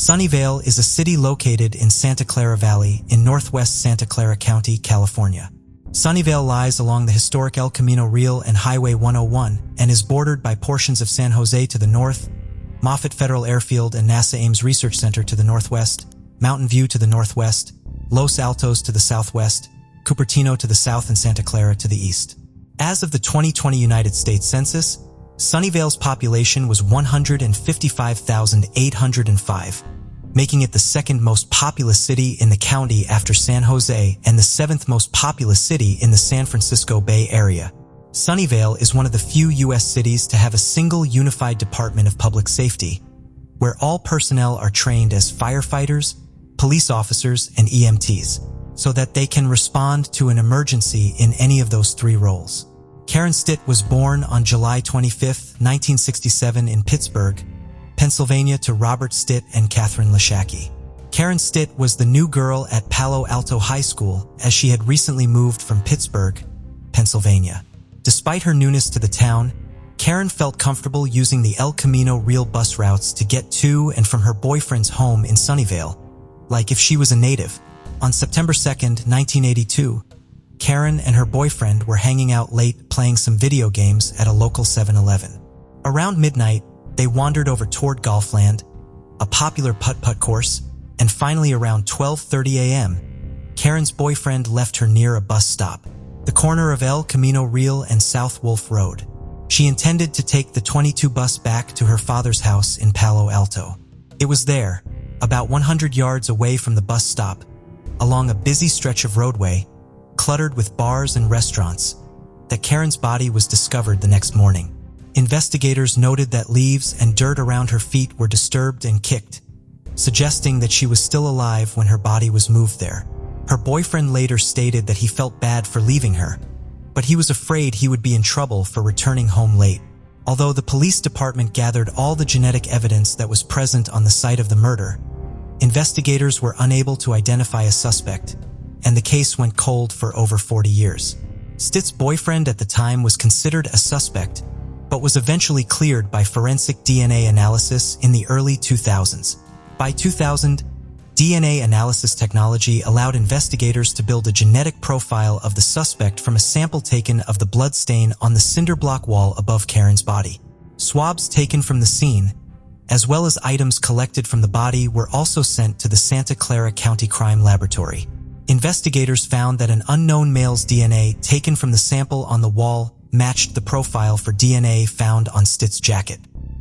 Sunnyvale is a city located in Santa Clara Valley in northwest Santa Clara County, California. Sunnyvale lies along the historic El Camino Real and Highway 101 and is bordered by portions of San Jose to the north, Moffett Federal Airfield and NASA Ames Research Center to the northwest, Mountain View to the northwest, Los Altos to the southwest, Cupertino to the south, and Santa Clara to the east. As of the 2020 United States Census, Sunnyvale's population was 155,805, making it the second most populous city in the county after San Jose and the seventh most populous city in the San Francisco Bay Area. Sunnyvale is one of the few U.S. cities to have a single unified Department of Public Safety, where all personnel are trained as firefighters, police officers, and EMTs, so that they can respond to an emergency in any of those three roles. Karen Stit was born on July 25, 1967 in Pittsburgh, Pennsylvania to Robert Stit and Catherine Leshacki. Karen Stit was the new girl at Palo Alto High School as she had recently moved from Pittsburgh, Pennsylvania. Despite her newness to the town, Karen felt comfortable using the El Camino Real bus routes to get to and from her boyfriend's home in Sunnyvale, like if she was a native. On September 2, 1982, Karen and her boyfriend were hanging out late playing some video games at a local 7-Eleven. Around midnight, they wandered over toward Golfland, a popular putt-putt course, and finally around 12:30 a.m., Karen's boyfriend left her near a bus stop, the corner of El Camino Real and South Wolf Road. She intended to take the 22 bus back to her father's house in Palo Alto. It was there, about 100 yards away from the bus stop, along a busy stretch of roadway, cluttered with bars and restaurants, that Karen's body was discovered the next morning. Investigators noted that leaves and dirt around her feet were disturbed and kicked, suggesting that she was still alive when her body was moved there. Her boyfriend later stated that he felt bad for leaving her, but he was afraid he would be in trouble for returning home late. Although the police department gathered all the genetic evidence that was present on the site of the murder, investigators were unable to identify a suspect, and the case went cold for over 40 years. Stit's boyfriend at the time was considered a suspect, but was eventually cleared by forensic DNA analysis in the early 2000s. By 2000, DNA analysis technology allowed investigators to build a genetic profile of the suspect from a sample taken of the blood stain on the cinder block wall above Karen's body. Swabs taken from the scene, as well as items collected from the body, were also sent to the Santa Clara County Crime Laboratory. Investigators found that an unknown male's DNA taken from the sample on the wall matched the profile for DNA found on Stit's jacket,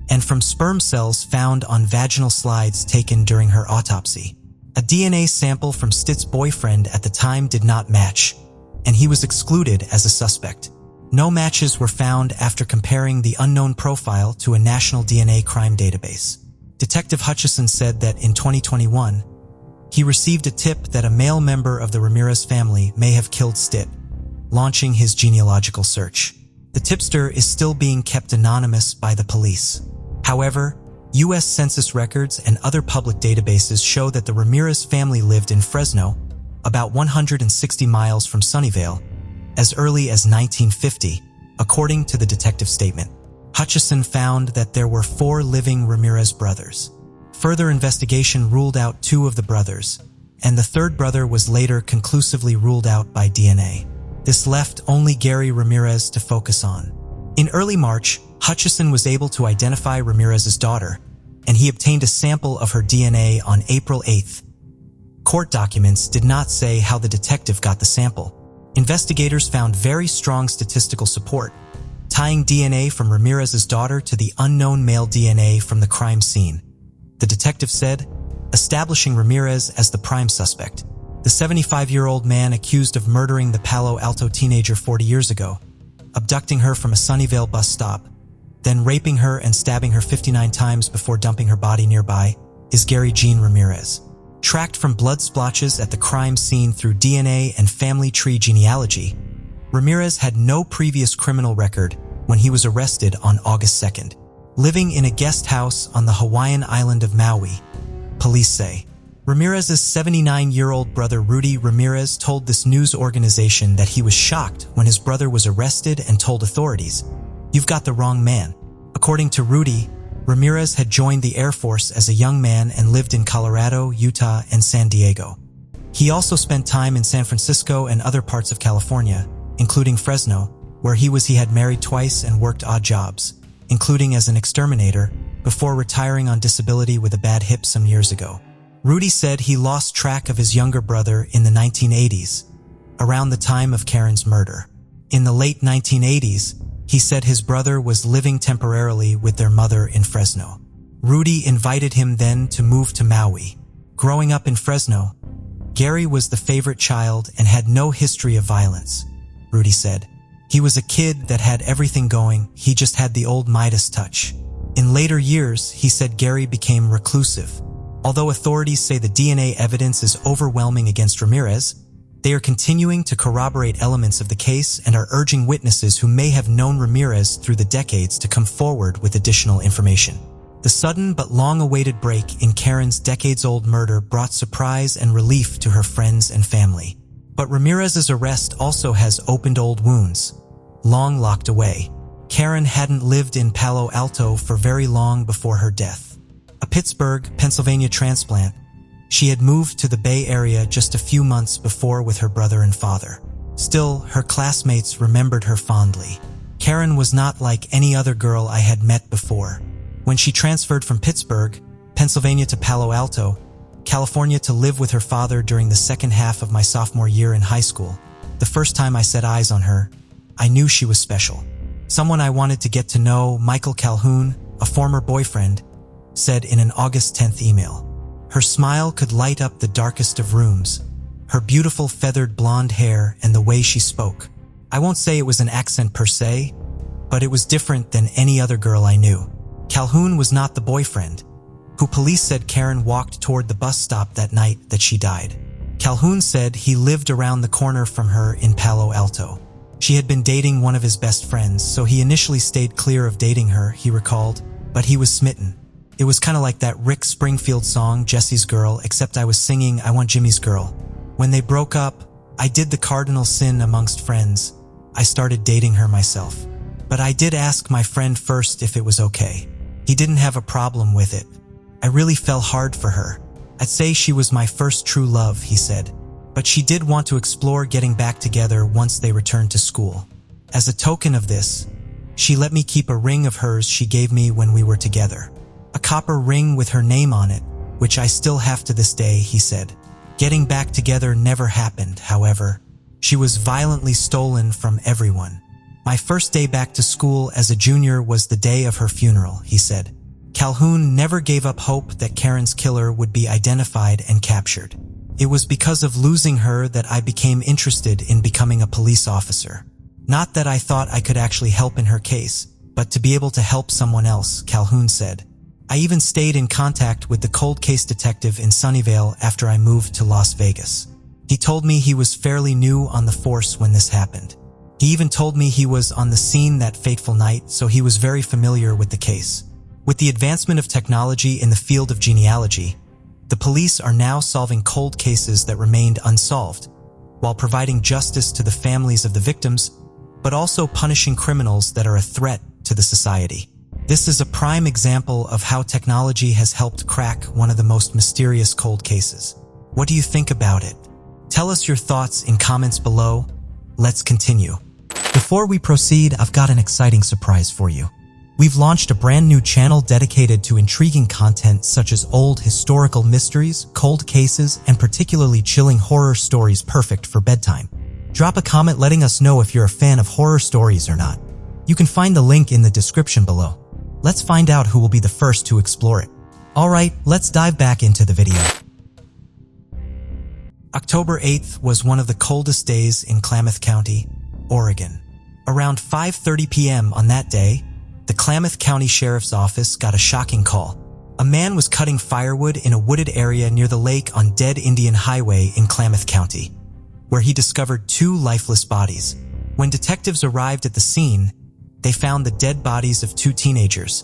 and from sperm cells found on vaginal slides taken during her autopsy. A DNA sample from Stit's boyfriend at the time did not match, and he was excluded as a suspect. No matches were found after comparing the unknown profile to a national DNA crime database. Detective Hutchison said that in 2021, he received a tip that a male member of the Ramirez family may have killed Stit, launching his genealogical search. The tipster is still being kept anonymous by the police. However, U.S. Census records and other public databases show that the Ramirez family lived in Fresno, about 160 miles from Sunnyvale, as early as 1950, according to the detective statement. Hutchison found that there were 4 living Ramirez brothers. Further investigation ruled out 2 of the brothers, and the third brother was later conclusively ruled out by DNA. This left only Gary Ramirez to focus on. In early March, Hutchison was able to identify Ramirez's daughter, and he obtained a sample of her DNA on April 8th. Court documents did not say how the detective got the sample. Investigators found very strong statistical support, tying DNA from Ramirez's daughter to the unknown male DNA from the crime scene. The detective said, establishing Ramirez as the prime suspect. The 75-year-old man accused of murdering the Palo Alto teenager 40 years ago, abducting her from a Sunnyvale bus stop, then raping her and stabbing her 59 times before dumping her body nearby, is Gary Gene Ramirez. Tracked from blood splotches at the crime scene through DNA and family tree genealogy, Ramirez had no previous criminal record when he was arrested on August 2nd. Living in a guest house on the Hawaiian island of Maui, police say. Ramirez's 79-year-old brother Rudy Ramirez told this news organization that he was shocked when his brother was arrested and told authorities, "You've got the wrong man." According to Rudy, Ramirez had joined the Air Force as a young man and lived in Colorado, Utah, and San Diego. He also spent time in San Francisco and other parts of California, including Fresno, where he had married twice and worked odd jobs, including as an exterminator, before retiring on disability with a bad hip some years ago. Rudy said he lost track of his younger brother in the 1980s, around the time of Karen's murder. In the late 1980s, he said his brother was living temporarily with their mother in Fresno. Rudy invited him then to move to Maui. Growing up in Fresno, Gary was the favorite child and had no history of violence, Rudy said. He was a kid that had everything going, he just had the old Midas touch. In later years, he said Gary became reclusive. Although authorities say the DNA evidence is overwhelming against Ramirez, they are continuing to corroborate elements of the case and are urging witnesses who may have known Ramirez through the decades to come forward with additional information. The sudden but long-awaited break in Karen's decades-old murder brought surprise and relief to her friends and family. But Ramirez's arrest also has opened old wounds, long locked away. Karen hadn't lived in Palo Alto for very long before her death. A Pittsburgh, Pennsylvania transplant, she had moved to the Bay Area just a few months before with her brother and father. Still, her classmates remembered her fondly. Karen was not like any other girl I had met before. When she transferred from Pittsburgh, Pennsylvania to Palo Alto, California to live with her father during the second half of my sophomore year in high school, the first time I set eyes on her, I knew she was special. Someone I wanted to get to know, Michael Calhoun, a former boyfriend, said in an August 10th email. Her smile could light up the darkest of rooms, her beautiful feathered blonde hair and the way she spoke. I won't say it was an accent per se, but it was different than any other girl I knew. Calhoun was not the boyfriend, who police said Karen walked toward the bus stop that night that she died. Calhoun said he lived around the corner from her in Palo Alto. She had been dating one of his best friends, so he initially stayed clear of dating her, he recalled, but he was smitten. It was kind of like that Rick Springfield song, Jesse's Girl, except I was singing I Want Jimmy's Girl. When they broke up, I did the cardinal sin amongst friends. I started dating her myself. But I did ask my friend first if it was okay. He didn't have a problem with it. I really fell hard for her. I'd say she was my first true love, he said. But she did want to explore getting back together once they returned to school. As a token of this, she let me keep a ring of hers she gave me when we were together. A copper ring with her name on it, which I still have to this day, he said. Getting back together never happened, however. She was violently stolen from everyone. My first day back to school as a junior was the day of her funeral, he said. Calhoun never gave up hope that Karen's killer would be identified and captured. It was because of losing her that I became interested in becoming a police officer. Not that I thought I could actually help in her case, but to be able to help someone else, Calhoun said. I even stayed in contact with the cold case detective in Sunnyvale after I moved to Las Vegas. He told me he was fairly new on the force when this happened. He even told me he was on the scene that fateful night, so he was very familiar with the case. With the advancement of technology in the field of genealogy, the police are now solving cold cases that remained unsolved, while providing justice to the families of the victims, but also punishing criminals that are a threat to the society. This is a prime example of how technology has helped crack one of the most mysterious cold cases. What do you think about it? Tell us your thoughts in comments below. Let's continue. Before we proceed, I've got an exciting surprise for you. We've launched a brand new channel dedicated to intriguing content such as old historical mysteries, cold cases, and particularly chilling horror stories perfect for bedtime. Drop a comment letting us know if you're a fan of horror stories or not. You can find the link in the description below. Let's find out who will be the first to explore it. Alright, let's dive back into the video. October 8th was one of the coldest days in Klamath County, Oregon. Around 5:30 p.m. on that day, the Klamath County Sheriff's Office got a shocking call. A man was cutting firewood in a wooded area near the lake on Dead Indian Highway in Klamath County, where he discovered 2 lifeless bodies. When detectives arrived at the scene, they found the dead bodies of 2 teenagers,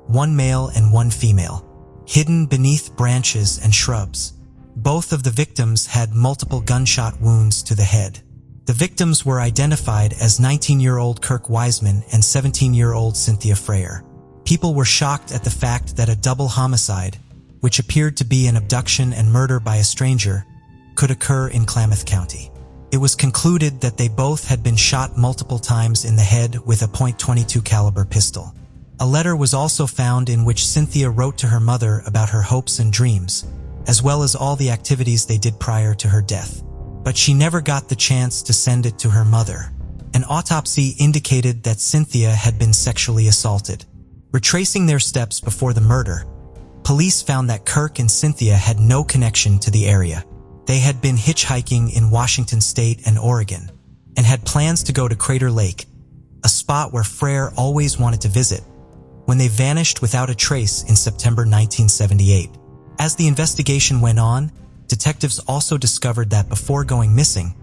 1 male and 1 female, hidden beneath branches and shrubs. Both of the victims had multiple gunshot wounds to the head. The victims were identified as 19-year-old Kirk Wiseman and 17-year-old Cynthia Freyer. People were shocked at the fact that a double homicide, which appeared to be an abduction and murder by a stranger, could occur in Klamath County. It was concluded that they both had been shot multiple times in the head with a .22 caliber pistol. A letter was also found in which Cynthia wrote to her mother about her hopes and dreams, as well as all the activities they did prior to her death. But she never got the chance to send it to her mother. An autopsy indicated that Cynthia had been sexually assaulted. Retracing their steps before the murder, police found that Kirk and Cynthia had no connection to the area. They had been hitchhiking in Washington State and Oregon, and had plans to go to Crater Lake, a spot where Frere always wanted to visit, when they vanished without a trace in September 1978. As the investigation went on, detectives also discovered that before going missing,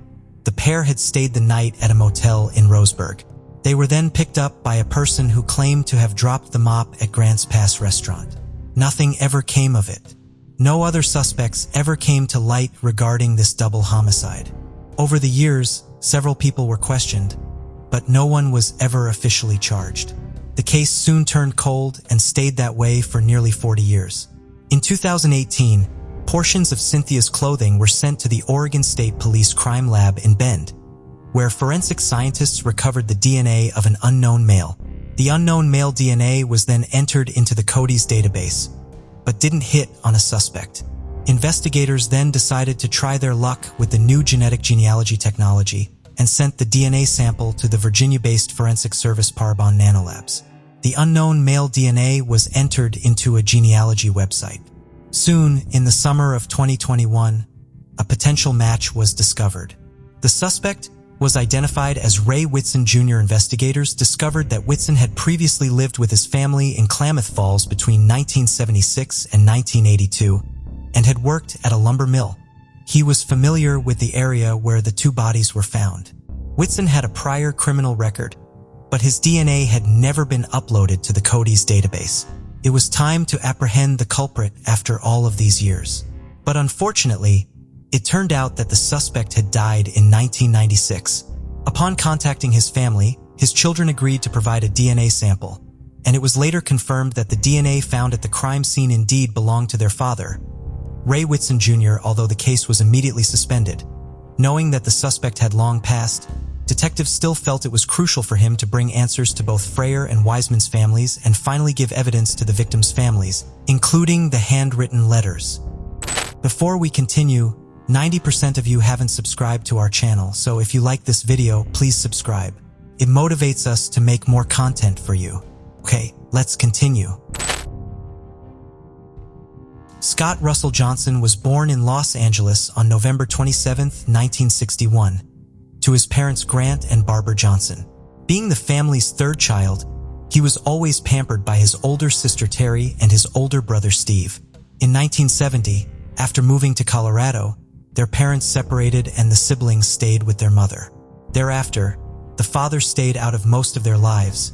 the pair had stayed the night at a motel in Roseburg. They were then picked up by a person who claimed to have dropped the mop at Grants Pass restaurant. Nothing ever came of it. No other suspects ever came to light regarding this double homicide. Over the years, several people were questioned, but no one was ever officially charged. The case soon turned cold and stayed that way for nearly 40 years. In 2018, portions of Cynthia's clothing were sent to the Oregon State Police Crime Lab in Bend, where forensic scientists recovered the DNA of an unknown male. The unknown male DNA was then entered into the Cody's database, but didn't hit on a suspect. Investigators then decided to try their luck with the new genetic genealogy technology and sent the DNA sample to the Virginia-based forensic service Parabon Nanolabs. The unknown male DNA was entered into a genealogy website. Soon, in the summer of 2021, a potential match was discovered. The suspect was identified as Ray Whitson Jr. Investigators discovered that Whitson had previously lived with his family in Klamath Falls between 1976 and 1982 and had worked at a lumber mill. He was familiar with the area where the two bodies were found. Whitson had a prior criminal record, but his DNA had never been uploaded to the Cody's database. It was time to apprehend the culprit after all of these years. But unfortunately, it turned out that the suspect had died in 1996. Upon contacting his family, his children agreed to provide a DNA sample, and it was later confirmed that the DNA found at the crime scene indeed belonged to their father, Ray Whitson Jr., although the case was immediately suspended. Knowing that the suspect had long passed, detectives still felt it was crucial for him to bring answers to both Frere and Wiseman's families and finally give evidence to the victims' families, including the handwritten letters. Before we continue, 90% of you haven't subscribed to our channel, so if you like this video, please subscribe. It motivates us to make more content for you. Okay, let's continue. Scott Russell Johnson was born in Los Angeles on November 27, 1961, to his parents Grant and Barbara Johnson. Being the family's third child, he was always pampered by his older sister Terry and his older brother Steve. In 1970, after moving to Colorado, their parents separated and the siblings stayed with their mother. Thereafter, the father stayed out of most of their lives.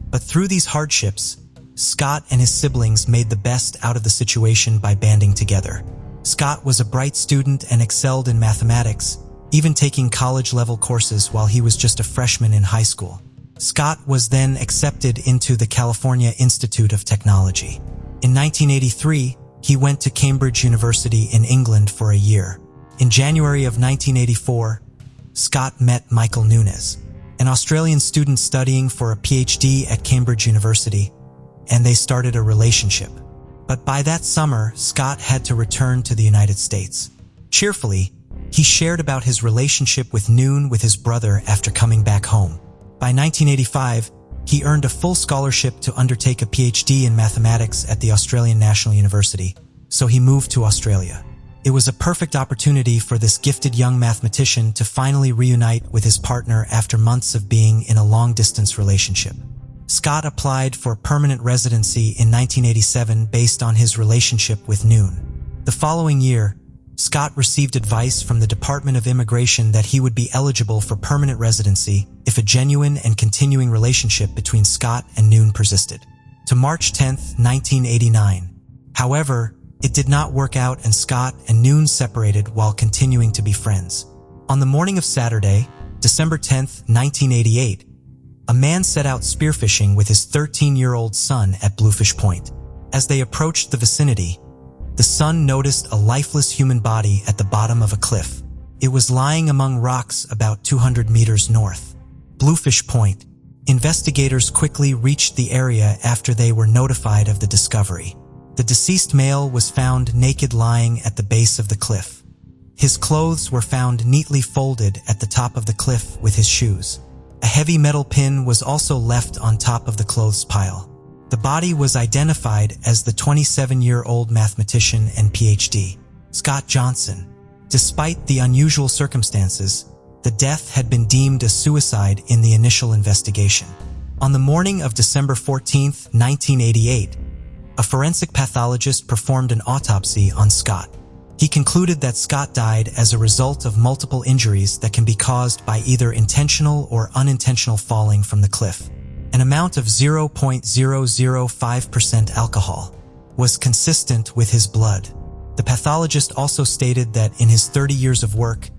But through these hardships, Scott and his siblings made the best out of the situation by banding together. Scott was a bright student and excelled in mathematics, even taking college-level courses while he was just a freshman in high school. Scott was then accepted into the California Institute of Technology. In 1983, he went to Cambridge University in England for a year. In January of 1984, Scott met Michael Nunes, an Australian student studying for a PhD at Cambridge University, and they started a relationship. But by that summer, Scott had to return to the United States. Cheerfully, he shared about his relationship with Noon with his brother after coming back home. By 1985, he earned a full scholarship to undertake a PhD in mathematics at the Australian National University, so he moved to Australia. It was a perfect opportunity for this gifted young mathematician to finally reunite with his partner after months of being in a long-distance relationship. Scott applied for permanent residency in 1987 based on his relationship with Noon. The following year, Scott received advice from the Department of Immigration that he would be eligible for permanent residency if a genuine and continuing relationship between Scott and Noon persisted. To March 10, 1989. However, it did not work out and Scott and Noon separated while continuing to be friends. On the morning of Saturday, December 10, 1988, A man set out spearfishing with his 13-year-old son at Bluefish Point. As they approached the vicinity, the son noticed a lifeless human body at the bottom of a cliff. It was lying among rocks about 200 meters north. Bluefish Point. Investigators quickly reached the area after they were notified of the discovery. The deceased male was found naked lying at the base of the cliff. His clothes were found neatly folded at the top of the cliff with his shoes. A heavy metal pin was also left on top of the clothes pile. The body was identified as the 27-year-old mathematician and PhD, Scott Johnson. Despite the unusual circumstances, the death had been deemed a suicide in the initial investigation. On the morning of December 14, 1988, a forensic pathologist performed an autopsy on Scott. He concluded that Scott died as a result of multiple injuries that can be caused by either intentional or unintentional falling from the cliff. An amount of 0.005% alcohol was consistent with his blood. The pathologist also stated that in his 30 years of work,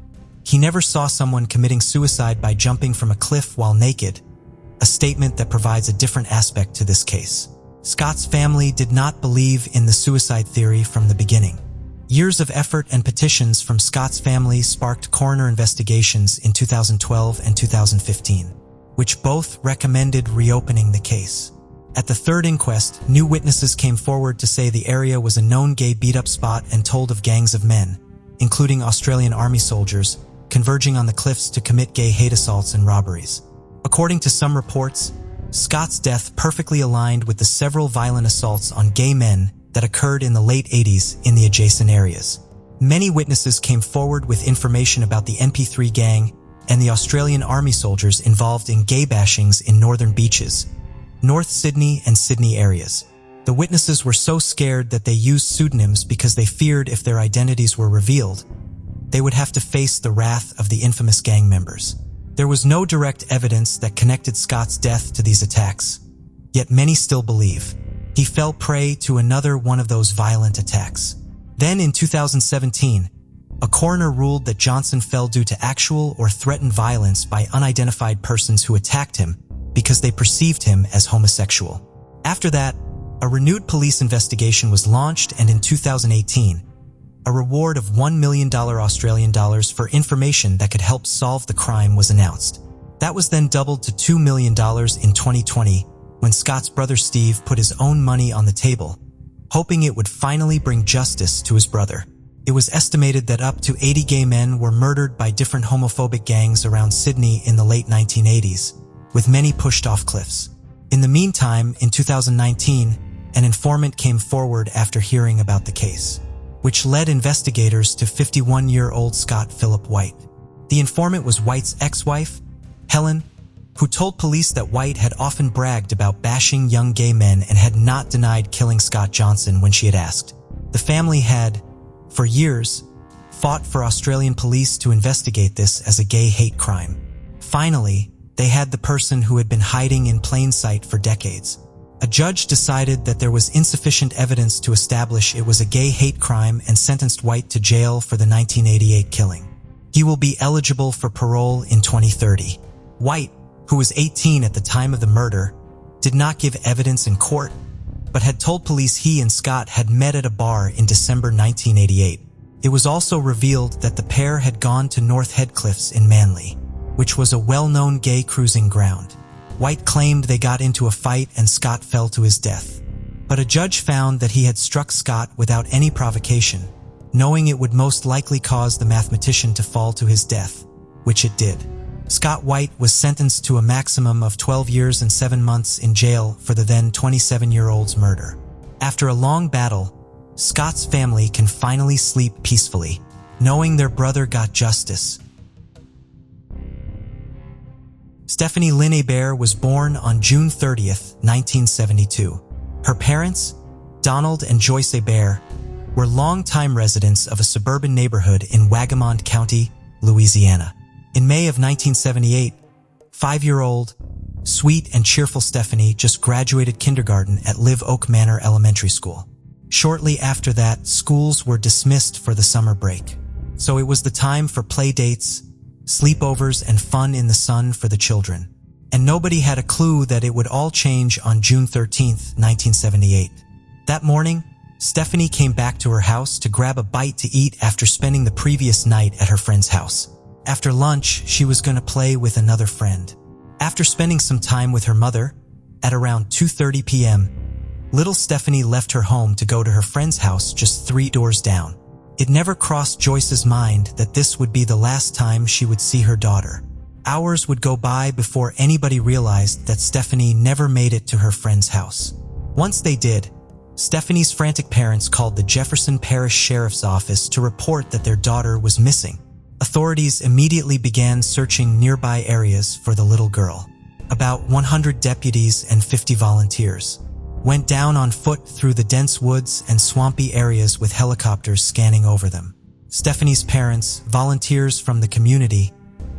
he never saw someone committing suicide by jumping from a cliff while naked, a statement that provides a different aspect to this case. Scott's family did not believe in the suicide theory from the beginning. Years of effort and petitions from Scott's family sparked coroner investigations in 2012 and 2015, which both recommended reopening the case. At the third inquest, new witnesses came forward to say the area was a known gay beat-up spot and told of gangs of men, including Australian Army soldiers, converging on the cliffs to commit gay hate assaults and robberies. According to some reports, Scott's death perfectly aligned with the several violent assaults on gay men that occurred in the late 80s in the adjacent areas. Many witnesses came forward with information about the MP3 gang and the Australian Army soldiers involved in gay bashings in northern beaches, North Sydney and Sydney areas. The witnesses were so scared that they used pseudonyms because they feared if their identities were revealed, they would have to face the wrath of the infamous gang members. There was no direct evidence that connected Scott's death to these attacks, yet many still believe he fell prey to another one of those violent attacks. Then in 2017, a coroner ruled that Johnson fell due to actual or threatened violence by unidentified persons who attacked him because they perceived him as homosexual. After that, a renewed police investigation was launched, and in 2018, a reward of $1 million Australian dollars for information that could help solve the crime was announced. That was then doubled to $2 million in 2020 when Scott's brother Steve put his own money on the table, hoping it would finally bring justice to his brother. It was estimated that up to 80 gay men were murdered by different homophobic gangs around Sydney in the late 1980s, with many pushed off cliffs. In the meantime, in 2019, an informant came forward after hearing about the case, which led investigators to 51-year-old Scott Philip White. The informant was White's ex-wife, Helen, who told police that White had often bragged about bashing young gay men and had not denied killing Scott Johnson when she had asked. The family had, for years, fought for Australian police to investigate this as a gay hate crime. Finally, they had the person who had been hiding in plain sight for decades. A judge decided that there was insufficient evidence to establish it was a gay hate crime and sentenced White to jail for the 1988 killing. He will be eligible for parole in 2030. White, who was 18 at the time of the murder, did not give evidence in court, but had told police he and Scott had met at a bar in December 1988. It was also revealed that the pair had gone to North Head Cliffs in Manly, which was a well-known gay cruising ground. White claimed they got into a fight and Scott fell to his death. But a judge found that he had struck Scott without any provocation, knowing it would most likely cause the mathematician to fall to his death, which it did. Scott White was sentenced to a maximum of 12 years and 7 months in jail for the then 27-year-old's murder. After a long battle, Scott's family can finally sleep peacefully, knowing their brother got justice. Stephanie Lynn Hebert was born on June 30th, 1972. Her parents, Donald and Joyce Hebert, were longtime residents of a suburban neighborhood in Wagamon County, Louisiana. In May of 1978, 5-year-old, sweet and cheerful Stephanie just graduated kindergarten at Live Oak Manor Elementary School. Shortly after that, schools were dismissed for the summer break, so it was the time for play dates, sleepovers, and fun in the sun for the children. and nobody had a clue that it would all change on June 13, 1978. That morning, Stephanie came back to her house to grab a bite to eat after spending the previous night at her friend's house. After lunch, she was going to play with another friend. After spending some time with her mother, at around 2:30 p.m., little Stephanie left her home to go to her friend's house just 3 doors down. It never crossed Joyce's mind that this would be the last time she would see her daughter. Hours would go by before anybody realized that Stephanie never made it to her friend's house. Once they did, Stephanie's frantic parents called the Jefferson Parish Sheriff's Office to report that their daughter was missing. Authorities immediately began searching nearby areas for the little girl. About 100 deputies and 50 volunteers went down on foot through the dense woods and swampy areas with helicopters scanning over them. Stephanie's parents, volunteers from the community,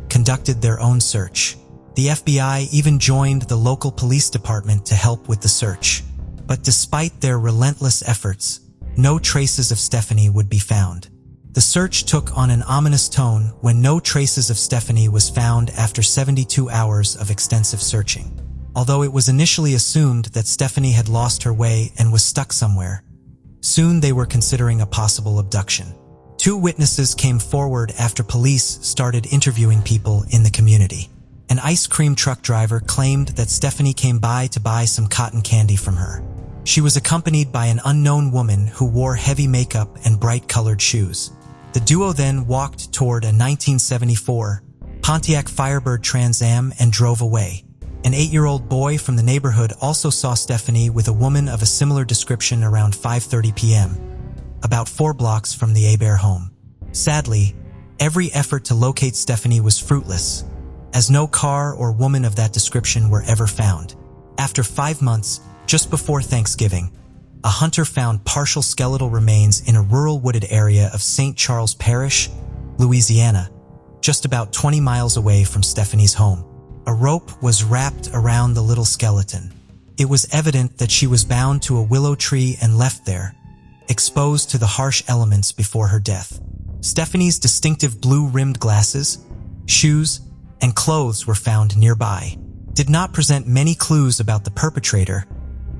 conducted their own search. The FBI even joined the local police department to help with the search. But despite their relentless efforts, no traces of Stephanie would be found. The search took on an ominous tone when no traces of Stephanie was found after 72 hours of extensive searching. Although it was initially assumed that Stephanie had lost her way and was stuck somewhere, soon they were considering a possible abduction. 2 witnesses came forward after police started interviewing people in the community. An ice cream truck driver claimed that Stephanie came by to buy some cotton candy from her. She was accompanied by an unknown woman who wore heavy makeup and bright-colored shoes. The duo then walked toward a 1974 Pontiac Firebird Trans Am and drove away. An 8-year-old boy from the neighborhood also saw Stephanie with a woman of a similar description around 5:30 p.m., about 4 blocks from the Abear home. Sadly, every effort to locate Stephanie was fruitless, as no car or woman of that description were ever found. After 5 months, just before Thanksgiving, a hunter found partial skeletal remains in a rural wooded area of St. Charles Parish, Louisiana, just about 20 miles away from Stephanie's home. A rope was wrapped around the little skeleton. It was evident that she was bound to a willow tree and left there, exposed to the harsh elements before her death. Stephanie's distinctive blue-rimmed glasses, shoes, and clothes were found nearby. Did not present many clues about the perpetrator.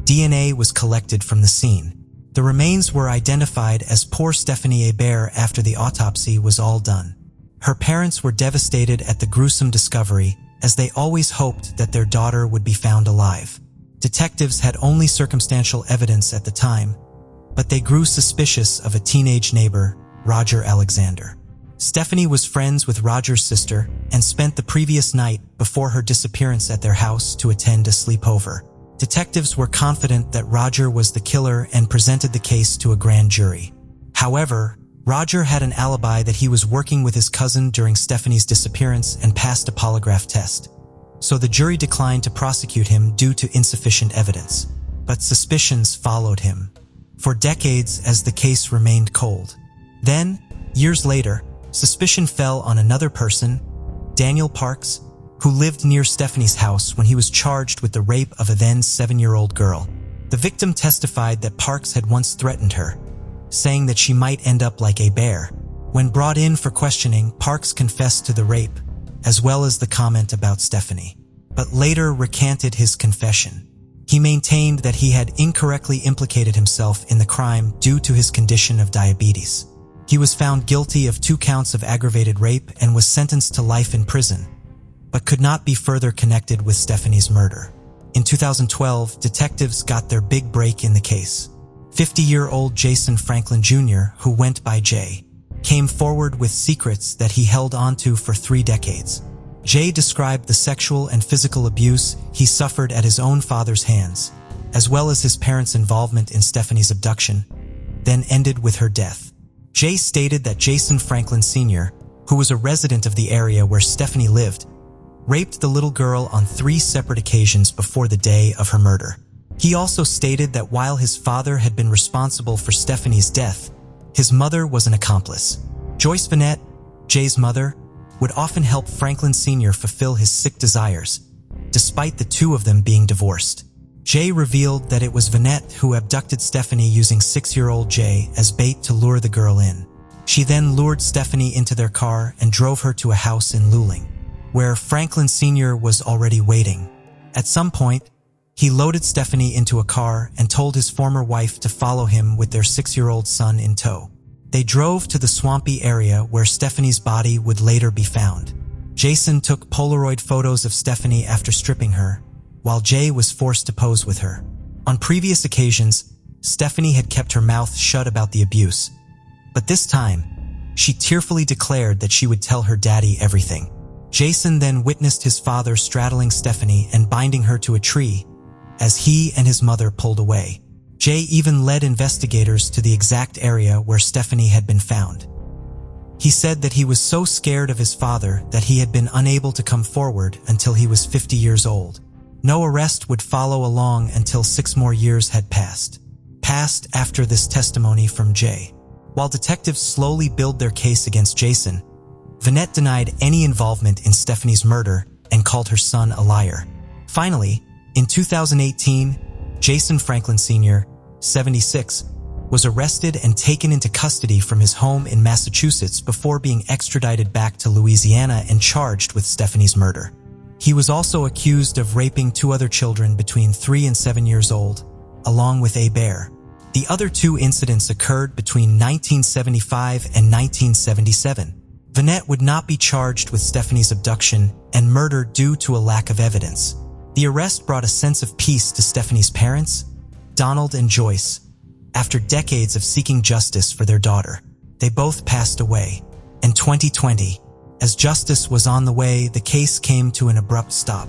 DNA was collected from the scene. The remains were identified as poor Stephanie Hebert after the autopsy was all done. Her parents were devastated at the gruesome discovery, as they always hoped that their daughter would be found alive. Detectives had only circumstantial evidence at the time, but they grew suspicious of a teenage neighbor, Roger Alexander. Stephanie was friends with Roger's sister and spent the previous night before her disappearance at their house to attend a sleepover. Detectives were confident that Roger was the killer and presented the case to a grand jury. However, Roger had an alibi that he was working with his cousin during Stephanie's disappearance and passed a polygraph test, so the jury declined to prosecute him due to insufficient evidence. But suspicions followed him for decades as the case remained cold. Then, years later, suspicion fell on another person, Daniel Parks, who lived near Stephanie's house when he was charged with the rape of a then 7-year-old girl. The victim testified that Parks had once threatened her, saying that she might end up like a bear. When brought in for questioning, Parks confessed to the rape, as well as the comment about Stephanie, but later recanted his confession. He maintained that he had incorrectly implicated himself in the crime due to his condition of diabetes. He was found guilty of 2 counts of aggravated rape and was sentenced to life in prison, but could not be further connected with Stephanie's murder. In 2012, detectives got their big break in the case. 50-year-old Jason Franklin Jr., who went by Jay, came forward with secrets that he held onto for 3 decades. Jay described the sexual and physical abuse he suffered at his own father's hands, as well as his parents' involvement in Stephanie's abduction, then ended with her death. Jay stated that Jason Franklin Sr., who was a resident of the area where Stephanie lived, raped the little girl on 3 separate occasions before the day of her murder. He also stated that while his father had been responsible for Stephanie's death, his mother was an accomplice. Joyce Vanette, Jay's mother, would often help Franklin Sr. fulfill his sick desires, despite the 2 of them being divorced. Jay revealed that it was Vanette who abducted Stephanie using 6-year-old Jay as bait to lure the girl in. She then lured Stephanie into their car and drove her to a house in Luling. where Franklin Sr. was already waiting. At some point, he loaded Stephanie into a car and told his former wife to follow him with their 6-year-old son in tow. They drove to the swampy area where Stephanie's body would later be found. Jason took Polaroid photos of Stephanie after stripping her, while Jay was forced to pose with her. On previous occasions, Stephanie had kept her mouth shut about the abuse, but this time, she tearfully declared that she would tell her daddy everything. Jason then witnessed his father straddling Stephanie and binding her to a tree as he and his mother pulled away. Jay even led investigators to the exact area where Stephanie had been found. He said that he was so scared of his father that he had been unable to come forward until he was 50 years old. No arrest would follow along until 6 more years had passed after this testimony from Jay. While detectives slowly build their case against Jason, Vanette denied any involvement in Stephanie's murder and called her son a liar. Finally, in 2018, Jason Franklin Sr., 76, was arrested and taken into custody from his home in Massachusetts before being extradited back to Louisiana and charged with Stephanie's murder. He was also accused of raping 2 other children between 3 and 7 years old, along with A. Bear. The other 2 incidents occurred between 1975 and 1977. Vanette would not be charged with Stephanie's abduction and murder due to a lack of evidence. The arrest brought a sense of peace to Stephanie's parents, Donald and Joyce, after decades of seeking justice for their daughter. They both passed away. In 2020, as justice was on the way, the case came to an abrupt stop.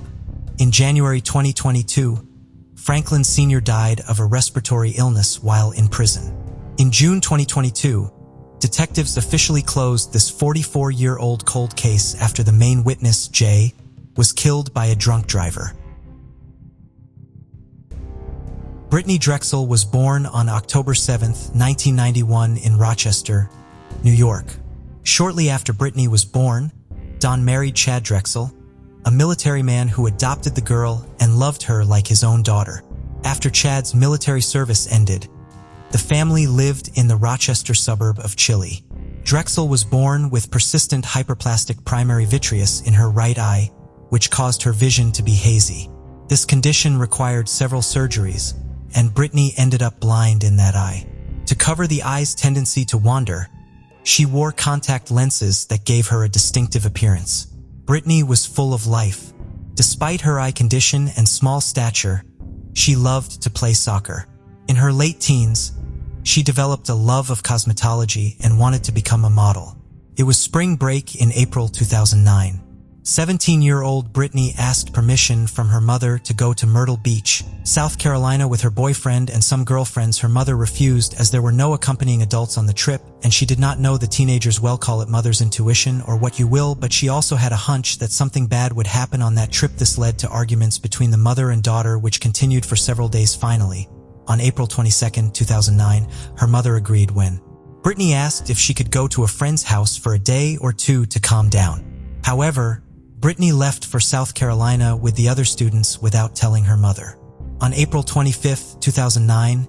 In January 2022, Franklin Sr. died of a respiratory illness while in prison. In June 2022, detectives officially closed this 44-year-old cold case after the main witness, Jay, was killed by a drunk driver. Brittney Drexel was born on October 7, 1991 in Rochester, New York. Shortly after Brittney was born, Don married Chad Drexel, a military man who adopted the girl and loved her like his own daughter. After Chad's military service ended, the family lived in the Rochester suburb of Chile. Drexel was born with persistent hyperplastic primary vitreous in her right eye, which caused her vision to be hazy. This condition required several surgeries, and Brittney ended up blind in that eye. To cover the eye's tendency to wander, she wore contact lenses that gave her a distinctive appearance. Brittney was full of life. Despite her eye condition and small stature, she loved to play soccer. In her late teens, she developed a love of cosmetology and wanted to become a model. It was spring break in April 2009. 17-year-old Brittney asked permission from her mother to go to Myrtle Beach, South Carolina with her boyfriend and some girlfriends. Her mother refused as there were no accompanying adults on the trip, and she did not know the teenagers well, call it mother's intuition or what you will, but she also had a hunch that something bad would happen on that trip. This led to arguments between the mother and daughter, which continued for several days. Finally, on April 22, 2009, her mother agreed when Brittney asked if she could go to a friend's house for a day or two to calm down. However, Brittney left for South Carolina with the other students without telling her mother. On April 25, 2009,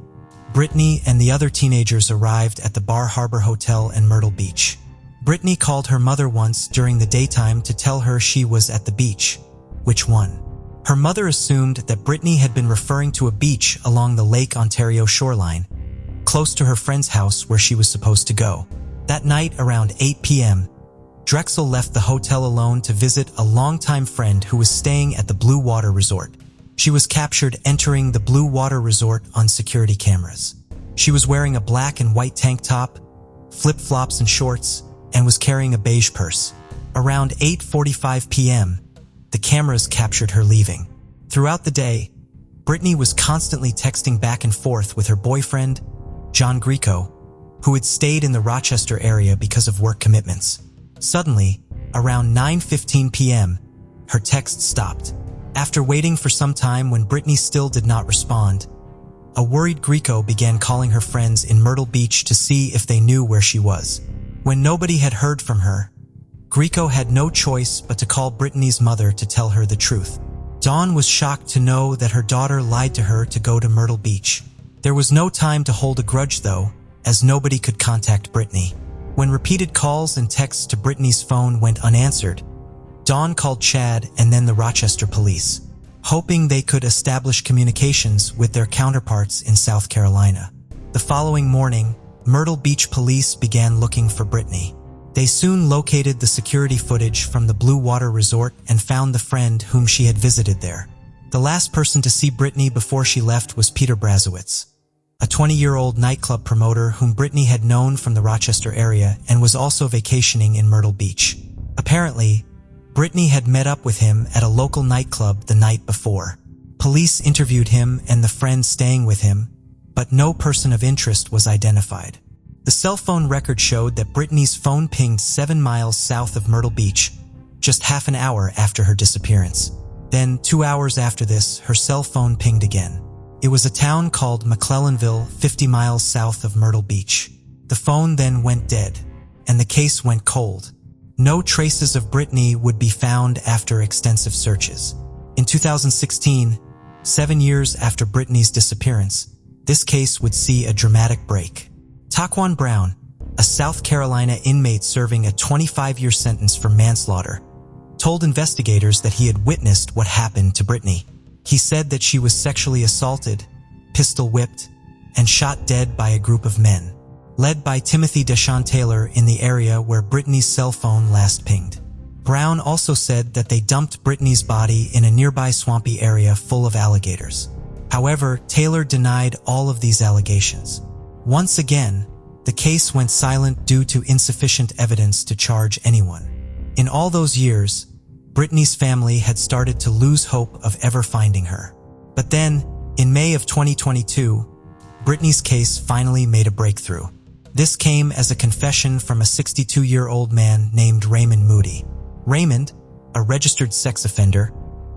Brittney and the other teenagers arrived at the Bar Harbor Hotel in Myrtle Beach. Brittney called her mother once during the daytime to tell her she was at the beach. Which one? Her mother assumed that Brittney had been referring to a beach along the Lake Ontario shoreline, close to her friend's house where she was supposed to go. That night around 8 p.m., Drexel left the hotel alone to visit a longtime friend who was staying at the Blue Water Resort. She was captured entering the Blue Water Resort on security cameras. She was wearing a black and white tank top, flip-flops and shorts, and was carrying a beige purse. Around 8:45 p.m., the cameras captured her leaving. Throughout the day, Brittney was constantly texting back and forth with her boyfriend, John Greco, who had stayed in the Rochester area because of work commitments. Suddenly, around 9:15 p.m., her text stopped. After waiting for some time when Brittney still did not respond, a worried Greco began calling her friends in Myrtle Beach to see if they knew where she was. When nobody had heard from her, Greco had no choice but to call Brittney's mother to tell her the truth. Dawn was shocked to know that her daughter lied to her to go to Myrtle Beach. There was no time to hold a grudge though, as nobody could contact Brittney. When repeated calls and texts to Brittney's phone went unanswered, Dawn called Chad and then the Rochester police, hoping they could establish communications with their counterparts in South Carolina. The following morning, Myrtle Beach police began looking for Brittney. They soon located the security footage from the Blue Water Resort and found the friend whom she had visited there. The last person to see Brittney before she left was Peter Brazowitz, a 20-year-old nightclub promoter whom Brittney had known from the Rochester area and was also vacationing in Myrtle Beach. Apparently, Brittney had met up with him at a local nightclub the night before. Police interviewed him and the friend staying with him, but no person of interest was identified. The cell phone record showed that Brittney's phone pinged 7 miles south of Myrtle Beach, just half an hour after her disappearance. Then, 2 hours after this, her cell phone pinged again. It was a town called McClellanville, 50 miles south of Myrtle Beach. The phone then went dead, and the case went cold. No traces of Brittney would be found after extensive searches. In 2016, 7 years after Brittney's disappearance, this case would see a dramatic break. Taquan Brown, a South Carolina inmate serving a 25-year sentence for manslaughter, told investigators that he had witnessed what happened to Brittney. He said that she was sexually assaulted, pistol-whipped, and shot dead by a group of men, led by Timothy Deshawn Taylor in the area where Brittney's cell phone last pinged. Brown also said that they dumped Brittney's body in a nearby swampy area full of alligators. However, Taylor denied all of these allegations. Once again, the case went silent due to insufficient evidence to charge anyone. In all those years, Brittney's family had started to lose hope of ever finding her. But then, in May of 2022, Brittney's case finally made a breakthrough. This came as a confession from a 62-year-old man named Raymond Moody. Raymond, a registered sex offender,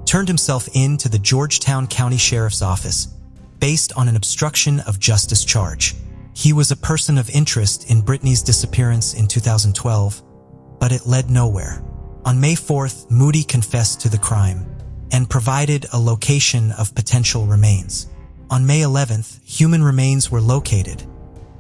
turned himself in to the Georgetown County Sheriff's Office based on an obstruction of justice charge. He was a person of interest in Brittney's disappearance in 2012, but it led nowhere. On May 4th, Moody confessed to the crime and provided a location of potential remains. On May 11th, human remains were located,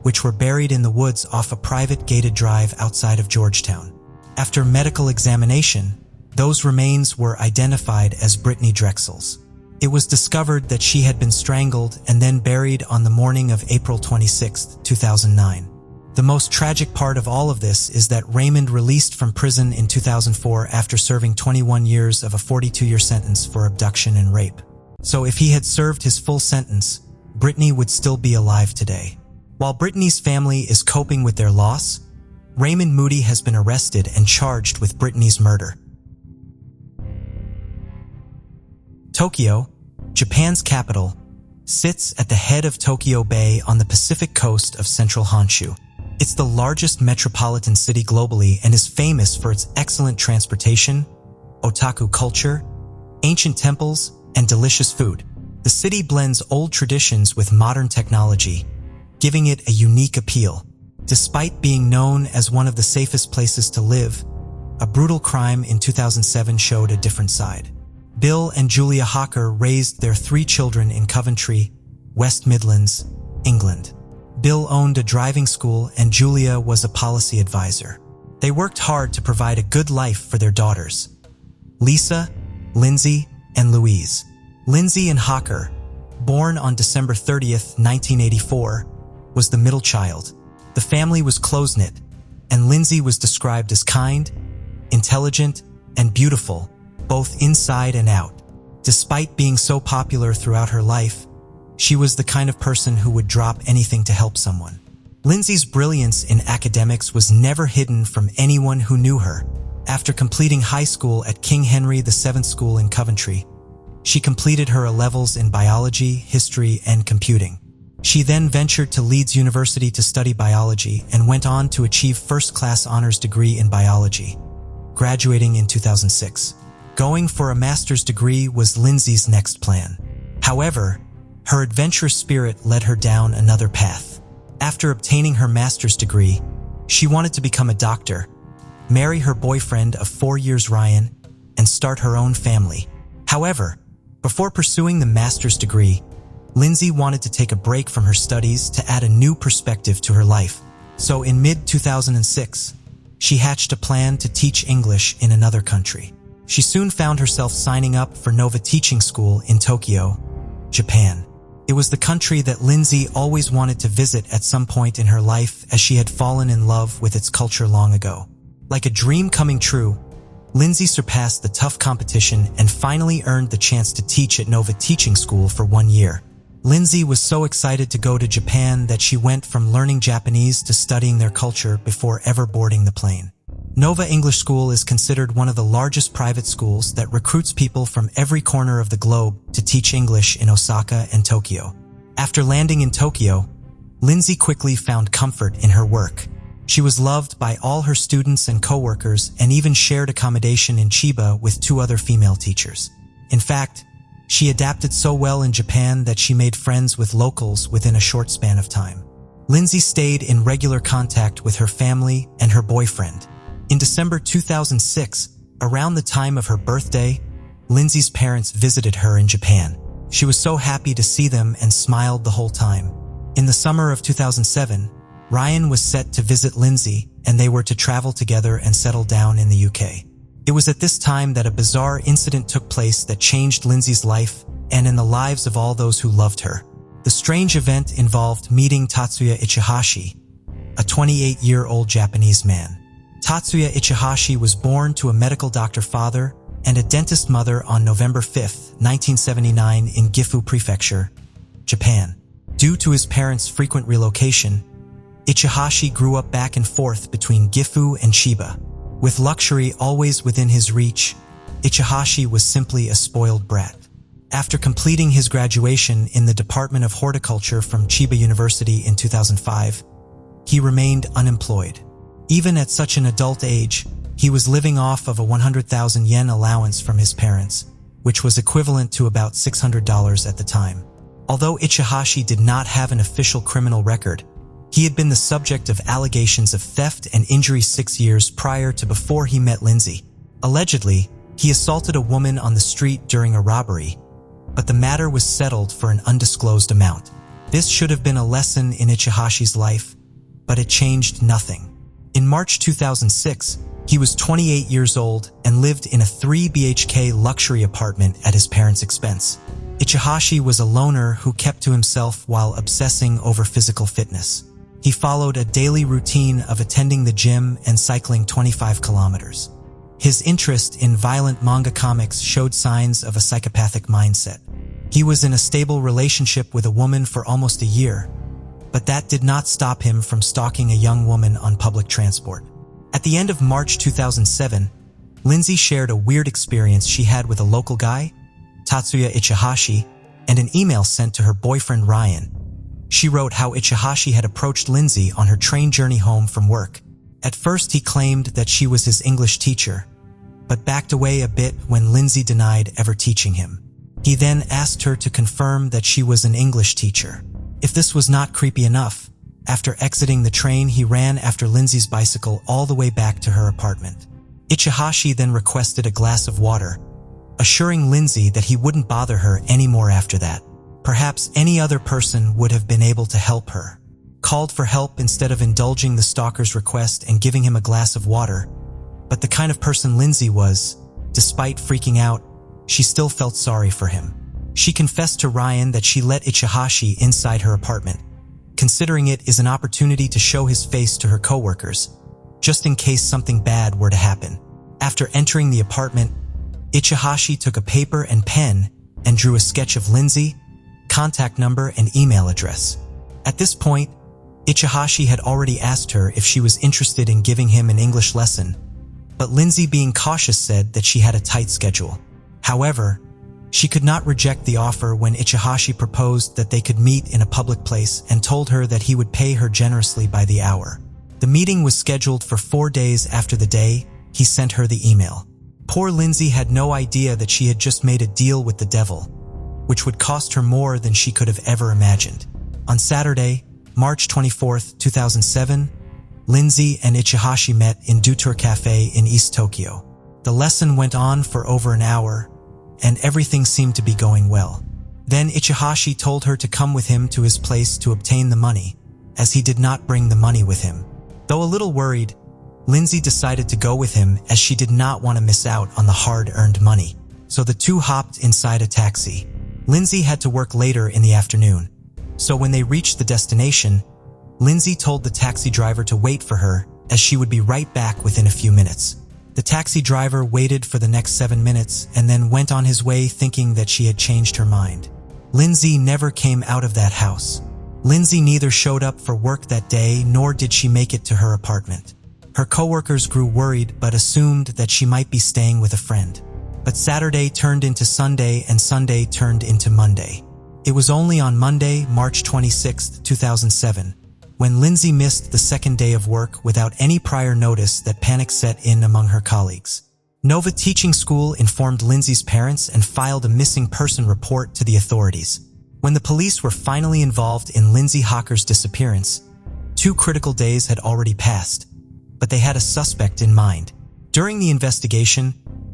which were buried in the woods off a private gated drive outside of Georgetown. After medical examination, those remains were identified as Brittney Drexel's. It was discovered that she had been strangled and then buried on the morning of April 26, 2009. The most tragic part of all of this is that Raymond released from prison in 2004 after serving 21 years of a 42-year sentence for abduction and rape. So if he had served his full sentence, Brittney would still be alive today. While Brittney's family is coping with their loss, Raymond Moody has been arrested and charged with Brittney's murder. Tokyo, Japan's capital, sits at the head of Tokyo Bay on the Pacific coast of central Honshu. It's the largest metropolitan city globally and is famous for its excellent transportation, otaku culture, ancient temples, and delicious food. The city blends old traditions with modern technology, giving it a unique appeal. Despite being known as one of the safest places to live, a brutal crime in 2007 showed a different side. Bill and Julia Hawker raised their 3 children in Coventry, West Midlands, England. Bill owned a driving school and Julia was a policy advisor. They worked hard to provide a good life for their daughters, Lisa, Lindsay, and Louise. Lindsay and Hawker, born on December 30th, 1984, was the middle child. The family was close-knit, and Lindsay was described as kind, intelligent, and beautiful, both inside and out. Despite being so popular throughout her life, she was the kind of person who would drop anything to help someone. Lindsay's brilliance in academics was never hidden from anyone who knew her. After completing high school at King Henry VII School in Coventry, she completed her A-levels in biology, history, and computing. She then ventured to Leeds University to study biology and went on to achieve first-class honors degree in biology, graduating in 2006. Going for a master's degree was Lindsay's next plan. However, her adventurous spirit led her down another path. After obtaining her master's degree, she wanted to become a doctor, marry her boyfriend of 4 years Ryan, and start her own family. However, before pursuing the master's degree, Lindsay wanted to take a break from her studies to add a new perspective to her life. So in mid-2006, she hatched a plan to teach English in another country. She soon found herself signing up for Nova Teaching School in Tokyo, Japan. It was the country that Lindsay always wanted to visit at some point in her life, as she had fallen in love with its culture long ago. Like a dream coming true, Lindsay surpassed the tough competition and finally earned the chance to teach at Nova Teaching School for 1 year. Lindsay was so excited to go to Japan that she went from learning Japanese to studying their culture before ever boarding the plane. Nova English School is considered one of the largest private schools that recruits people from every corner of the globe to teach English in Osaka and Tokyo. After landing in Tokyo, Lindsay quickly found comfort in her work. She was loved by all her students and co-workers and even shared accommodation in Chiba with 2 other female teachers. In fact, she adapted so well in Japan that she made friends with locals within a short span of time. Lindsay stayed in regular contact with her family and her boyfriend. In December 2006, around the time of her birthday, Lindsay's parents visited her in Japan. She was so happy to see them and smiled the whole time. In the summer of 2007, Ryan was set to visit Lindsay, and they were to travel together and settle down in the UK. It was at this time that a bizarre incident took place that changed Lindsay's life and in the lives of all those who loved her. The strange event involved meeting Tatsuya Ichihashi, a 28-year-old Japanese man. Tatsuya Ichihashi was born to a medical doctor father and a dentist mother on November 5, 1979 in Gifu Prefecture, Japan. Due to his parents' frequent relocation, Ichihashi grew up back and forth between Gifu and Chiba. With luxury always within his reach, Ichihashi was simply a spoiled brat. After completing his graduation in the Department of Horticulture from Chiba University in 2005, he remained unemployed. Even at such an adult age, he was living off of a 100,000 yen allowance from his parents, which was equivalent to about $600 at the time. Although Ichihashi did not have an official criminal record, he had been the subject of allegations of theft and injury 6 years prior to before he met Lindsay. Allegedly, he assaulted a woman on the street during a robbery, but the matter was settled for an undisclosed amount. This should have been a lesson in Ichihashi's life, but it changed nothing. In March 2006, he was 28 years old and lived in a 3 BHK luxury apartment at his parents' expense. Ichihashi was a loner who kept to himself while obsessing over physical fitness. He followed a daily routine of attending the gym and cycling 25 kilometers. His interest in violent manga comics showed signs of a psychopathic mindset. He was in a stable relationship with a woman for almost a year, but that did not stop him from stalking a young woman on public transport. At the end of March 2007, Lindsay shared a weird experience she had with a local guy, Tatsuya Ichihashi, and an email sent to her boyfriend Ryan. She wrote how Ichihashi had approached Lindsay on her train journey home from work. At first he claimed that she was his English teacher, but backed away a bit when Lindsay denied ever teaching him. He then asked her to confirm that she was an English teacher. If this was not creepy enough, after exiting the train he ran after Lindsay's bicycle all the way back to her apartment. Ichihashi then requested a glass of water, assuring Lindsay that he wouldn't bother her anymore after that. Perhaps any other person would have been able to help her. Called for help instead of indulging the stalker's request and giving him a glass of water. But the kind of person Lindsay was, despite freaking out, she still felt sorry for him. She confessed to Ryan that she let Ichihashi inside her apartment, considering it as an opportunity to show his face to her coworkers, just in case something bad were to happen. After entering the apartment, Ichihashi took a paper and pen and drew a sketch of Lindsay, contact number and email address. At this point, Ichihashi had already asked her if she was interested in giving him an English lesson, but Lindsay, being cautious, said that she had a tight schedule. However, she could not reject the offer when Ichihashi proposed that they could meet in a public place and told her that he would pay her generously by the hour. The meeting was scheduled for 4 days after the day he sent her the email. Poor Lindsay had no idea that she had just made a deal with the devil, which would cost her more than she could have ever imagined. On Saturday, March 24, 2007, Lindsay and Ichihashi met in Dutour Cafe in East Tokyo. The lesson went on for over an hour, and everything seemed to be going well. Then Ichihashi told her to come with him to his place to obtain the money, as he did not bring the money with him. Though a little worried, Lindsay decided to go with him as she did not want to miss out on the hard-earned money. So the two hopped inside a taxi. Lindsay had to work later in the afternoon. So when they reached the destination, Lindsay told the taxi driver to wait for her as she would be right back within a few minutes. The taxi driver waited for the next 7 minutes and then went on his way thinking that she had changed her mind. Lindsay never came out of that house. Lindsay neither showed up for work that day nor did she make it to her apartment. Her coworkers grew worried but assumed that she might be staying with a friend. But Saturday turned into Sunday and Sunday turned into Monday. It was only on Monday, March 26, 2007, when Lindsay missed the second day of work without any prior notice that panic set in among her colleagues. Nova Teaching School informed Lindsay's parents and filed a missing person report to the authorities. When the police were finally involved in Lindsay Hawker's disappearance, 2 critical days had already passed, but they had a suspect in mind. During the investigation,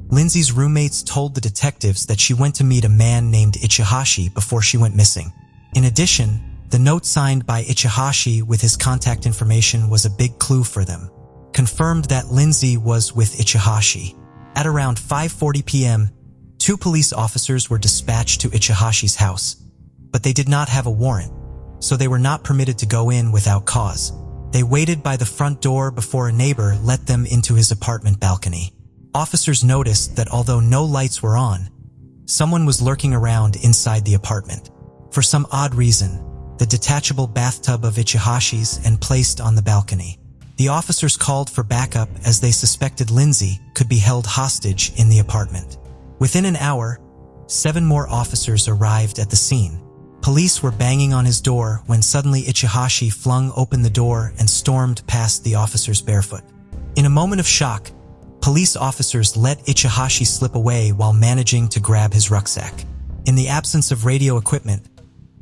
Lindsay's roommates told the detectives that she went to meet a man named Ichihashi before she went missing. In addition, the note signed by Ichihashi with his contact information was a big clue for them. Confirmed that Lindsay was with Ichihashi. At around 5:40 p.m., 2 police officers were dispatched to Ichihashi's house, but they did not have a warrant, so they were not permitted to go in without cause. They waited by the front door before a neighbor let them into his apartment balcony. Officers noticed that although no lights were on, someone was lurking around inside the apartment. For some odd reason, the detachable bathtub of Ichihashi's and placed on the balcony. The officers called for backup as they suspected Lindsay could be held hostage in the apartment. Within an hour, 7 more officers arrived at the scene. Police were banging on his door when suddenly Ichihashi flung open the door and stormed past the officers barefoot. In a moment of shock, police officers let Ichihashi slip away while managing to grab his rucksack. In the absence of radio equipment,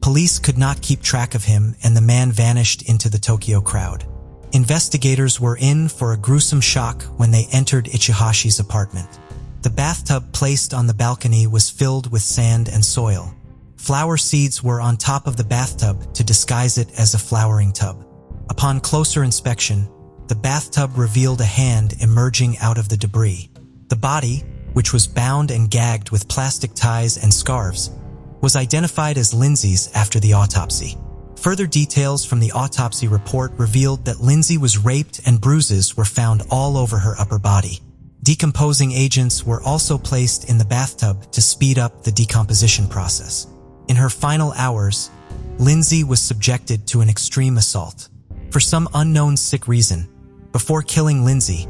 police could not keep track of him and the man vanished into the Tokyo crowd. Investigators were in for a gruesome shock when they entered Ichihashi's apartment. The bathtub placed on the balcony was filled with sand and soil. Flower seeds were on top of the bathtub to disguise it as a flowering tub. Upon closer inspection, the bathtub revealed a hand emerging out of the debris. The body, which was bound and gagged with plastic ties and scarves, was identified as Lindsay's after the autopsy. Further details from the autopsy report revealed that Lindsay was raped and bruises were found all over her upper body. Decomposing agents were also placed in the bathtub to speed up the decomposition process. In her final hours, Lindsay was subjected to an extreme assault. For some unknown sick reason, before killing Lindsay,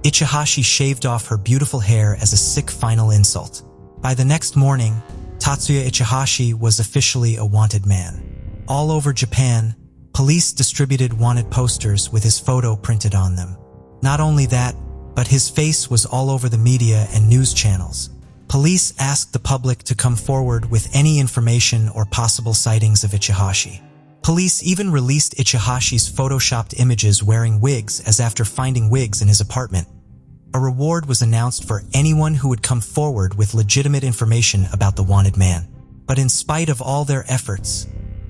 Ichihashi shaved off her beautiful hair as a sick final insult. By the next morning, Tatsuya Ichihashi was officially a wanted man. All over Japan, police distributed wanted posters with his photo printed on them. Not only that, but his face was all over the media and news channels. Police asked the public to come forward with any information or possible sightings of Ichihashi. Police even released Ichihashi's photoshopped images wearing wigs as after finding wigs in his apartment, a reward was announced for anyone who would come forward with legitimate information about the wanted man. But in spite of all their efforts,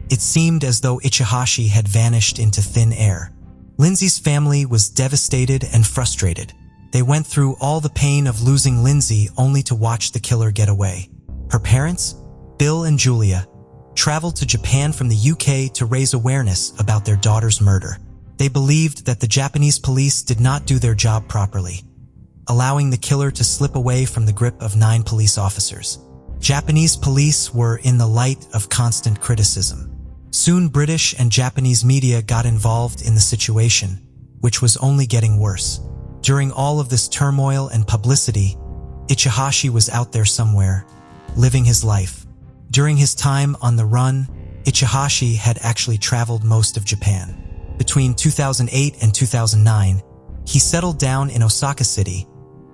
it seemed as though Ichihashi had vanished into thin air. Lindsay's family was devastated and frustrated. They went through all the pain of losing Lindsay only to watch the killer get away. Her parents, Bill and Julia, traveled to Japan from the UK to raise awareness about their daughter's murder. They believed that the Japanese police did not do their job properly, allowing the killer to slip away from the grip of 9 police officers. Japanese police were in the light of constant criticism. Soon British and Japanese media got involved in the situation, which was only getting worse. During all of this turmoil and publicity, Ichihashi was out there somewhere, living his life. During his time on the run, Ichihashi had actually traveled most of Japan. Between 2008 and 2009, he settled down in Osaka City,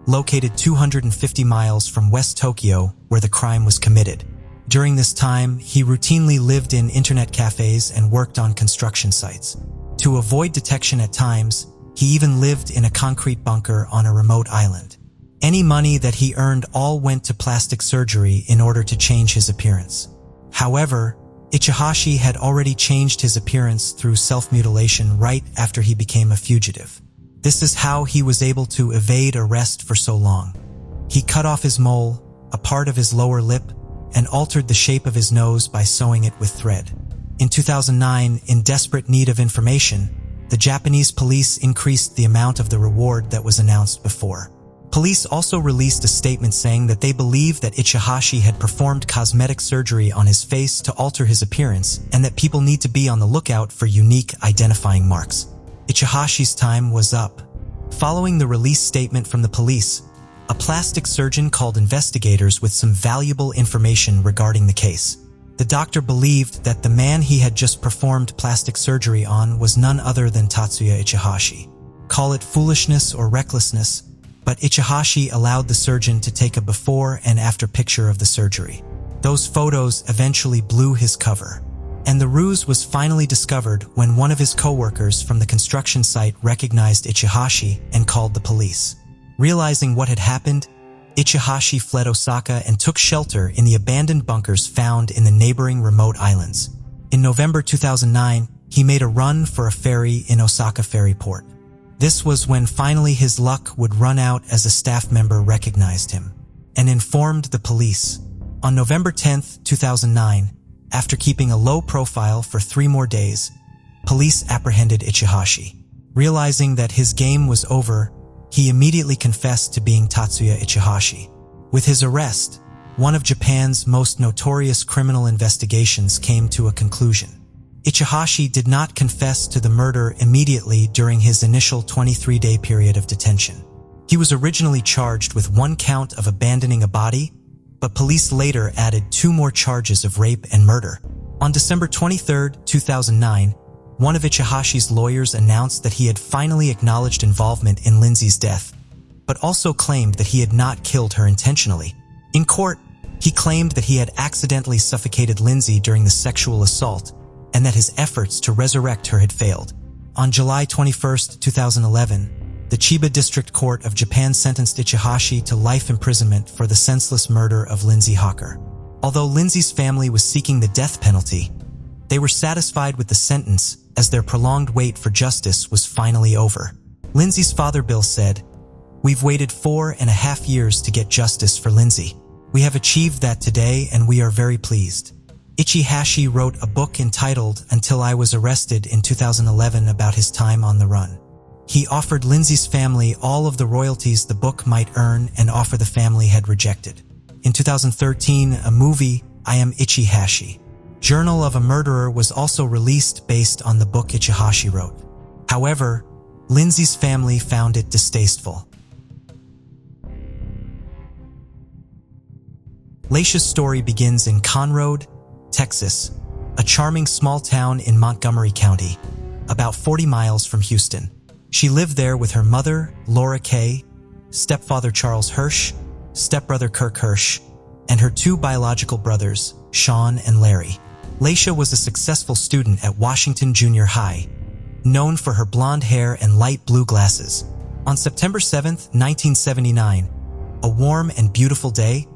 located 250 miles from West Tokyo, where the crime was committed. During this time, he routinely lived in internet cafes and worked on construction sites. To avoid detection at times, he even lived in a concrete bunker on a remote island. Any money that he earned all went to plastic surgery in order to change his appearance. However, Ichihashi had already changed his appearance through self-mutilation right after he became a fugitive. This is how he was able to evade arrest for so long. He cut off his mole, a part of his lower lip, and altered the shape of his nose by sewing it with thread. In 2009, in desperate need of information, the Japanese police increased the amount of the reward that was announced before. Police also released a statement saying that they believe that Ichihashi had performed cosmetic surgery on his face to alter his appearance and that people need to be on the lookout for unique identifying marks. Ichihashi's time was up. Following the release statement from the police, a plastic surgeon called investigators with some valuable information regarding the case. The doctor believed that the man he had just performed plastic surgery on was none other than Tatsuya Ichihashi. Call it foolishness or recklessness, but Ichihashi allowed the surgeon to take a before and after picture of the surgery. Those photos eventually blew his cover. And the ruse was finally discovered when one of his co-workers from the construction site recognized Ichihashi and called the police. Realizing what had happened, Ichihashi fled Osaka and took shelter in the abandoned bunkers found in the neighboring remote islands. In November 2009, he made a run for a ferry in Osaka Ferry Port. This was when finally his luck would run out as a staff member recognized him and informed the police. On November 10, 2009, after keeping a low profile for 3 more days, police apprehended Ichihashi. Realizing that his game was over, he immediately confessed to being Tatsuya Ichihashi. With his arrest, one of Japan's most notorious criminal investigations came to a conclusion. Ichihashi did not confess to the murder immediately during his initial 23-day period of detention. He was originally charged with 1 count of abandoning a body, but police later added 2 more charges of rape and murder. On December 23, 2009, one of Ichihashi's lawyers announced that he had finally acknowledged involvement in Lindsay's death, but also claimed that he had not killed her intentionally. In court, he claimed that he had accidentally suffocated Lindsay during the sexual assault and that his efforts to resurrect her had failed. On July 21, 2011, the Chiba District Court of Japan sentenced Ichihashi to life imprisonment for the senseless murder of Lindsay Hawker. Although Lindsay's family was seeking the death penalty, they were satisfied with the sentence as their prolonged wait for justice was finally over. Lindsay's father Bill said, "We've waited 4.5 years to get justice for Lindsay. We have achieved that today and we are very pleased." Ichihashi wrote a book entitled Until I Was Arrested in 2011 about his time on the run. He offered Lindsay's family all of the royalties the book might earn, an offer the family had rejected. In 2013, a movie, I Am Ichihashi, Journal of a Murderer, was also released based on the book Ichihashi wrote. However, Lindsay's family found it distasteful. Lea's story begins in Conroe, Texas, a charming small town in Montgomery County, about 40 miles from Houston. She lived there with her mother, Laura Kay, stepfather Charles Hirsch, stepbrother Kirk Hirsch, and her 2 biological brothers, Sean and Larry. Lea was a successful student at Washington Junior High, known for her blonde hair and light blue glasses. On September 7, 1979, a warm and beautiful day,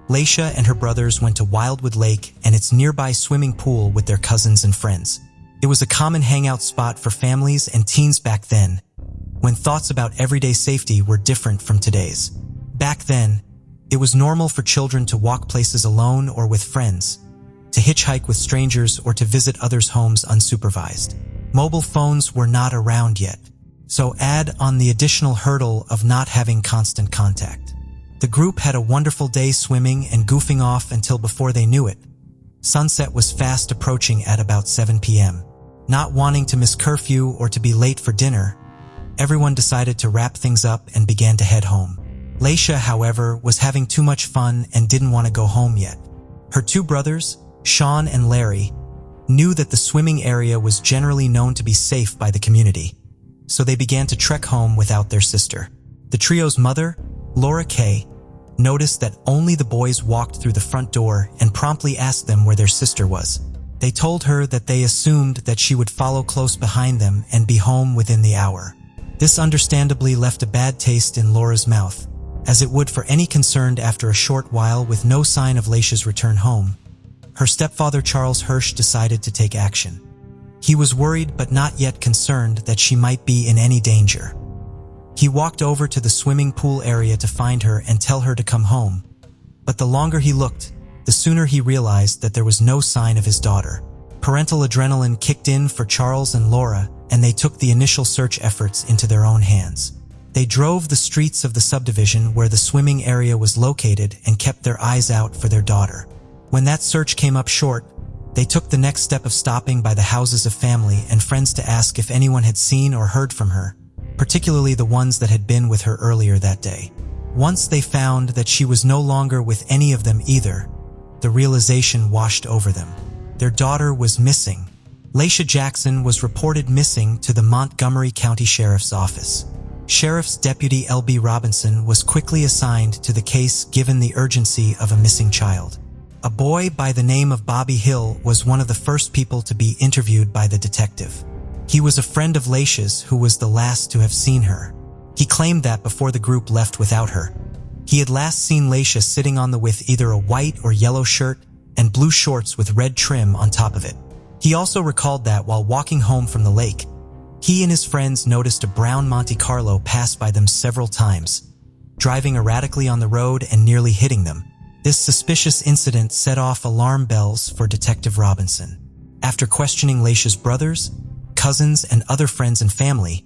Lea and her brothers went to Wildwood Lake and its nearby swimming pool with their cousins and friends. It was a common hangout spot for families and teens back then, when thoughts about everyday safety were different from today's. Back then, it was normal for children to walk places alone or with friends, to hitchhike with strangers, or to visit others' homes unsupervised. Mobile phones were not around yet, so add on the additional hurdle of not having constant contact. The group had a wonderful day swimming and goofing off until before they knew it. Sunset was fast approaching at about 7 p.m. Not wanting to miss curfew or to be late for dinner, everyone decided to wrap things up and began to head home. Lea, however, was having too much fun and didn't want to go home yet. Her 2 brothers, Sean and Larry, knew that the swimming area was generally known to be safe by the community, so they began to trek home without their sister. The trio's mother, Laura Kay, noticed that only the boys walked through the front door and promptly asked them where their sister was. They told her that they assumed that she would follow close behind them and be home within the hour. This understandably left a bad taste in Laura's mouth, as it would for any concerned after a short while with no sign of Lea's return home. Her stepfather Charles Hirsch decided to take action. He was worried but not yet concerned that she might be in any danger. He walked over to the swimming pool area to find her and tell her to come home. But the longer he looked, the sooner he realized that there was no sign of his daughter. Parental adrenaline kicked in for Charles and Laura, and they took the initial search efforts into their own hands. They drove the streets of the subdivision where the swimming area was located and kept their eyes out for their daughter. When that search came up short, they took the next step of stopping by the houses of family and friends to ask if anyone had seen or heard from her, particularly the ones that had been with her earlier that day. Once they found that she was no longer with any of them either, the realization washed over them. Their daughter was missing. Lea Jackson was reported missing to the Montgomery County Sheriff's Office. Sheriff's Deputy L.B. Robinson was quickly assigned to the case given the urgency of a missing child. A boy by the name of Bobby Hill was one of the first people to be interviewed by the detective. He was a friend of Lea's who was the last to have seen her. He claimed that before the group left without her, he had last seen Lea sitting on the with either a white or yellow shirt and blue shorts with red trim on top of it. He also recalled that while walking home from the lake, he and his friends noticed a brown Monte Carlo pass by them several times, driving erratically on the road and nearly hitting them. This suspicious incident set off alarm bells for Detective Robinson. After questioning Lea's brothers, cousins, and other friends and family,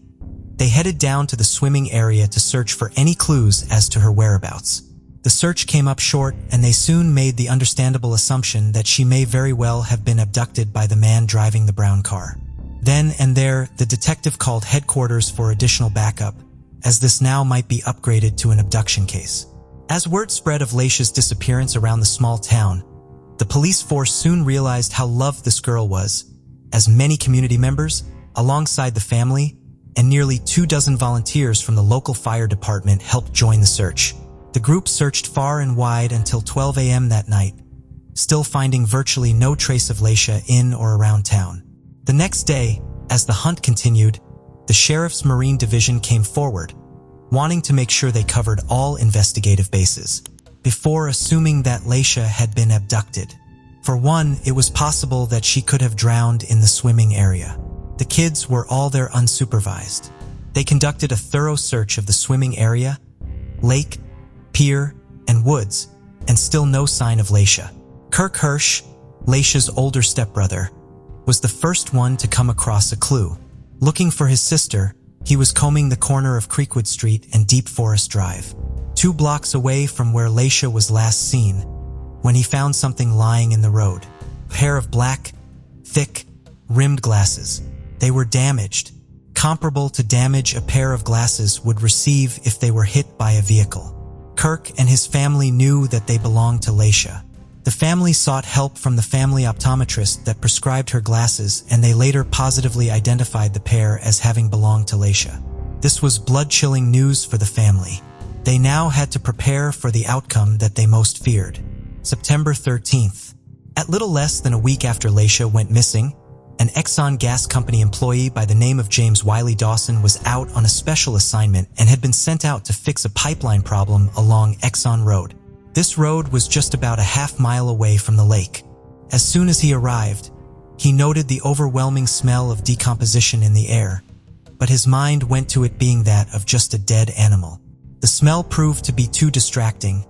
they headed down to the swimming area to search for any clues as to her whereabouts. The search came up short, and they soon made the understandable assumption that she may very well have been abducted by the man driving the brown car. Then and there, the detective called headquarters for additional backup, as this now might be upgraded to an abduction case. As word spread of Lea's disappearance around the small town, the police force soon realized how loved this girl was, as many community members, alongside the family, and nearly 24 volunteers from the local fire department helped join the search. The group searched far and wide until 12 a.m. that night, still finding virtually no trace of Lea in or around town. The next day, as the hunt continued, the Sheriff's Marine Division came forward, wanting to make sure they covered all investigative bases, before assuming that Lea had been abducted. For one, it was possible that she could have drowned in the swimming area. The kids were all there unsupervised. They conducted a thorough search of the swimming area, lake, pier, and woods, and still no sign of Lea. Kirk Hirsch, Lea's older stepbrother, was the first one to come across a clue. Looking for his sister, he was combing the corner of Creekwood Street and Deep Forest Drive, 2 blocks away from where Lea was last seen, when he found something lying in the road. A pair of black, thick, rimmed glasses. They were damaged, comparable to damage a pair of glasses would receive if they were hit by a vehicle. Kirk and his family knew that they belonged to Lea. The family sought help from the family optometrist that prescribed her glasses, and they later positively identified the pair as having belonged to Lea. This was blood-chilling news for the family. They now had to prepare for the outcome that they most feared. September 13th. At little less than a week after Lea went missing, an Exxon Gas Company employee by the name of James Wiley Dawson was out on a special assignment and had been sent out to fix a pipeline problem along Exxon Road. This road was just about a half-mile away from the lake. As soon as he arrived, he noted the overwhelming smell of decomposition in the air, but his mind went to it being that of just a dead animal. The smell proved to be too distracting,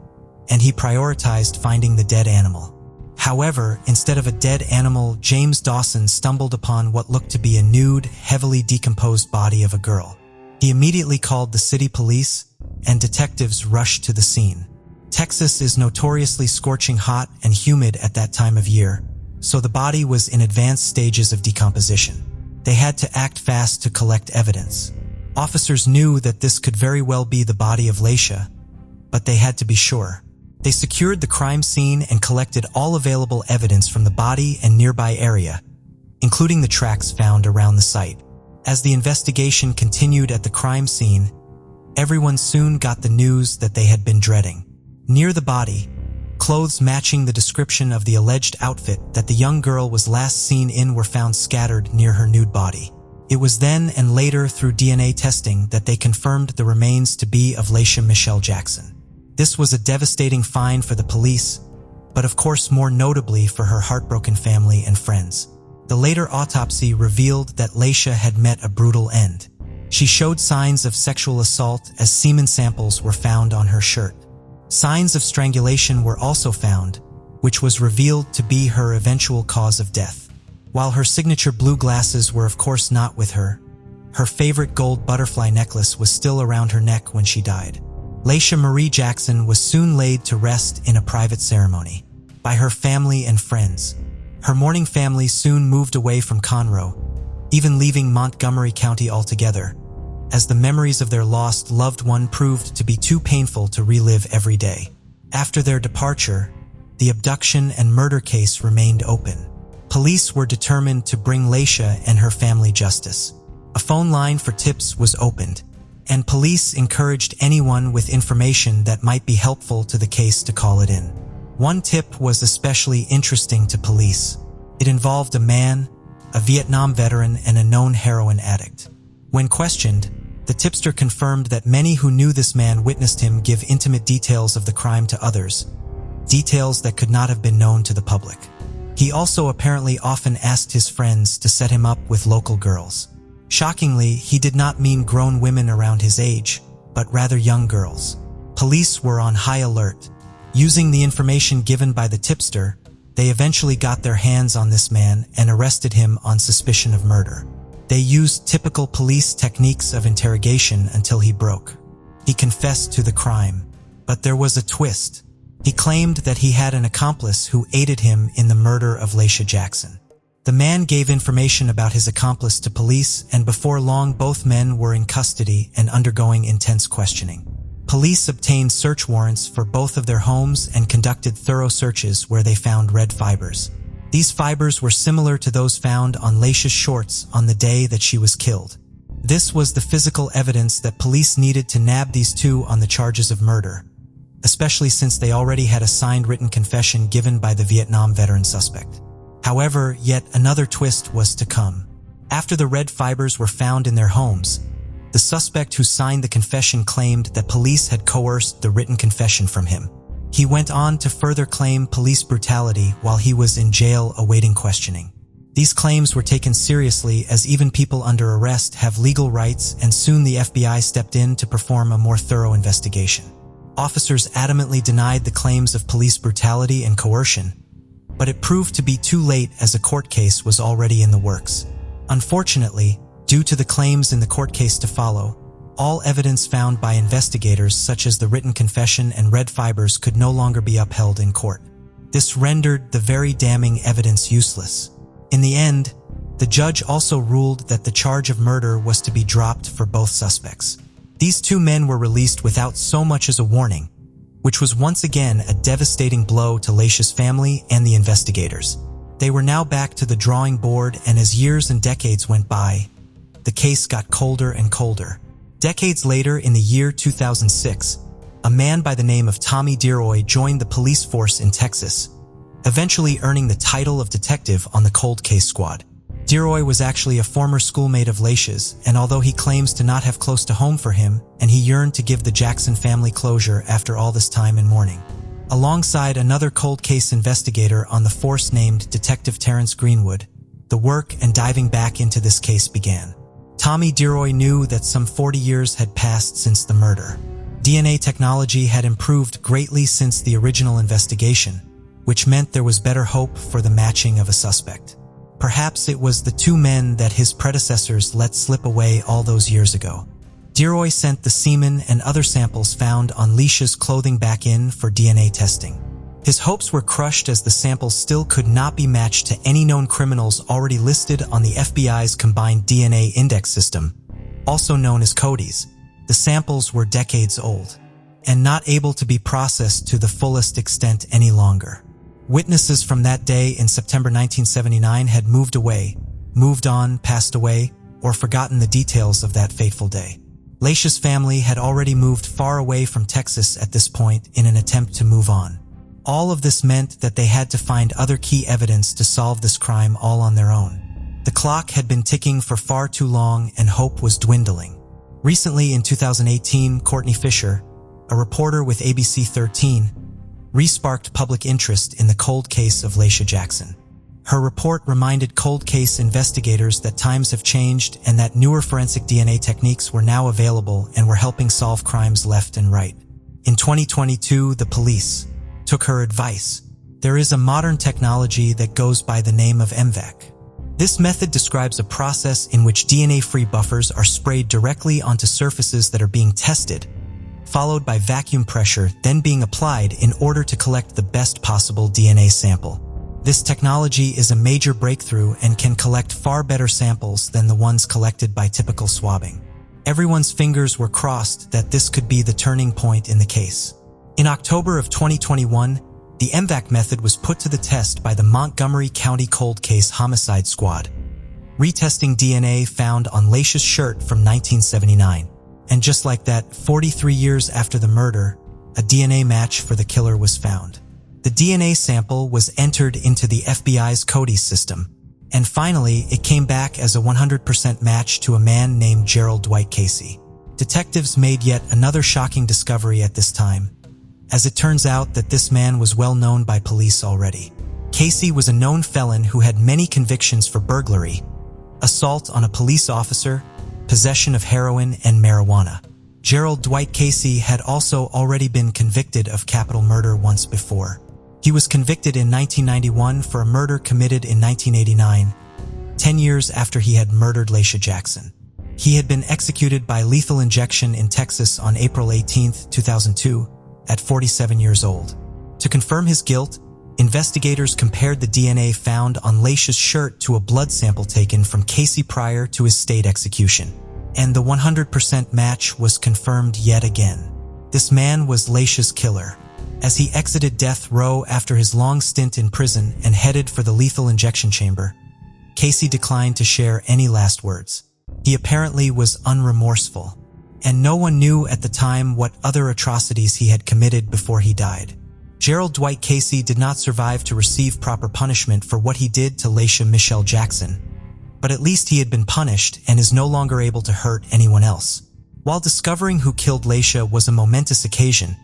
and he prioritized finding the dead animal. However, instead of a dead animal, James Dawson stumbled upon what looked to be a nude, heavily decomposed body of a girl. He immediately called the city police, and detectives rushed to the scene. Texas is notoriously scorching hot and humid at that time of year, so the body was in advanced stages of decomposition. They had to act fast to collect evidence. Officers knew that this could very well be the body of Lea, but they had to be sure. They secured the crime scene and collected all available evidence from the body and nearby area, including the tracks found around the site. As the investigation continued at the crime scene, everyone soon got the news that they had been dreading. Near the body, clothes matching the description of the alleged outfit that the young girl was last seen in were found scattered near her nude body. It was then and later through DNA testing that they confirmed the remains to be of Lea Michelle Jackson. This was a devastating find for the police, but of course more notably for her heartbroken family and friends. The later autopsy revealed that Lea had met a brutal end. She showed signs of sexual assault as semen samples were found on her shirt. Signs of strangulation were also found, which was revealed to be her eventual cause of death. While her signature blue glasses were of course not with her, her favorite gold butterfly necklace was still around her neck when she died. Lea Marie Jackson was soon laid to rest in a private ceremony by her family and friends. Her mourning family soon moved away from Conroe, even leaving Montgomery County altogether, as the memories of their lost loved one proved to be too painful to relive every day. After their departure, the abduction and murder case remained open. Police were determined to bring Lea and her family justice. A phone line for tips was opened, and police encouraged anyone with information that might be helpful to the case to call it in. One tip was especially interesting to police. It involved a man, a Vietnam veteran, and a known heroin addict. When questioned, the tipster confirmed that many who knew this man witnessed him give intimate details of the crime to others, details that could not have been known to the public. He also apparently often asked his friends to set him up with local girls. Shockingly, he did not mean grown women around his age, but rather young girls. Police were on high alert. Using the information given by the tipster, they eventually got their hands on this man and arrested him on suspicion of murder. They used typical police techniques of interrogation until he broke. He confessed to the crime, but there was a twist. He claimed that he had an accomplice who aided him in the murder of Lea Jackson. The man gave information about his accomplice to police, and before long both men were in custody and undergoing intense questioning. Police obtained search warrants for both of their homes and conducted thorough searches where they found red fibers. These fibers were similar to those found on Lea's shorts on the day that she was killed. This was the physical evidence that police needed to nab these two on the charges of murder, especially since they already had a signed written confession given by the Vietnam veteran suspect. However, yet another twist was to come. After the red fibers were found in their homes, the suspect who signed the confession claimed that police had coerced the written confession from him. He went on to further claim police brutality while he was in jail awaiting questioning. These claims were taken seriously as even people under arrest have legal rights, and soon the FBI stepped in to perform a more thorough investigation. Officers adamantly denied the claims of police brutality and coercion, but it proved to be too late as a court case was already in the works. Unfortunately, due to the claims in the court case to follow, all evidence found by investigators such as the written confession and red fibers could no longer be upheld in court. This rendered the very damning evidence useless. In the end, the judge also ruled that the charge of murder was to be dropped for both suspects. These two men were released without so much as a warning, which was once again a devastating blow to Lea's family and the investigators. They were now back to the drawing board, and as years and decades went by, the case got colder and colder. Decades later, in the year 2006, a man by the name of Tommy Deroy joined the police force in Texas, eventually earning the title of detective on the cold case squad. Deroy was actually a former schoolmate of Lea's, and although he claims to not have close to home for him, and he yearned to give the Jackson family closure after all this time in mourning. Alongside another cold case investigator on the force named Detective Terrence Greenwood, the work and diving back into this case began. Tommy Deroy knew that some 40 years had passed since the murder. DNA technology had improved greatly since the original investigation, which meant there was better hope for the matching of a suspect. Perhaps it was the two men that his predecessors let slip away all those years ago. Deroy sent the semen and other samples found on Lea's clothing back in for DNA testing. His hopes were crushed as the samples still could not be matched to any known criminals already listed on the FBI's Combined DNA Index System, also known as CODIS. The samples were decades old and not able to be processed to the fullest extent any longer. Witnesses from that day in September 1979 had moved away, moved on, passed away, or forgotten the details of that fateful day. Lea's family had already moved far away from Texas at this point in an attempt to move on. All of this meant that they had to find other key evidence to solve this crime all on their own. The clock had been ticking for far too long and hope was dwindling. Recently, in 2018, Courtney Fisher, a reporter with ABC 13, re-sparked public interest in the cold case of Lea Jackson. Her report reminded cold case investigators that times have changed and that newer forensic DNA techniques were now available and were helping solve crimes left and right. In 2022, the police took her advice. There is a modern technology that goes by the name of MVAC. This method describes a process in which DNA-free buffers are sprayed directly onto surfaces that are being tested, followed by vacuum pressure, then being applied in order to collect the best possible DNA sample. This technology is a major breakthrough and can collect far better samples than the ones collected by typical swabbing. Everyone's fingers were crossed that this could be the turning point in the case. In October of 2021, the MVAC method was put to the test by the Montgomery County Cold Case Homicide Squad, retesting DNA found on Lea's shirt from 1979. And just like that, 43 years after the murder, a DNA match for the killer was found. The DNA sample was entered into the FBI's CODIS system, and finally, it came back as a 100% match to a man named Gerald Dwight Casey. Detectives made yet another shocking discovery at this time, as it turns out that this man was well known by police already. Casey was a known felon who had many convictions for burglary, assault on a police officer, possession of heroin, and marijuana. Gerald Dwight Casey had also already been convicted of capital murder once before. He was convicted in 1991 for a murder committed in 1989, 10 years after he had murdered Lea Jackson. He had been executed by lethal injection in Texas on April 18, 2002, at 47 years old. To confirm his guilt, investigators compared the DNA found on Lea's shirt to a blood sample taken from Casey prior to his state execution, and the 100% match was confirmed yet again. This man was Lea's killer. As he exited death row after his long stint in prison and headed for the lethal injection chamber, Casey declined to share any last words. He apparently was unremorseful, and no one knew at the time what other atrocities he had committed before he died. Gerald Dwight Casey did not survive to receive proper punishment for what he did to Lea Michelle Jackson, but at least he had been punished and is no longer able to hurt anyone else. While discovering who killed Lea was a momentous occasion,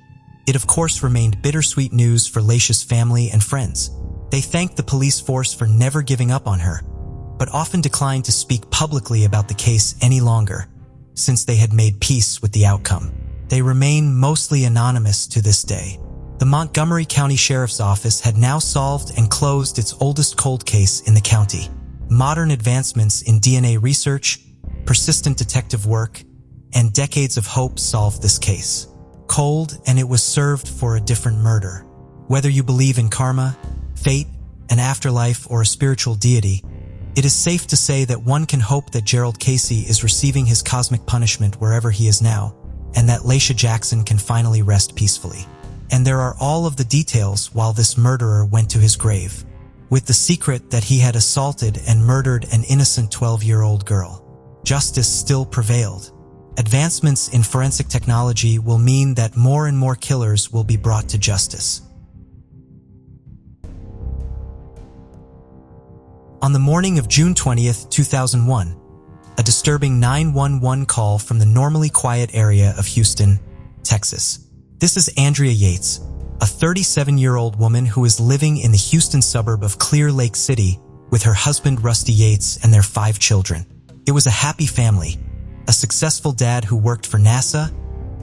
it of course remained bittersweet news for Lea's family and friends. They thanked the police force for never giving up on her, but often declined to speak publicly about the case any longer, since they had made peace with the outcome. They remain mostly anonymous to this day. The Montgomery County Sheriff's Office had now solved and closed its oldest cold case in the county. Modern advancements in DNA research, persistent detective work, and decades of hope solved this case. Cold, and it was served for a different murder. Whether you believe in karma, fate, an afterlife, or a spiritual deity, it is safe to say that one can hope that Gerald Casey is receiving his cosmic punishment wherever he is now, and that Lea Jackson can finally rest peacefully. And there are all of the details while this murderer went to his grave, with the secret that he had assaulted and murdered an innocent 12-year-old girl. Justice still prevailed. Advancements in forensic technology will mean that more and more killers will be brought to justice. On the morning of June 20th, 2001, a disturbing 911 call from the normally quiet area of Houston, Texas. This is Andrea Yates, a 37-year-old woman who is living in the Houston suburb of Clear Lake City with her husband Rusty Yates and their 5 children. It was a happy family, a successful dad who worked for NASA,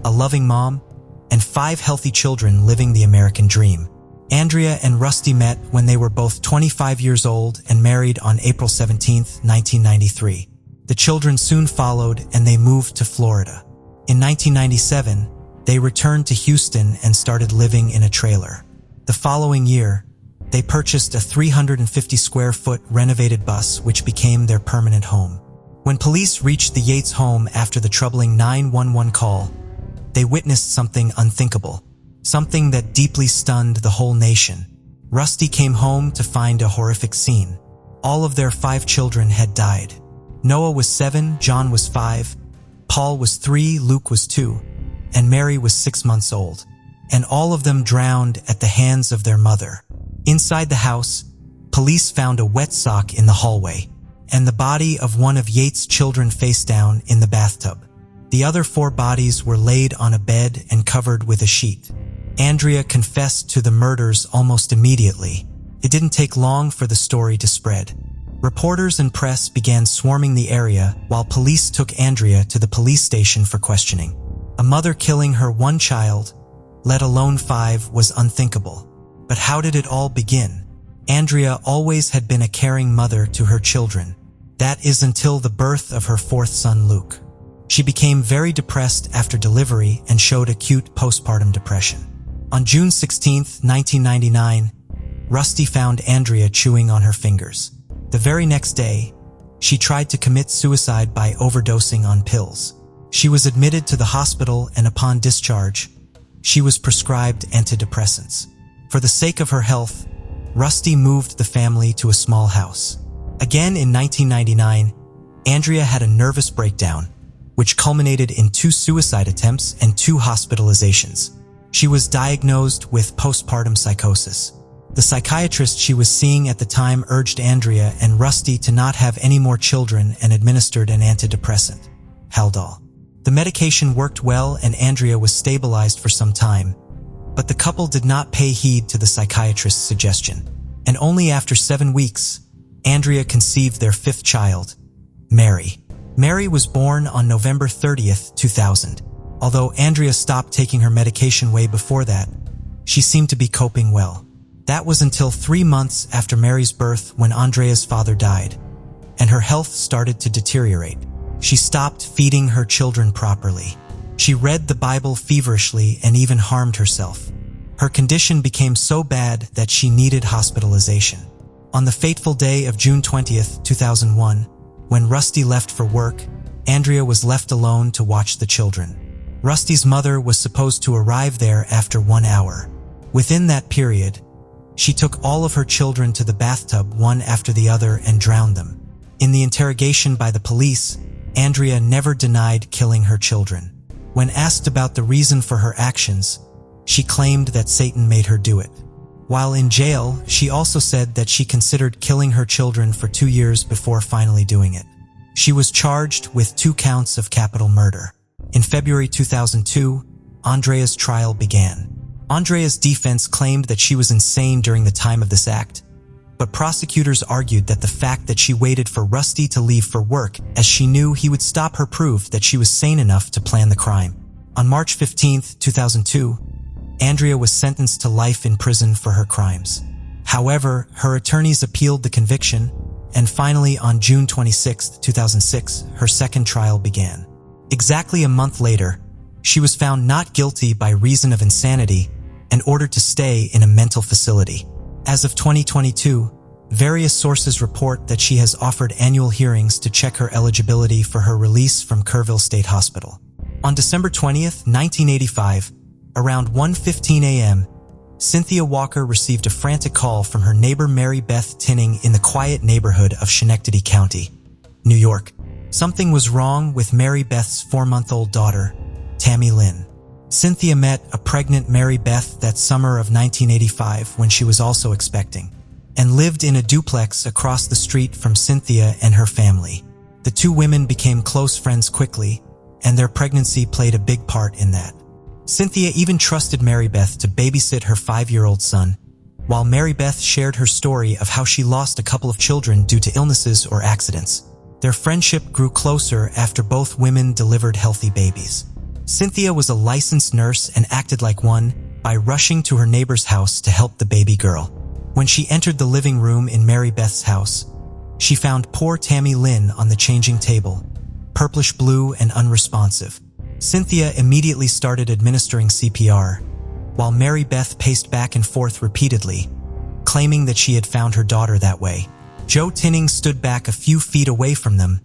a loving mom, and 5 healthy children living the American dream. Andrea and Rusty met when they were both 25 years old and married on April 17, 1993. The children soon followed and they moved to Florida. In 1997, they returned to Houston and started living in a trailer. The following year, they purchased a 350-square-foot renovated bus which became their permanent home. When police reached the Yates home after the troubling 911 call, they witnessed something unthinkable, something that deeply stunned the whole nation. Rusty came home to find a horrific scene. All of their 5 children had died. Noah was 7, John was 5, Paul was 3, Luke was 2, and Mary was 6 months old. And all of them drowned at the hands of their mother. Inside the house, police found a wet sock in the hallway, and the body of one of Yates' children face down in the bathtub. The other 4 bodies were laid on a bed and covered with a sheet. Andrea confessed to the murders almost immediately, It didn't take long for the story to spread. Reporters and press began swarming the area while police took Andrea to the police station for questioning. A mother killing her one child, let alone 5, was unthinkable. But how did it all begin? Andrea always had been a caring mother to her children. That is until the birth of her 4th son, Luke. She became very depressed after delivery and showed acute postpartum depression. On June 16, 1999, Rusty found Andrea chewing on her fingers. The very next day, she tried to commit suicide by overdosing on pills. She was admitted to the hospital and upon discharge, she was prescribed antidepressants. For the sake of her health, Rusty moved the family to a small house. Again in 1999, Andrea had a nervous breakdown, which culminated in 2 suicide attempts and 2 hospitalizations. She was diagnosed with postpartum psychosis. The psychiatrist she was seeing at the time urged Andrea and Rusty to not have any more children and administered an antidepressant, Haldol. The medication worked well and Andrea was stabilized for some time, but the couple did not pay heed to the psychiatrist's suggestion. And only after 7 weeks, Andrea conceived their 5th child, Mary. Mary was born on November 30th, 2000. Although Andrea stopped taking her medication way before that, she seemed to be coping well. That was until 3 months after Mary's birth when Andrea's father died, and her health started to deteriorate. She stopped feeding her children properly. She read the Bible feverishly and even harmed herself. Her condition became so bad that she needed hospitalization. On the fateful day of June 20th, 2001, when Rusty left for work, Andrea was left alone to watch the children. Rusty's mother was supposed to arrive there after 1 hour. Within that period, she took all of her children to the bathtub one after the other and drowned them. In the interrogation by the police, Andrea never denied killing her children. When asked about the reason for her actions, she claimed that Satan made her do it. While in jail, she also said that she considered killing her children for 2 years before finally doing it. She was charged with 2 counts of capital murder. In February 2002, Andrea's trial began. Andrea's defense claimed that she was insane during the time of this act, but prosecutors argued that the fact that she waited for Rusty to leave for work as she knew he would stop her proved that she was sane enough to plan the crime. On March 15, 2002, Andrea was sentenced to life in prison for her crimes. However, her attorneys appealed the conviction, and finally on June 26, 2006, her second trial began. Exactly a month later, she was found not guilty by reason of insanity and ordered to stay in a mental facility. As of 2022, various sources report that she has offered annual hearings to check her eligibility for her release from Kerrville State Hospital. On December 20th, 1985, around 1:15 a.m., Cynthia Walker received a frantic call from her neighbor Mary Beth Tinning in the quiet neighborhood of Schenectady County, New York. Something was wrong with Mary Beth's 4-month-old daughter, Tammy Lynn. Cynthia met a pregnant Mary Beth that summer of 1985 when she was also expecting, and lived in a duplex across the street from Cynthia and her family. The 2 women became close friends quickly, and their pregnancy played a big part in that. Cynthia even trusted Mary Beth to babysit her 5-year-old son, while Mary Beth shared her story of how she lost a couple of children due to illnesses or accidents. Their friendship grew closer after both women delivered healthy babies. Cynthia was a licensed nurse and acted like one by rushing to her neighbor's house to help the baby girl. When she entered the living room in Mary Beth's house, she found poor Tammy Lynn on the changing table, purplish blue and unresponsive. Cynthia immediately started administering CPR, while Mary Beth paced back and forth repeatedly, claiming that she had found her daughter that way. Joe Tinning stood back a few feet away from them,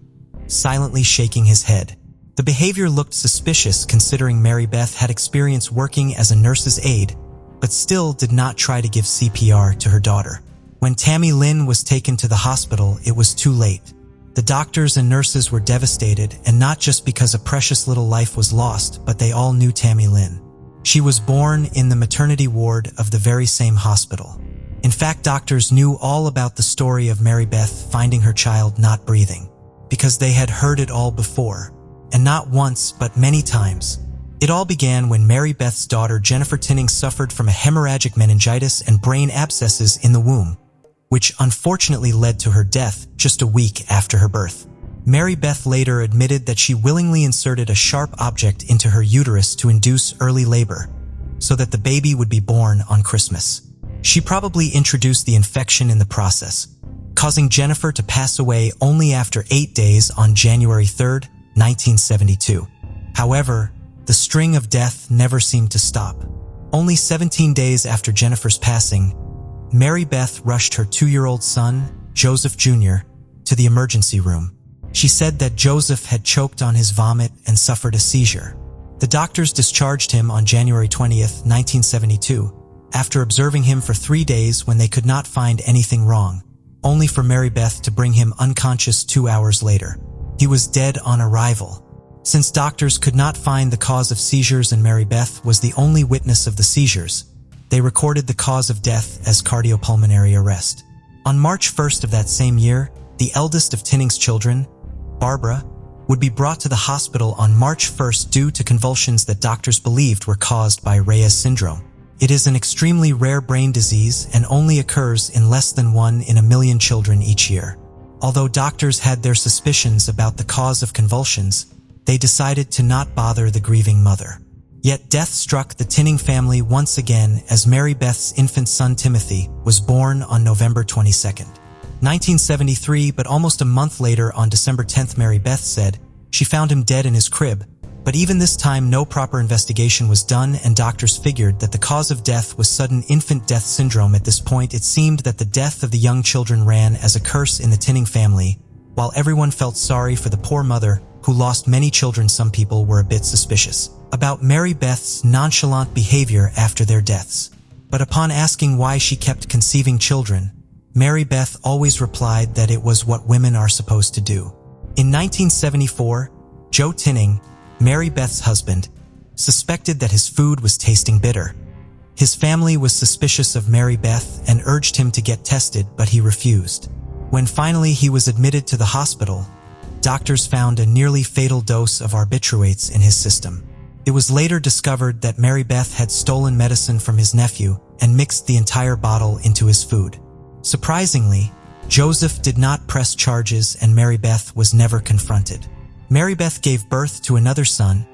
silently shaking his head. The behavior looked suspicious considering Mary Beth had experience working as a nurse's aide, but still did not try to give CPR to her daughter. When Tammy Lynn was taken to the hospital, it was too late. The doctors and nurses were devastated, and not just because a precious little life was lost, but they all knew Tammy Lynn. She was born in the maternity ward of the very same hospital. In fact, doctors knew all about the story of Mary Beth finding her child not breathing, because they had heard it all before, and not once, but many times. It all began when Mary Beth's daughter Jennifer Tinning suffered from a hemorrhagic meningitis and brain abscesses in the womb. which unfortunately led to her death just a week after her birth. Mary Beth later admitted that she willingly inserted a sharp object into her uterus to induce early labor, so that the baby would be born on Christmas. She probably introduced the infection in the process, causing Jennifer to pass away only after 8 days on January 3, 1972. However, the string of death never seemed to stop. Only 17 days after Jennifer's passing, Mary Beth rushed her 2-year-old son, Joseph Jr., to the emergency room. She said that Joseph had choked on his vomit and suffered a seizure. The doctors discharged him on January 20, 1972, after observing him for 3 days when they could not find anything wrong, only for Mary Beth to bring him unconscious 2 hours later. He was dead on arrival. Since doctors could not find the cause of seizures and Mary Beth was the only witness of the seizures, they recorded the cause of death as cardiopulmonary arrest. On March 1st of that same year, the eldest of Tinning's children, Barbara, would be brought to the hospital on March 1st due to convulsions that doctors believed were caused by Reye's syndrome. It is an extremely rare brain disease and only occurs in less than 1 in a million children each year. Although doctors had their suspicions about the cause of convulsions, they decided to not bother the grieving mother. Yet death struck the Tinning family once again as Mary Beth's infant son Timothy was born on November 22, 1973, but almost a month later on December 10th, Mary Beth said she found him dead in his crib. But even this time, no proper investigation was done, and doctors figured that the cause of death was sudden infant death syndrome. At this point, it seemed that the death of the young children ran as a curse in the Tinning family. While everyone felt sorry for the poor mother who lost many children, some people were a bit suspicious about Mary Beth's nonchalant behavior after their deaths. But upon asking why she kept conceiving children, Mary Beth always replied that it was what women are supposed to do. In 1974, Joe Tinning, Mary Beth's husband, suspected that his food was tasting bitter. His family was suspicious of Mary Beth and urged him to get tested, but he refused. When finally he was admitted to the hospital, doctors found a nearly fatal dose of barbiturates in his system. It was later discovered that Mary Beth had stolen medicine from his nephew and mixed the entire bottle into his food. Surprisingly, Joseph did not press charges and Mary Beth was never confronted. Mary Beth gave birth to another son,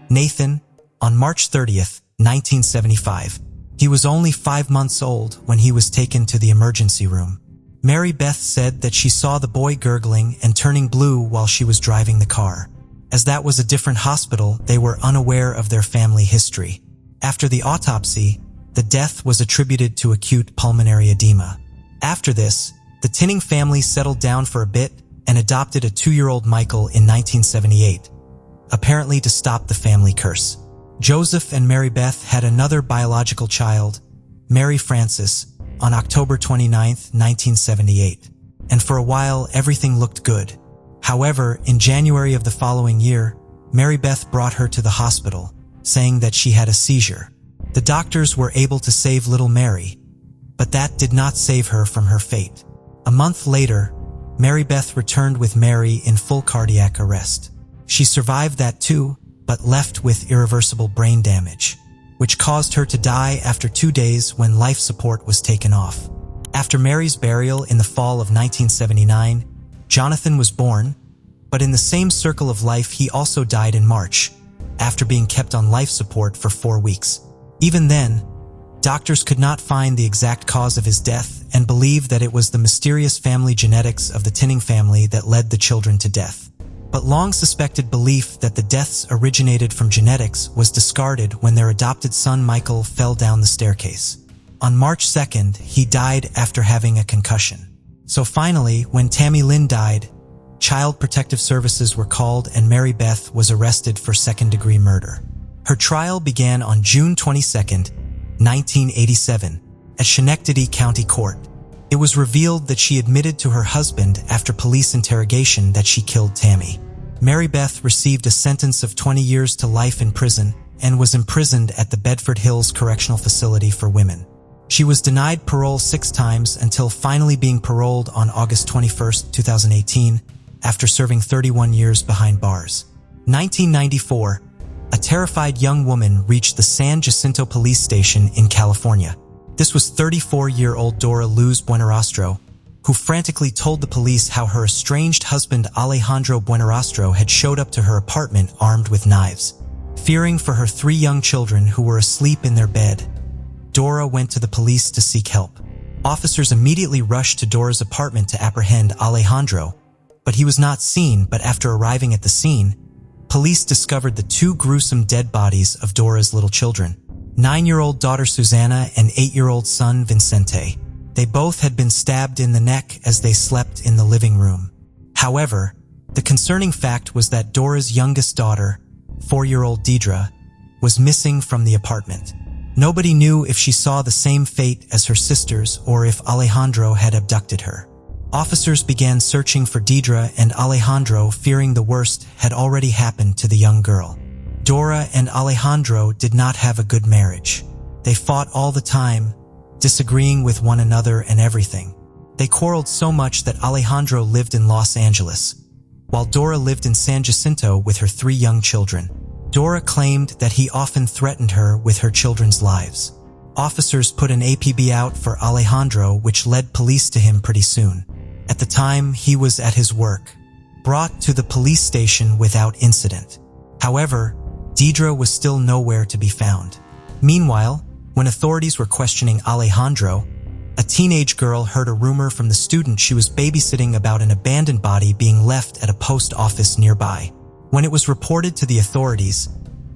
Nathan, on March 30th, 1975. He was only 5 months old when he was taken to the emergency room. Mary Beth said that she saw the boy gurgling and turning blue while she was driving the car. As that was a different hospital, they were unaware of their family history. After the autopsy, the death was attributed to acute pulmonary edema. After this, the Tinning family settled down for a bit and adopted a 2-year-old Michael in 1978, apparently to stop the family curse. Joseph and Mary Beth had another biological child, Mary Frances, on October 29, 1978, and for a while everything looked good. However, in January of the following year, Mary Beth brought her to the hospital, saying that she had a seizure. The doctors were able to save little Mary, but that did not save her from her fate. A month later, Mary Beth returned with Mary in full cardiac arrest. She survived that too, but left with irreversible brain damage, which caused her to die after 2 days when life support was taken off. After Mary's burial in the fall of 1979, Jonathan was born, but in the same circle of life he also died in March, after being kept on life support for 4 weeks. Even then, doctors could not find the exact cause of his death and believed that it was the mysterious family genetics of the Tinning family that led the children to death. But long-suspected belief that the deaths originated from genetics was discarded when their adopted son Michael fell down the staircase. On March 2nd, he died after having a concussion. So finally, when Tammy Lynn died, Child Protective Services were called and Mary Beth was arrested for second-degree murder. Her trial began on June 22nd, 1987, at Schenectady County Court. It was revealed that she admitted to her husband after police interrogation that she killed Tammy. Mary Beth received a sentence of 20 years to life in prison and was imprisoned at the Bedford Hills Correctional Facility for Women. She was denied parole 6 times until finally being paroled on August 21, 2018, after serving 31 years behind bars. 1994, a terrified young woman reached the San Jacinto police station in California. This was 34-year-old Dora Buer Asro, who frantically told the police how her estranged husband Alejandro Buenarrostro had showed up to her apartment armed with knives. Fearing for her 3 young children who were asleep in their bed, Dora went to the police to seek help. Officers immediately rushed to Dora's apartment to apprehend Alejandro, but he was not seen. But after arriving at the scene, police discovered the 2 gruesome dead bodies of Dora's little children, 9-year-old daughter Susana and 8-year-old son Vicente. They both had been stabbed in the neck as they slept in the living room. However, the concerning fact was that Dora's youngest daughter, 4-year-old Deidre, was missing from the apartment. Nobody knew if she saw the same fate as her sisters or if Alejandro had abducted her. Officers began searching for Deidre and Alejandro, fearing the worst had already happened to the young girl. Dora and Alejandro did not have a good marriage. They fought all the time, disagreeing with one another and everything. They quarreled so much that Alejandro lived in Los Angeles, while Dora lived in San Jacinto with her 3 young children. Dora claimed that he often threatened her with her children's lives. Officers put an APB out for Alejandro, which led police to him pretty soon. At the time, he was at his work, brought to the police station without incident. However, Deidre was still nowhere to be found. Meanwhile, when authorities were questioning Alejandro, a teenage girl heard a rumor from the student she was babysitting about an abandoned body being left at a post office nearby. When it was reported to the authorities,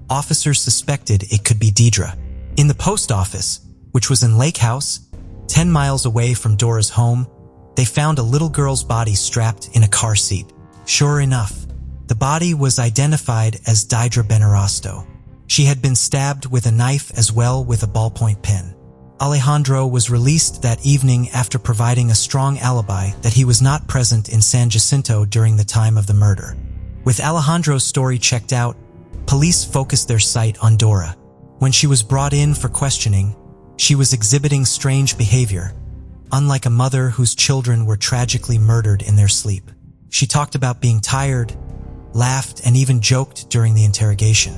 officers suspected it could be Deidre. In the post office, which was in Lake House, 10 miles away from Dora's home, they found a little girl's body strapped in a car seat. Sure enough, the body was identified as Deidre Buenarrostro. She had been stabbed with a knife as well with a ballpoint pen. Alejandro was released that evening after providing a strong alibi that he was not present in San Jacinto during the time of the murder. With Alejandro's story checked out, police focused their sight on Dora. When she was brought in for questioning, she was exhibiting strange behavior, unlike a mother whose children were tragically murdered in their sleep. She talked about being tired, laughed, and even joked during the interrogation.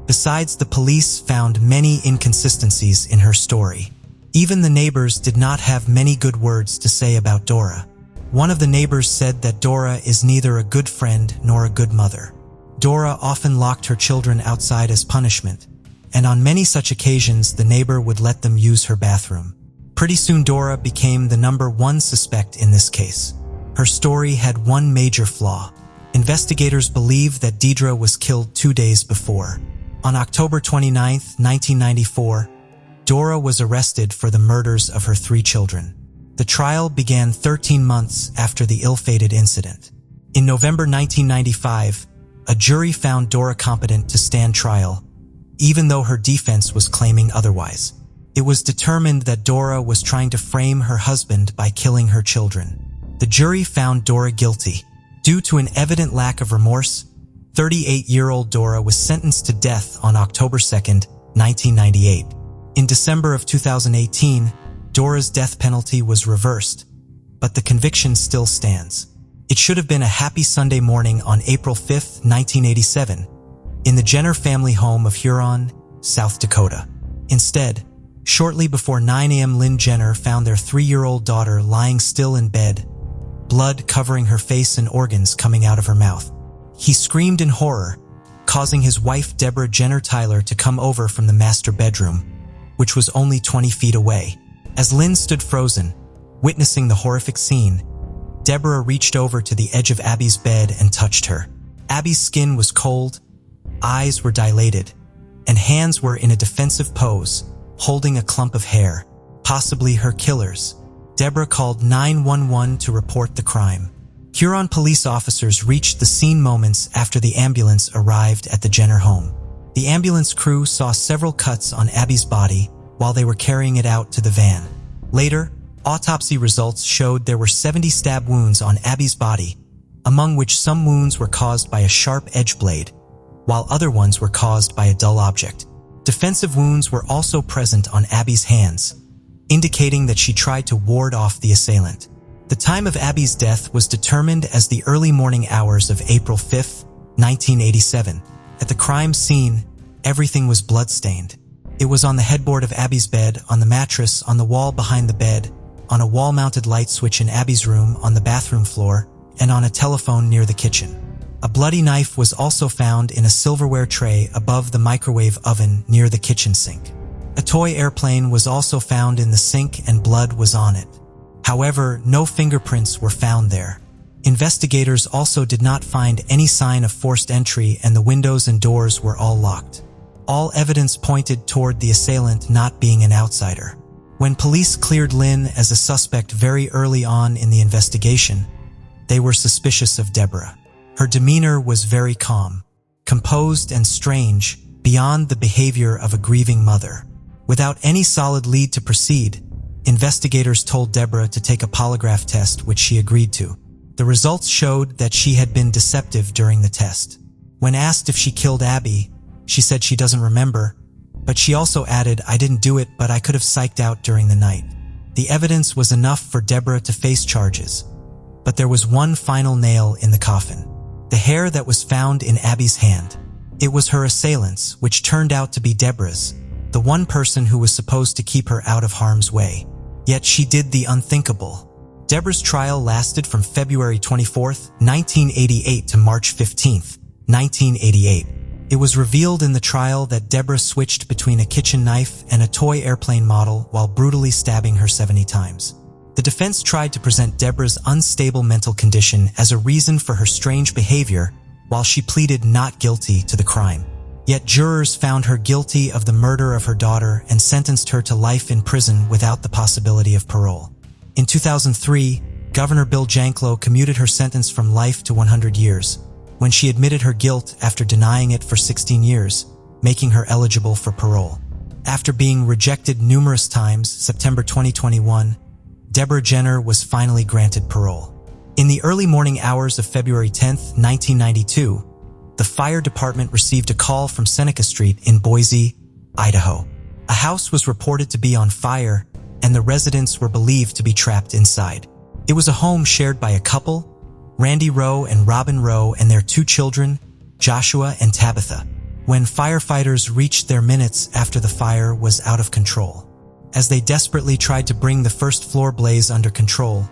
Besides, the police found many inconsistencies in her story. Even the neighbors did not have many good words to say about Dora. One of the neighbors said that Dora is neither a good friend nor a good mother. Dora often locked her children outside as punishment, and on many such occasions the neighbor would let them use her bathroom. Pretty soon Dora became the #1 suspect in this case. Her story had one major flaw. Investigators believe that Deidre was killed 2 days before. On October 29, 1994, Dora was arrested for the murders of her 3 children. The trial began 13 months after the ill-fated incident. In November 1995, a jury found Dora competent to stand trial, even though her defense was claiming otherwise. It was determined that Dora was trying to frame her husband by killing her children. The jury found Dora guilty. Due to an evident lack of remorse, 38-year-old Dora was sentenced to death on October 2, 1998. In December of 2018, Dora's death penalty was reversed, but the conviction still stands. It should have been a happy Sunday morning on April 5, 1987, in the Jenner family home of Huron, South Dakota. Instead, shortly before 9 a.m., Lynn Jenner found their 3-year-old daughter lying still in bed, blood covering her face and organs coming out of her mouth. He screamed in horror, causing his wife Deborah Jenner Tyler to come over from the master bedroom, which was only 20 feet away. As Lynn stood frozen, witnessing the horrific scene, Deborah reached over to the edge of Abby's bed and touched her. Abby's skin was cold, eyes were dilated, and hands were in a defensive pose, holding a clump of hair, possibly her killer's. Deborah called 911 to report the crime. Huron police officers reached the scene moments after the ambulance arrived at the Jenner home. The ambulance crew saw several cuts on Abby's body while they were carrying it out to the van. Later, autopsy results showed there were 70 stab wounds on Abby's body, among which some wounds were caused by a sharp edge blade, while other ones were caused by a dull object. Defensive wounds were also present on Abby's hands, indicating that she tried to ward off the assailant. The time of Abby's death was determined as the early morning hours of April 5, 1987. At the crime scene, everything was bloodstained. It was on the headboard of Abby's bed, on the mattress, on the wall behind the bed, on a wall-mounted light switch in Abby's room on the bathroom floor, and on a telephone near the kitchen. A bloody knife was also found in a silverware tray above the microwave oven near the kitchen sink. A toy airplane was also found in the sink and blood was on it. However, no fingerprints were found there. Investigators also did not find any sign of forced entry and the windows and doors were all locked. All evidence pointed toward the assailant not being an outsider. When police cleared Lynn as a suspect very early on in the investigation, they were suspicious of Deborah. Her demeanor was very calm, composed and strange, beyond the behavior of a grieving mother. Without any solid lead to proceed, investigators told Deborah to take a polygraph test, which she agreed to. The results showed that she had been deceptive during the test. When asked if she killed Abby, she said she doesn't remember, but she also added, "I didn't do it, but I could have psyched out during the night." The evidence was enough for Deborah to face charges, but there was one final nail in the coffin. The hair that was found in Abby's hand. It was her assailant's, which turned out to be Deborah's, the one person who was supposed to keep her out of harm's way. Yet she did the unthinkable. Deborah's trial lasted from February 24th, 1988 to March 15th, 1988. It was revealed in the trial that Deborah switched between a kitchen knife and a toy airplane model while brutally stabbing her 70 times. The defense tried to present Deborah's unstable mental condition as a reason for her strange behavior, while she pleaded not guilty to the crime. Yet jurors found her guilty of the murder of her daughter and sentenced her to life in prison without the possibility of parole. In 2003, Governor Bill Janklow commuted her sentence from life to 100 years, when she admitted her guilt after denying it for 16 years, making her eligible for parole. After being rejected numerous times, September 2021, Deborah Jenner was finally granted parole. In the early morning hours of February 10th, 1992, the fire department received a call from Seneca Street in Boise, Idaho. A house was reported to be on fire, and the residents were believed to be trapped inside. It was a home shared by a couple, Randy Rowe and Robin Rowe, and their 2 children, Joshua and Tabitha, when firefighters reached their minutes after the fire was out of control. As they desperately tried to bring the first floor blaze under control,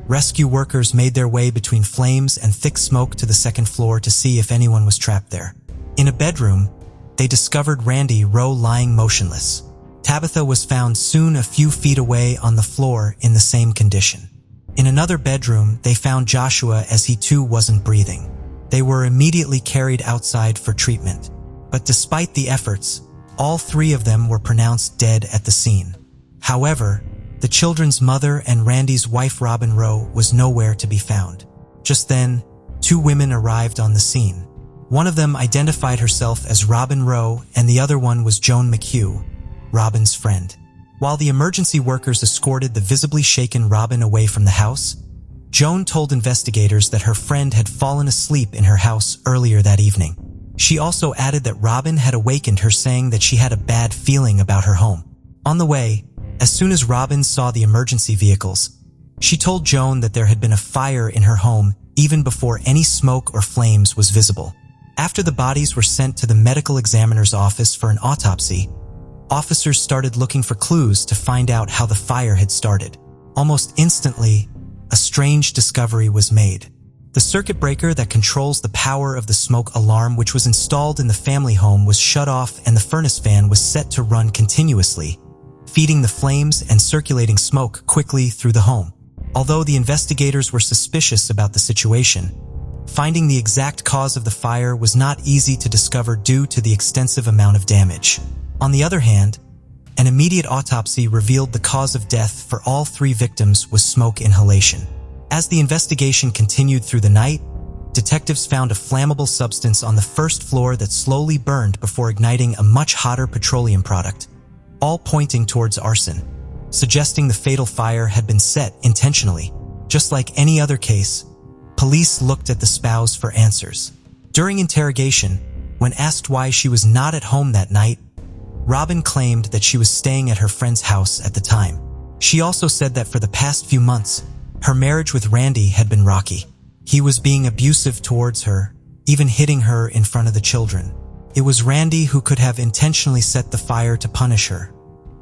rescue workers made their way between flames and thick smoke to the second floor to see if anyone was trapped there. In a bedroom, they discovered Randy Rowe lying motionless. Tabitha was found soon a few feet away on the floor in the same condition. In another bedroom, they found Joshua as he too wasn't breathing. They were immediately carried outside for treatment, but despite the efforts, all 3 of them were pronounced dead at the scene. However, the children's mother and Randy's wife Robin Rowe was nowhere to be found. Just then, 2 women arrived on the scene. One of them identified herself as Robin Rowe and the other one was Joan McHugh, Robin's friend. While the emergency workers escorted the visibly shaken Robin away from the house, Joan told investigators that her friend had fallen asleep in her house earlier that evening. She also added that Robin had awakened her saying that she had a bad feeling about her home. On the way, as soon as Robin saw the emergency vehicles, she told Joan that there had been a fire in her home even before any smoke or flames was visible. After the bodies were sent to the medical examiner's office for an autopsy, officers started looking for clues to find out how the fire had started. Almost instantly, a strange discovery was made. The circuit breaker that controls the power of the smoke alarm, which was installed in the family home, was shut off and the furnace fan was set to run continuously, feeding the flames and circulating smoke quickly through the home. Although the investigators were suspicious about the situation, finding the exact cause of the fire was not easy to discover due to the extensive amount of damage. On the other hand, an immediate autopsy revealed the cause of death for all 3 victims was smoke inhalation. As the investigation continued through the night, detectives found a flammable substance on the first floor that slowly burned before igniting a much hotter petroleum product, all pointing towards arson, suggesting the fatal fire had been set intentionally. Just like any other case, police looked at the spouse for answers. During interrogation, when asked why she was not at home that night, Robin claimed that she was staying at her friend's house at the time. She also said that for the past few months, her marriage with Randy had been rocky. He was being abusive towards her, even hitting her in front of the children. It was Randy who could have intentionally set the fire to punish her,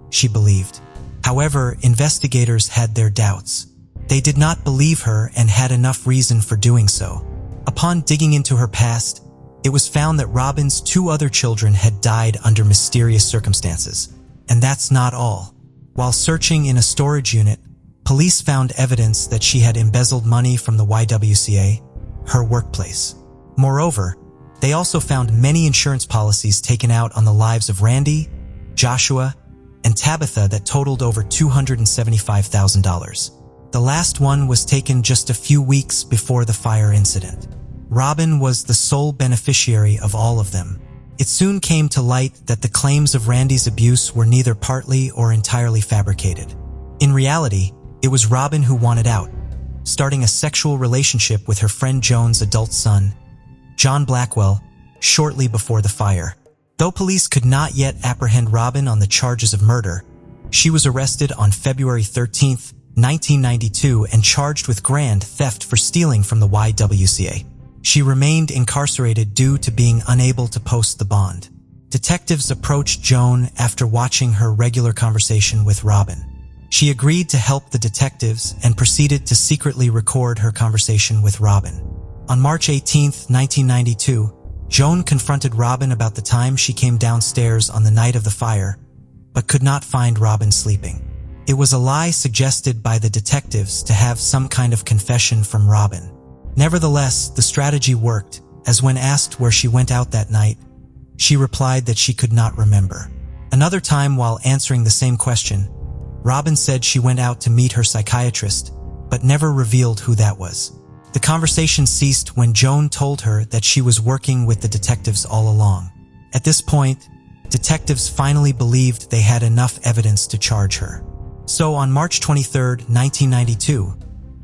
she believed. However, investigators had their doubts. They did not believe her and had enough reason for doing so. Upon digging into her past, it was found that Robin's 2 other children had died under mysterious circumstances. And that's not all. While searching in a storage unit, police found evidence that she had embezzled money from the YWCA, her workplace. Moreover, they also found many insurance policies taken out on the lives of Randy, Joshua, and Tabitha that totaled over $275,000. The last one was taken just a few weeks before the fire incident. Robin was the sole beneficiary of all of them. It soon came to light that the claims of Randy's abuse were neither partly or entirely fabricated. In reality, it was Robin who wanted out, starting a sexual relationship with her friend Joan's adult son, John Blackwell, shortly before the fire. Though police could not yet apprehend Robin on the charges of murder, she was arrested on February 13, 1992 and charged with grand theft for stealing from the YWCA. She remained incarcerated due to being unable to post the bond. Detectives approached Joan after watching her regular conversation with Robin. She agreed to help the detectives and proceeded to secretly record her conversation with Robin. On March 18, 1992, Joan confronted Robin about the time she came downstairs on the night of the fire, but could not find Robin sleeping. It was a lie suggested by the detectives to have some kind of confession from Robin. Nevertheless, the strategy worked, as when asked where she went out that night, she replied that she could not remember. Another time while answering the same question, Robin said she went out to meet her psychiatrist, but never revealed who that was. The conversation ceased when Joan told her that she was working with the detectives all along. At this point, detectives finally believed they had enough evidence to charge her. So on March 23, 1992,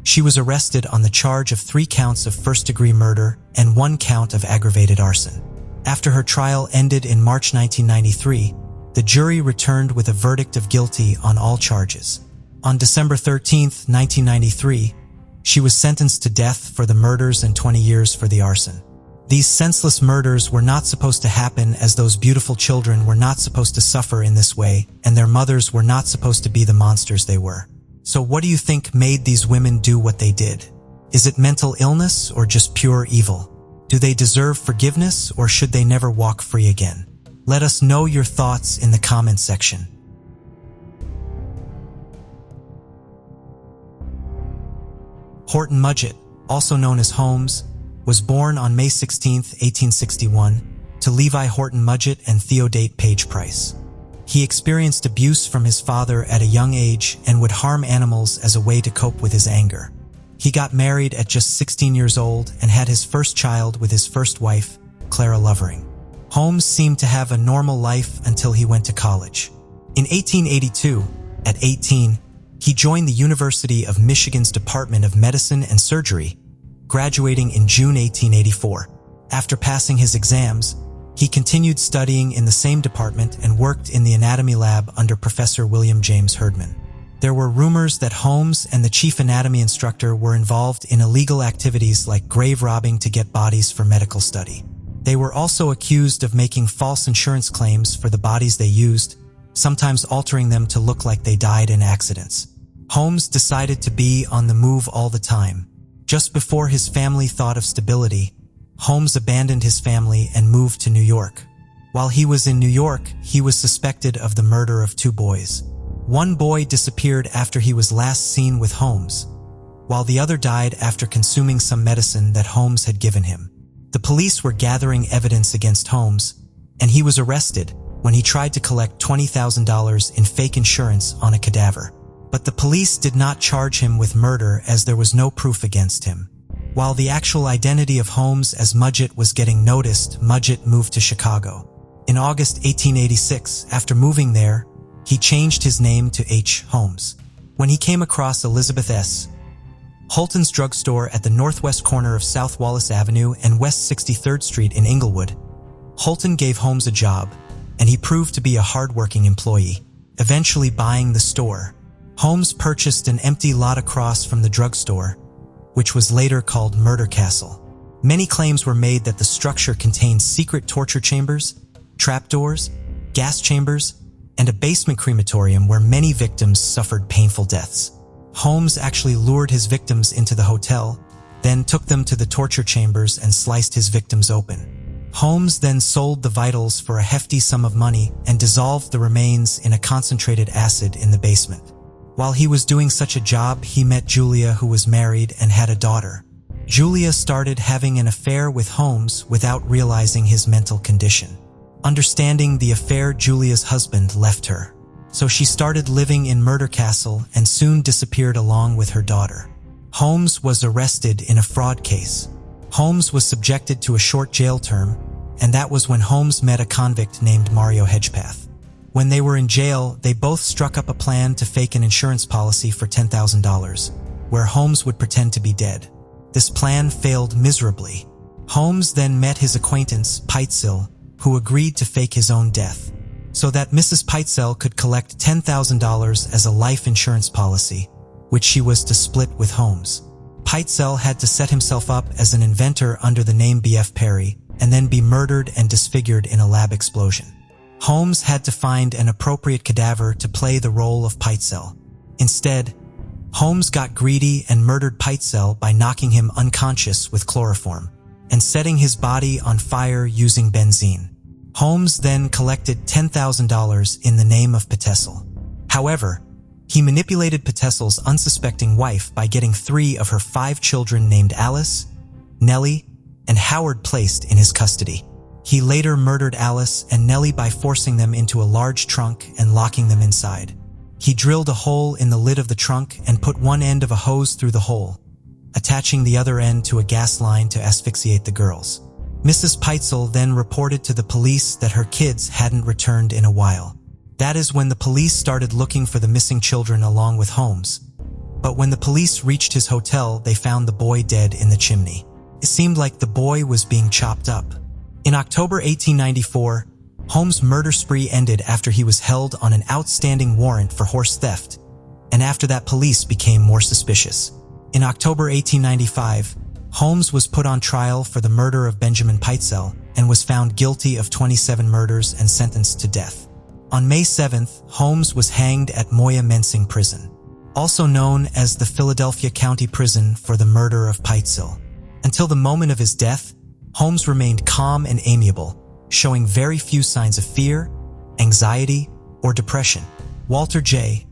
she was arrested on the charge of 3 counts of first-degree murder and 1 count of aggravated arson. After her trial ended in March 1993, the jury returned with a verdict of guilty on all charges. On December 13, 1993, she was sentenced to death for the murders and 20 years for the arson. These senseless murders were not supposed to happen, as those beautiful children were not supposed to suffer in this way, and their mothers were not supposed to be the monsters they were. So what do you think made these women do what they did? Is it mental illness or just pure evil? Do they deserve forgiveness or should they never walk free again? Let us know your thoughts in the comment section. Horton Mudgett, also known as Holmes, was born on May 16, 1861, to Levi Horton Mudgett and Theodate Page Price. He experienced abuse from his father at a young age and would harm animals as a way to cope with his anger. He got married at just 16 years old and had his first child with his first wife, Clara Lovering. Holmes seemed to have a normal life until he went to college. In 1882, at 18, he joined the University of Michigan's Department of Medicine and Surgery, graduating in June 1884. After passing his exams, he continued studying in the same department and worked in the anatomy lab under Professor William James Herdman. There were rumors that Holmes and the chief anatomy instructor were involved in illegal activities like grave robbing to get bodies for medical study. They were also accused of making false insurance claims for the bodies they used, sometimes altering them to look like they died in accidents. Holmes decided to be on the move all the time. Just before his family thought of stability, Holmes abandoned his family and moved to New York. While he was in New York, he was suspected of the murder of 2 boys. One boy disappeared after he was last seen with Holmes, while the other died after consuming some medicine that Holmes had given him. The police were gathering evidence against Holmes, and he was arrested when he tried to collect $20,000 in fake insurance on a cadaver. But the police did not charge him with murder as there was no proof against him. While the actual identity of Holmes as Mudgett was getting noticed, Mudgett moved to Chicago. In August 1886, after moving there, he changed his name to H. Holmes. When he came across Elizabeth S. Holton's drugstore at the northwest corner of South Wallace Avenue and West 63rd Street in Inglewood, Holton gave Holmes a job, and he proved to be a hard-working employee, eventually buying the store. Holmes purchased an empty lot across from the drugstore, which was later called Murder Castle. Many claims were made that the structure contained secret torture chambers, trapdoors, gas chambers, and a basement crematorium where many victims suffered painful deaths. Holmes actually lured his victims into the hotel, then took them to the torture chambers and sliced his victims open. Holmes then sold the vitals for a hefty sum of money and dissolved the remains in a concentrated acid in the basement. While he was doing such a job, he met Julia, who was married and had a daughter. Julia started having an affair with Holmes without realizing his mental condition. Understanding the affair, Julia's husband left her. So she started living in Murder Castle and soon disappeared along with her daughter. Holmes was arrested in a fraud case. Holmes was subjected to a short jail term, and that was when Holmes met a convict named Mario Hedgepath. When they were in jail, they both struck up a plan to fake an insurance policy for $10,000, where Holmes would pretend to be dead. This plan failed miserably. Holmes then met his acquaintance, Peitzel, who agreed to fake his own death, so that Mrs. Peitzel could collect $10,000 as a life insurance policy, which she was to split with Holmes. Peitzel had to set himself up as an inventor under the name B.F. Perry and then be murdered and disfigured in a lab explosion. Holmes had to find an appropriate cadaver to play the role of Peitzel. Instead, Holmes got greedy and murdered Peitzel by knocking him unconscious with chloroform and setting his body on fire using benzene. Holmes then collected $10,000 in the name of Peitzel. However, he manipulated Peitzel's unsuspecting wife by getting 3 of her 5 children named Alice, Nellie, and Howard placed in his custody. He later murdered Alice and Nellie by forcing them into a large trunk and locking them inside. He drilled a hole in the lid of the trunk and put one end of a hose through the hole, attaching the other end to a gas line to asphyxiate the girls. Mrs. Peitzel then reported to the police that her kids hadn't returned in a while. That is when the police started looking for the missing children along with Holmes. But when the police reached his hotel, they found the boy dead in the chimney. It seemed like the boy was being chopped up. In October 1894, Holmes' murder spree ended after he was held on an outstanding warrant for horse theft, and after that police became more suspicious. In October 1895, Holmes was put on trial for the murder of Benjamin Peitzel and was found guilty of 27 murders and sentenced to death. On May 7th, Holmes was hanged at Moya Mensing Prison, also known as the Philadelphia County Prison, for the murder of Peitzel. Until the moment of his death, Holmes remained calm and amiable, showing very few signs of fear, anxiety, or depression. Walter J.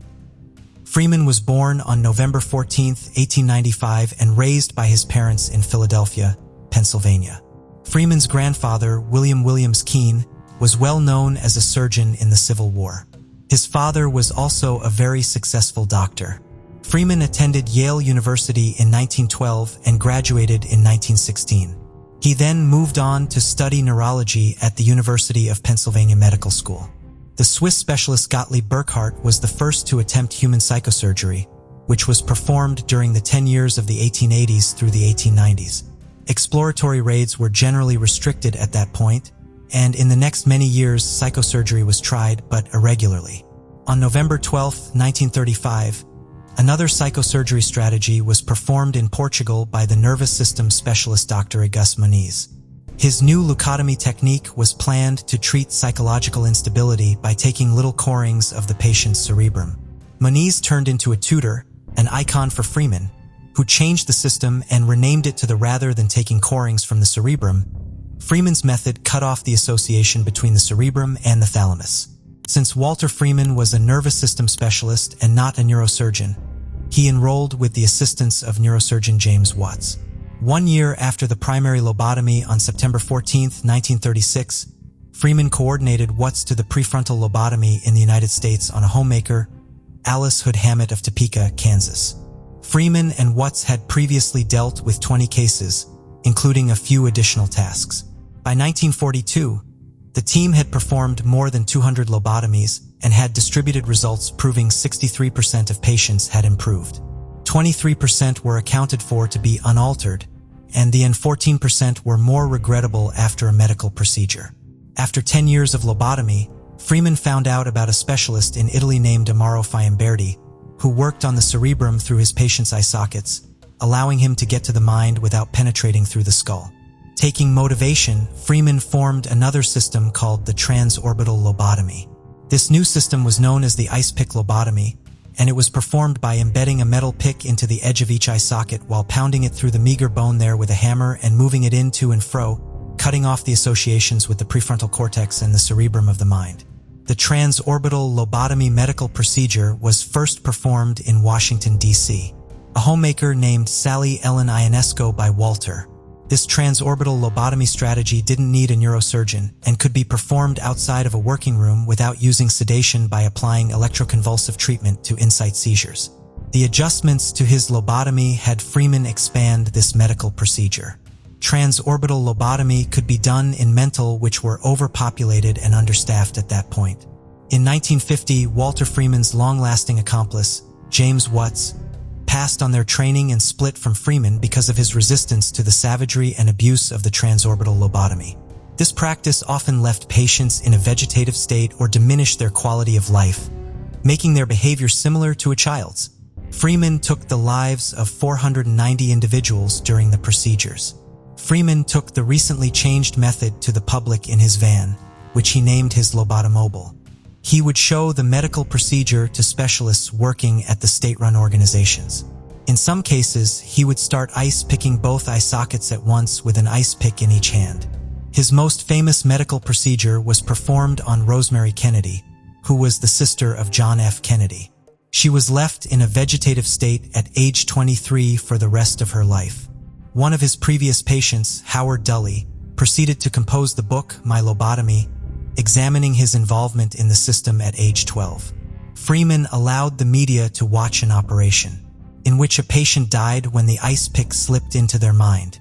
Freeman was born on November 14, 1895, and raised by his parents in Philadelphia, Pennsylvania. Freeman's grandfather, William Williams Keene, was well known as a surgeon in the Civil War. His father was also a very successful doctor. Freeman attended Yale University in 1912 and graduated in 1916. He then moved on to study neurology at the University of Pennsylvania Medical School. The Swiss specialist Gottlieb Burckhardt was the first to attempt human psychosurgery, which was performed during the 10 years of the 1880s through the 1890s. Exploratory raids were generally restricted at that point, and in the next many years psychosurgery was tried, but irregularly. On November 12, 1935, another psychosurgery strategy was performed in Portugal by the nervous system specialist Dr. Auguste Moniz. His new leucotomy technique was planned to treat psychological instability by taking little corings of the patient's cerebrum. Moniz turned into a tutor, an icon for Freeman, who changed the system and renamed it to the rather than taking corings from the cerebrum. Freeman's method cut off the association between the cerebrum and the thalamus. Since Walter Freeman was a nervous system specialist and not a neurosurgeon, he enrolled with the assistance of neurosurgeon James Watts. 1 year after the primary lobotomy on September 14, 1936, Freeman coordinated Watts to the prefrontal lobotomy in the United States on a homemaker, Alice Hood Hammett of Topeka, Kansas. Freeman and Watts had previously dealt with 20 cases, including a few additional tasks. By 1942, the team had performed more than 200 lobotomies and had distributed results proving 63% of patients had improved. 23% were accounted for to be unaltered, and the 14% were more regrettable after a medical procedure. After 10 years of lobotomy, Freeman found out about a specialist in Italy named Amaro Fiamberti, who worked on the cerebrum through his patient's eye sockets, allowing him to get to the mind without penetrating through the skull. Taking motivation, Freeman formed another system called the transorbital lobotomy. This new system was known as the ice pick lobotomy, and it was performed by embedding a metal pick into the edge of each eye socket while pounding it through the meager bone there with a hammer and moving it in to and fro, cutting off the associations with the prefrontal cortex and the cerebrum of the mind. The transorbital lobotomy medical procedure was first performed in Washington, D.C. A homemaker named Sally Ellen Ionesco by Walter. This transorbital lobotomy strategy didn't need a neurosurgeon and could be performed outside of a working room without using sedation by applying electroconvulsive treatment to incite seizures. The adjustments to his lobotomy had Freeman expand this medical procedure. Transorbital lobotomy could be done in mental which were overpopulated and understaffed at that point. In 1950, Walter Freeman's long-lasting accomplice, James Watts, passed on their training and split from Freeman because of his resistance to the savagery and abuse of the transorbital lobotomy. This practice often left patients in a vegetative state or diminished their quality of life, making their behavior similar to a child's. Freeman took the lives of 490 individuals during the procedures. Freeman took the recently changed method to the public in his van, which he named his lobotomobile. He would show the medical procedure to specialists working at the state-run organizations. In some cases, he would start ice-picking both eye sockets at once with an ice pick in each hand. His most famous medical procedure was performed on Rosemary Kennedy, who was the sister of John F. Kennedy. She was left in a vegetative state at age 23 for the rest of her life. One of his previous patients, Howard Dully, proceeded to compose the book, My Lobotomy, examining his involvement in the system at age 12. Freeman allowed the media to watch an operation, in which a patient died when the ice pick slipped into their mind.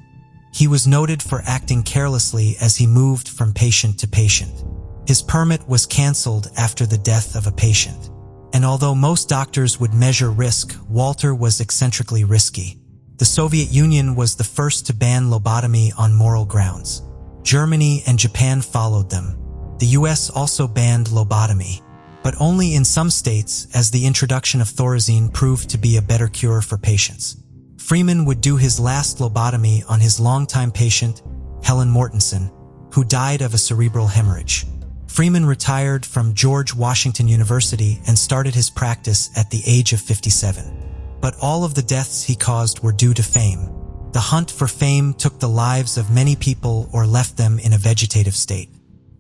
He was noted for acting carelessly as he moved from patient to patient. His permit was canceled after the death of a patient. And although most doctors would measure risk, Walter was eccentrically risky. The Soviet Union was the first to ban lobotomy on moral grounds. Germany and Japan followed them. The US also banned lobotomy, but only in some states, as the introduction of thorazine proved to be a better cure for patients. Freeman would do his last lobotomy on his longtime patient, Helen Mortensen, who died of a cerebral hemorrhage. Freeman retired from George Washington University and started his practice at the age of 57. But all of the deaths he caused were due to fame. The hunt for fame took the lives of many people or left them in a vegetative state.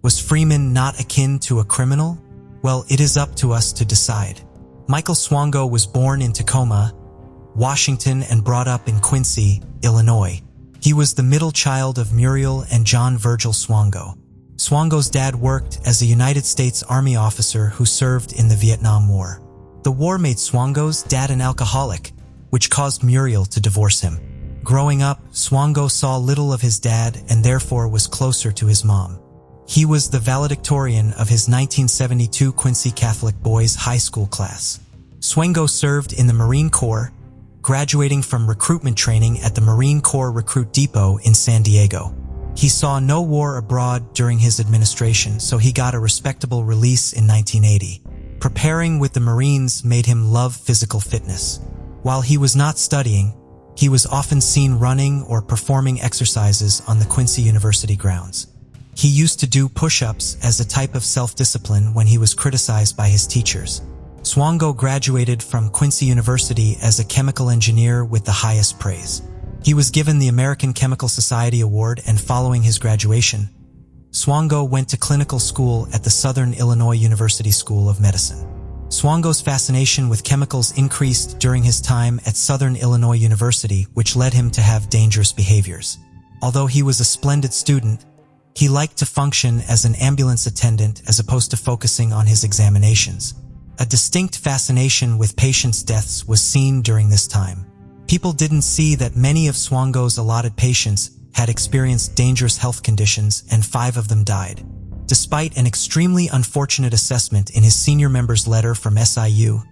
Was Freeman not akin to a criminal? Well, it is up to us to decide. Michael Swango was born in Tacoma, Washington, and brought up in Quincy, Illinois. He was the middle child of Muriel and John Virgil Swango. Swango's dad worked as a United States Army officer who served in the Vietnam War. The war made Swango's dad an alcoholic, which caused Muriel to divorce him. Growing up, Swango saw little of his dad and therefore was closer to his mom. He was the valedictorian of his 1972 Quincy Catholic Boys High School class. Swango served in the Marine Corps, graduating from recruitment training at the Marine Corps Recruit Depot in San Diego. He saw no war abroad during his administration, so he got a respectable release in 1980. Preparing with the Marines made him love physical fitness. While he was not studying, he was often seen running or performing exercises on the Quincy University grounds. He used to do push-ups as a type of self-discipline when he was criticized by his teachers. Swango graduated from Quincy University as a chemical engineer with the highest praise. He was given the American Chemical Society Award, and following his graduation, Swango went to clinical school at the Southern Illinois University School of Medicine. Swango's fascination with chemicals increased during his time at Southern Illinois University, which led him to have dangerous behaviors. Although he was a splendid student, he liked to function as an ambulance attendant as opposed to focusing on his examinations. A distinct fascination with patients' deaths was seen during this time. People didn't see that many of Swango's allotted patients had experienced dangerous health conditions, and 5 of them died. Despite an extremely unfortunate assessment in his senior member's letter from SIU,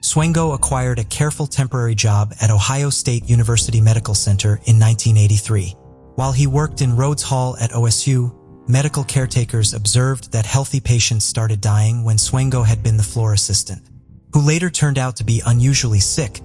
Swango acquired a careful temporary job at Ohio State University Medical Center in 1983. While he worked in Rhodes Hall at OSU, medical caretakers observed that healthy patients started dying when Swango had been the floor assistant, who later turned out to be unusually sick,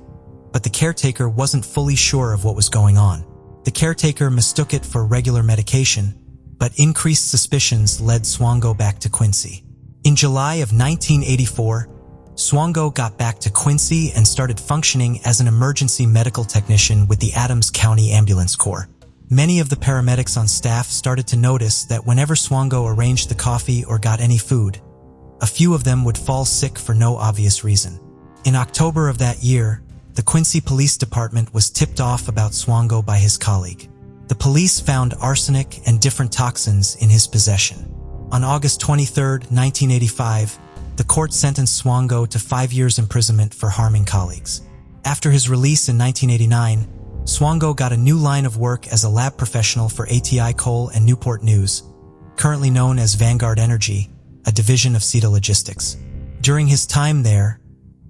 but the caretaker wasn't fully sure of what was going on. The caretaker mistook it for regular medication, but increased suspicions led Swango back to Quincy. In July of 1984, Swango got back to Quincy and started functioning as an emergency medical technician with the Adams County Ambulance Corps. Many of the paramedics on staff started to notice that whenever Swango arranged the coffee or got any food, a few of them would fall sick for no obvious reason. In October of that year, the Quincy Police Department was tipped off about Swango by his colleague. The police found arsenic and different toxins in his possession. On August 23, 1985, the court sentenced Swango to 5 years imprisonment for harming colleagues. After his release in 1989, Swango got a new line of work as a lab professional for ATI Coal and Newport News, currently known as Vanguard Energy, a division of CETA Logistics. During his time there,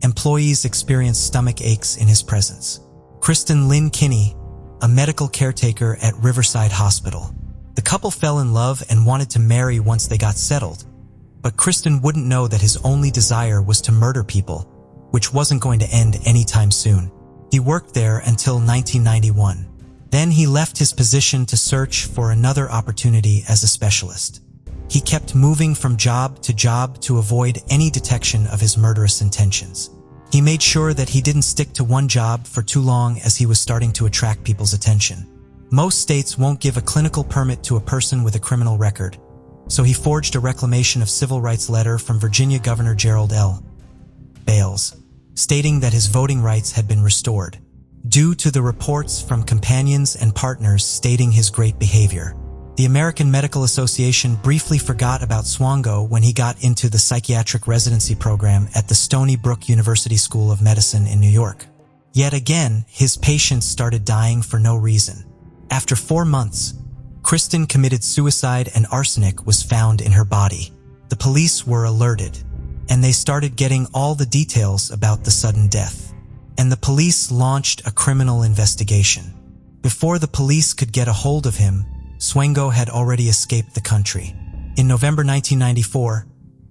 employees experienced stomach aches in his presence. Kristen Lynn Kinney, a medical caretaker at Riverside Hospital. The couple fell in love and wanted to marry once they got settled, but Kristen wouldn't know that his only desire was to murder people, which wasn't going to end anytime soon. He worked there until 1991. Then he left his position to search for another opportunity as a specialist. He kept moving from job to avoid any detection of his murderous intentions. He made sure that he didn't stick to one job for too long as he was starting to attract people's attention. Most states won't give a clinical permit to a person with a criminal record, so he forged a reclamation of civil rights letter from Virginia Governor Gerald L. Bales, stating that his voting rights had been restored, due to the reports from companions and partners stating his great behavior. The American Medical Association briefly forgot about Swango when he got into the psychiatric residency program at the Stony Brook University School of Medicine in New York. Yet again, his patients started dying for no reason. After 4 months, Kristen committed suicide and arsenic was found in her body. The police were alerted, and they started getting all the details about the sudden death. And the police launched a criminal investigation. Before the police could get a hold of him, Swango had already escaped the country. In November 1994,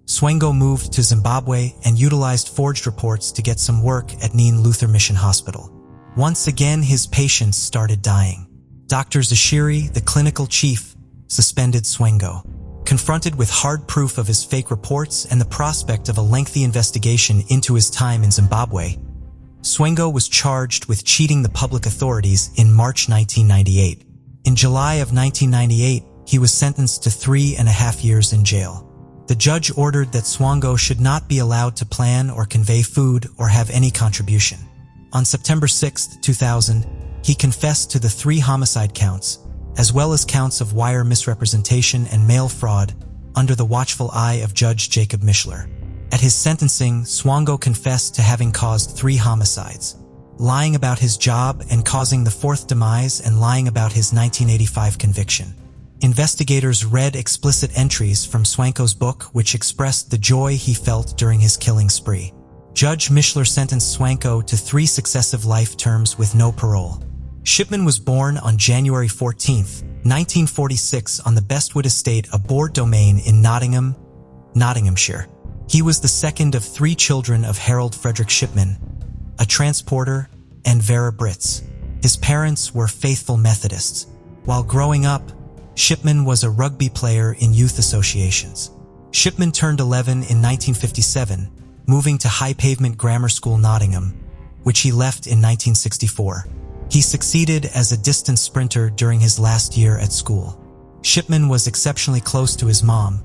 Swango moved to Zimbabwe and utilized forged reports to get some work at Neen Luther Mission Hospital. Once again, his patients started dying. Dr. Zashiri, the clinical chief, suspended Swango. Confronted with hard proof of his fake reports and the prospect of a lengthy investigation into his time in Zimbabwe, Swango was charged with cheating the public authorities in March 1998. In July of 1998, he was sentenced to 3.5 years in jail. The judge ordered that Swango should not be allowed to plan or convey food or have any contribution. On September 6, 2000, he confessed to the 3 homicide counts, as well as counts of wire misrepresentation and mail fraud, under the watchful eye of Judge Jacob Mishler. At his sentencing, Swango confessed to having caused 3 homicides, lying about his job and causing the 4th demise, and lying about his 1985 conviction. Investigators read explicit entries from Swango's book which expressed the joy he felt during his killing spree. Judge Mishler sentenced Swango to 3 successive life terms with no parole. Shipman was born on January 14, 1946 on the Bestwood Estate, a board domain in Nottingham, Nottinghamshire. He was the second of 3 children of Harold Frederick Shipman, a transporter, and Vera Britz. His parents were faithful Methodists. While growing up, Shipman was a rugby player in youth associations. Shipman turned 11 in 1957, moving to High Pavement Grammar School, Nottingham, which he left in 1964. He succeeded as a distance sprinter during his last year at school. Shipman was exceptionally close to his mom,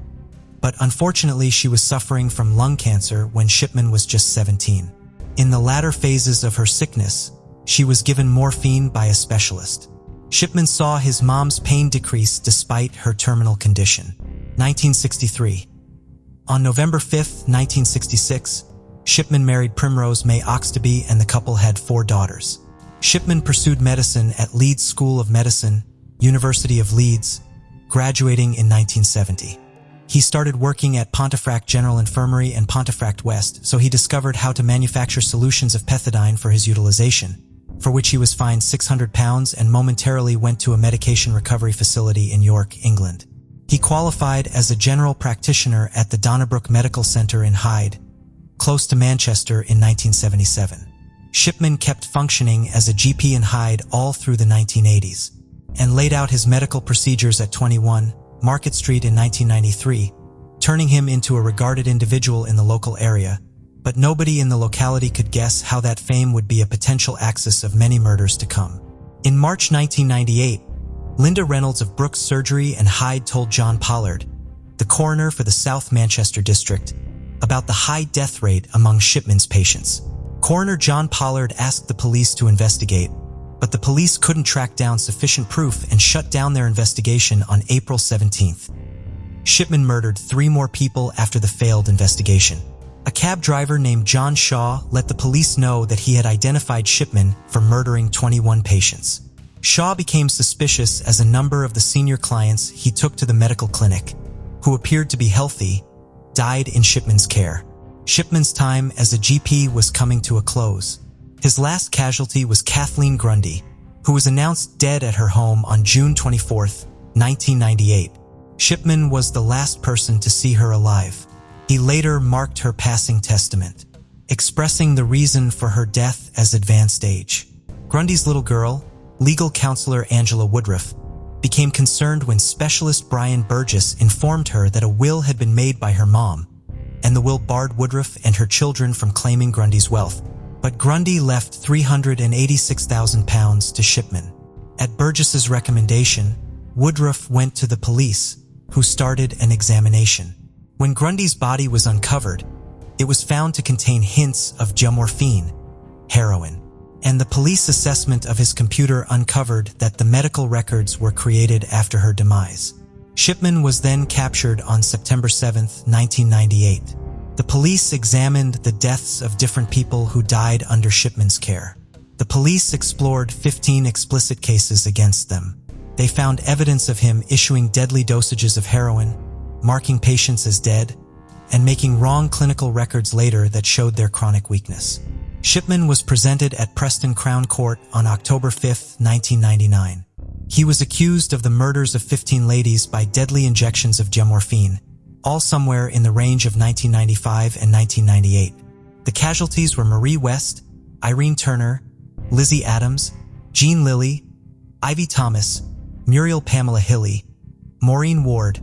but unfortunately she was suffering from lung cancer when Shipman was just 17. In the latter phases of her sickness, she was given morphine by a specialist. Shipman saw his mom's pain decrease despite her terminal condition. 1963. On November 5, 1966, Shipman married Primrose May Oxtoby and the couple had 4 daughters. Shipman pursued medicine at Leeds School of Medicine, University of Leeds, graduating in 1970. He started working at Pontefract General Infirmary and Pontefract West, so he discovered how to manufacture solutions of pethidine for his utilization, for which he was fined £600 and momentarily went to a medication recovery facility in York, England. He qualified as a general practitioner at the Donnybrook Medical Centre in Hyde, close to Manchester, in 1977. Shipman kept functioning as a GP in Hyde all through the 1980s, and laid out his medical procedures at 21 Market Street in 1993, turning him into a regarded individual in the local area, but nobody in the locality could guess how that fame would be a potential axis of many murders to come. In March 1998, Linda Reynolds of Brooks Surgery and Hyde told John Pollard, the coroner for the South Manchester District, about the high death rate among Shipman's patients. Coroner John Pollard asked the police to investigate, but the police couldn't track down sufficient proof and shut down their investigation on April 17th. Shipman murdered 3 more people after the failed investigation. A cab driver named John Shaw let the police know that he had identified Shipman for murdering 21 patients. Shaw became suspicious as a number of the senior clients he took to the medical clinic, who appeared to be healthy, died in Shipman's care. Shipman's time as a GP was coming to a close. His last casualty was Kathleen Grundy, who was announced dead at her home on June 24, 1998. Shipman was the last person to see her alive. He later marked her passing testament, expressing the reason for her death as advanced age. Grundy's little girl, legal counselor Angela Woodruff, became concerned when specialist Brian Burgess informed her that a will had been made by her mom, and the will barred Woodruff and her children from claiming Grundy's wealth. But Grundy left £386,000 to Shipman. At Burgess's recommendation, Woodruff went to the police, who started an examination. When Grundy's body was uncovered, it was found to contain hints of morphine, heroin, and the police assessment of his computer uncovered that the medical records were created after her demise. Shipman was then captured on September 7, 1998. The police examined the deaths of different people who died under Shipman's care. The police explored 15 explicit cases against them. They found evidence of him issuing deadly dosages of heroin, marking patients as dead, and making wrong clinical records later that showed their chronic weakness. Shipman was presented at Preston Crown Court on October 5, 1999. He was accused of the murders of 15 ladies by deadly injections of morphine, all somewhere in the range of 1995 and 1998. The casualties were Marie West, Irene Turner, Lizzie Adams, Jean Lilly, Ivy Thomas, Muriel Pamela Hilly, Maureen Ward,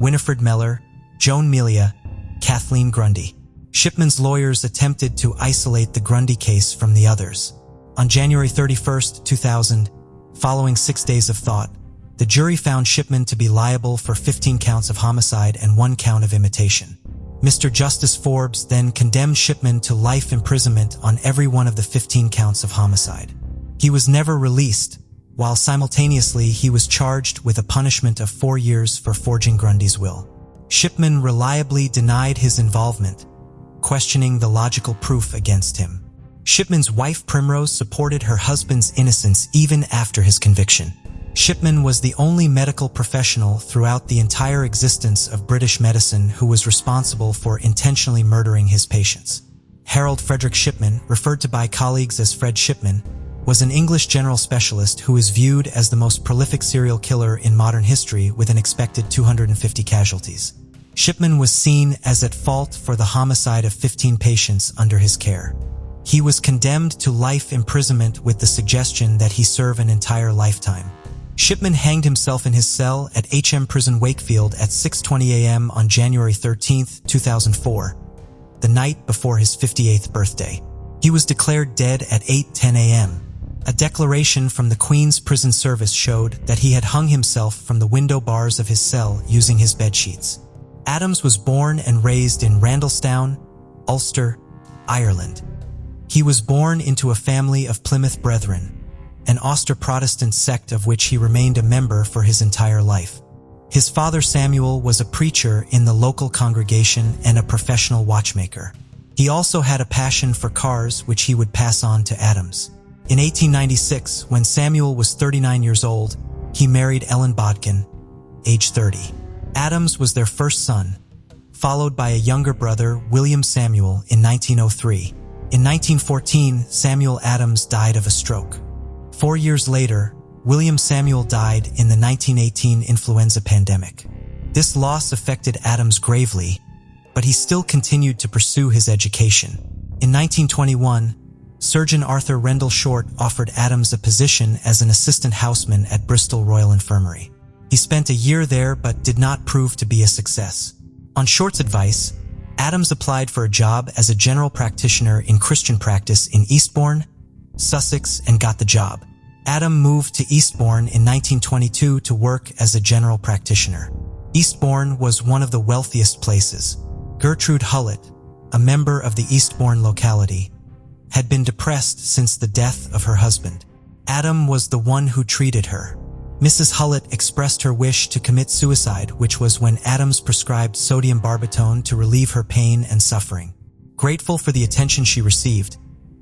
Winifred Meller, Joan Melia, Kathleen Grundy. Shipman's lawyers attempted to isolate the Grundy case from the others. On January 31, 2000, following 6 days of thought, the jury found Shipman to be liable for 15 counts of homicide and 1 count of imitation. Mr. Justice Forbes then condemned Shipman to life imprisonment on every one of the 15 counts of homicide. He was never released, while simultaneously he was charged with a punishment of 4 years for forging Grundy's will. Shipman reliably denied his involvement, questioning the logical proof against him. Shipman's wife Primrose supported her husband's innocence even after his conviction. Shipman was the only medical professional throughout the entire existence of British medicine who was responsible for intentionally murdering his patients. Harold Frederick Shipman, referred to by colleagues as Fred Shipman, was an English general specialist who is viewed as the most prolific serial killer in modern history with an expected 250 casualties. Shipman was seen as at fault for the homicide of 15 patients under his care. He was condemned to life imprisonment with the suggestion that he serve an entire lifetime. Shipman hanged himself in his cell at HM Prison Wakefield at 6:20 a.m. on January 13, 2004, the night before his 58th birthday. He was declared dead at 8:10 a.m. A declaration from the Queen's Prison Service showed that he had hung himself from the window bars of his cell using his bedsheets. Adams was born and raised in Randalstown, Ulster, Ireland. He was born into a family of Plymouth Brethren, an Auster Protestant sect of which he remained a member for his entire life. His father Samuel was a preacher in the local congregation and a professional watchmaker. He also had a passion for cars which he would pass on to Adams. In 1896, when Samuel was 39 years old, he married Ellen Bodkin, age 30. Adams was their first son, followed by a younger brother, William Samuel, in 1903. In 1914, Samuel Adams died of a stroke. 4 years later, William Samuel died in the 1918 influenza pandemic. This loss affected Adams gravely, but he still continued to pursue his education. In 1921, Surgeon Arthur Rendell Short offered Adams a position as an assistant houseman at Bristol Royal Infirmary. He spent a year there but did not prove to be a success. On Short's advice, Adams applied for a job as a general practitioner in Christian practice in Eastbourne, Sussex, and got the job. Adam moved to Eastbourne in 1922 to work as a general practitioner. Eastbourne was one of the wealthiest places. Gertrude Hullett, a member of the Eastbourne locality, had been depressed since the death of her husband. Adam was the one who treated her. Mrs. Hullett expressed her wish to commit suicide, which was when Adams prescribed sodium barbitone to relieve her pain and suffering. Grateful for the attention she received,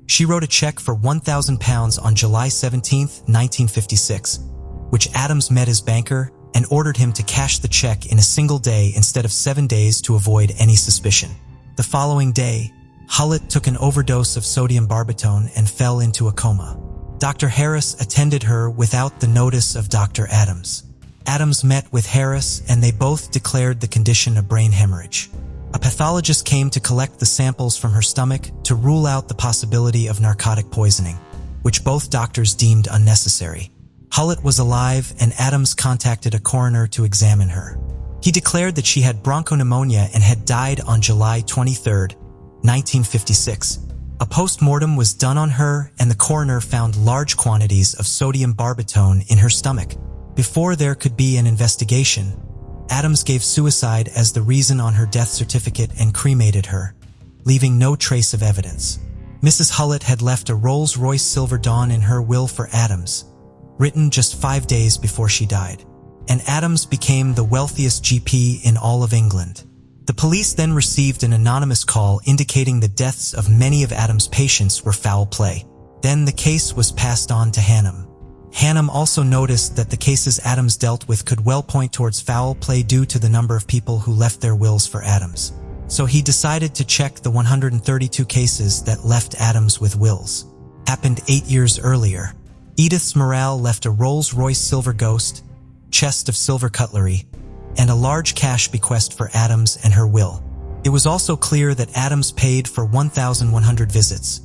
she wrote a check for £1,000 on July 17, 1956, which Adams met his banker and ordered him to cash the check in a single day instead of 7 days to avoid any suspicion. The following day, Hullett took an overdose of sodium barbitone and fell into a coma. Dr. Harris attended her without the notice of Dr. Adams. Adams met with Harris and they both declared the condition a brain hemorrhage. A pathologist came to collect the samples from her stomach to rule out the possibility of narcotic poisoning, which both doctors deemed unnecessary. Hullett was alive and Adams contacted a coroner to examine her. He declared that she had bronchopneumonia and had died on July 23, 1956. A post-mortem was done on her and the coroner found large quantities of sodium barbitone in her stomach. Before there could be an investigation, Adams gave suicide as the reason on her death certificate and cremated her, leaving no trace of evidence. Mrs. Hullett had left a Rolls-Royce Silver Dawn in her will for Adams, written just 5 days before she died, and Adams became the wealthiest GP in all of England. The police then received an anonymous call indicating the deaths of many of Adams' patients were foul play. Then the case was passed on to Hannam. Hannam also noticed that the cases Adams dealt with could well point towards foul play due to the number of people who left their wills for Adams. So he decided to check the 132 cases that left Adams with wills. Happened 8 years earlier. Edith's morale left a Rolls-Royce Silver Ghost, chest of silver cutlery, and a large cash bequest for Adams and her will. It was also clear that Adams paid for 1,100 visits,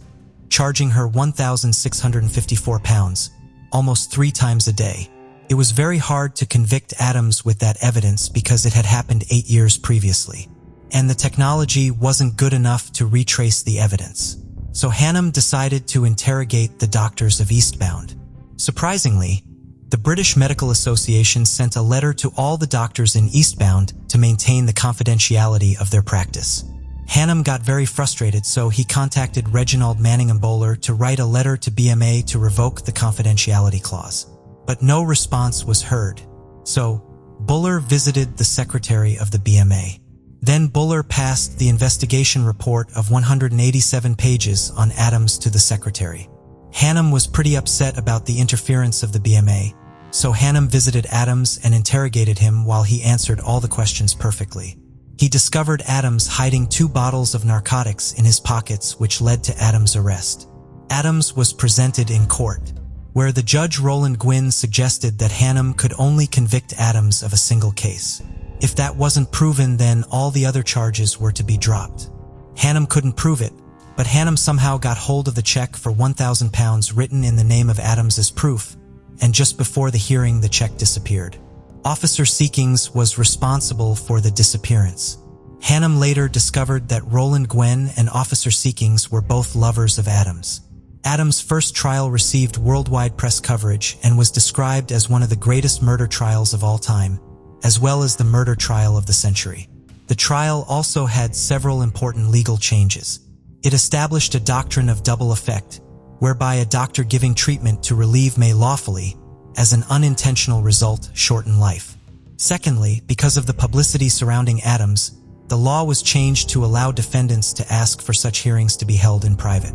charging her £1,654, almost 3 times a day. It was very hard to convict Adams with that evidence because it had happened 8 years previously, and the technology wasn't good enough to retrace the evidence. So Hannam decided to interrogate the doctors of Eastbound. Surprisingly, the British Medical Association sent a letter to all the doctors in Eastbound to maintain the confidentiality of their practice. Hannam got very frustrated, so he contacted Reginald Manningham Bowler to write a letter to BMA to revoke the confidentiality clause. But no response was heard, so Buller visited the secretary of the BMA. Then Buller passed the investigation report of 187 pages on Adams to the secretary. Hannam was pretty upset about the interference of the BMA, so Hannam visited Adams and interrogated him while he answered all the questions perfectly. He discovered Adams hiding 2 bottles of narcotics in his pockets, which led to Adams' arrest. Adams was presented in court, where the judge Roland Gwynn suggested that Hannam could only convict Adams of a single case. If that wasn't proven, then all the other charges were to be dropped. Hannam couldn't prove it, but Hannam somehow got hold of the check for £1,000 written in the name of Adams as proof, and just before the hearing the check disappeared. Officer Seekings was responsible for the disappearance. Hannam later discovered that Roland Gwynn and Officer Seekings were both lovers of Adams. Adams' first trial received worldwide press coverage and was described as one of the greatest murder trials of all time, as well as the murder trial of the century. The trial also had several important legal changes. It established a doctrine of double effect, whereby a doctor giving treatment to relieve may lawfully, as an unintentional result, shorten life. Secondly, because of the publicity surrounding Adams, the law was changed to allow defendants to ask for such hearings to be held in private.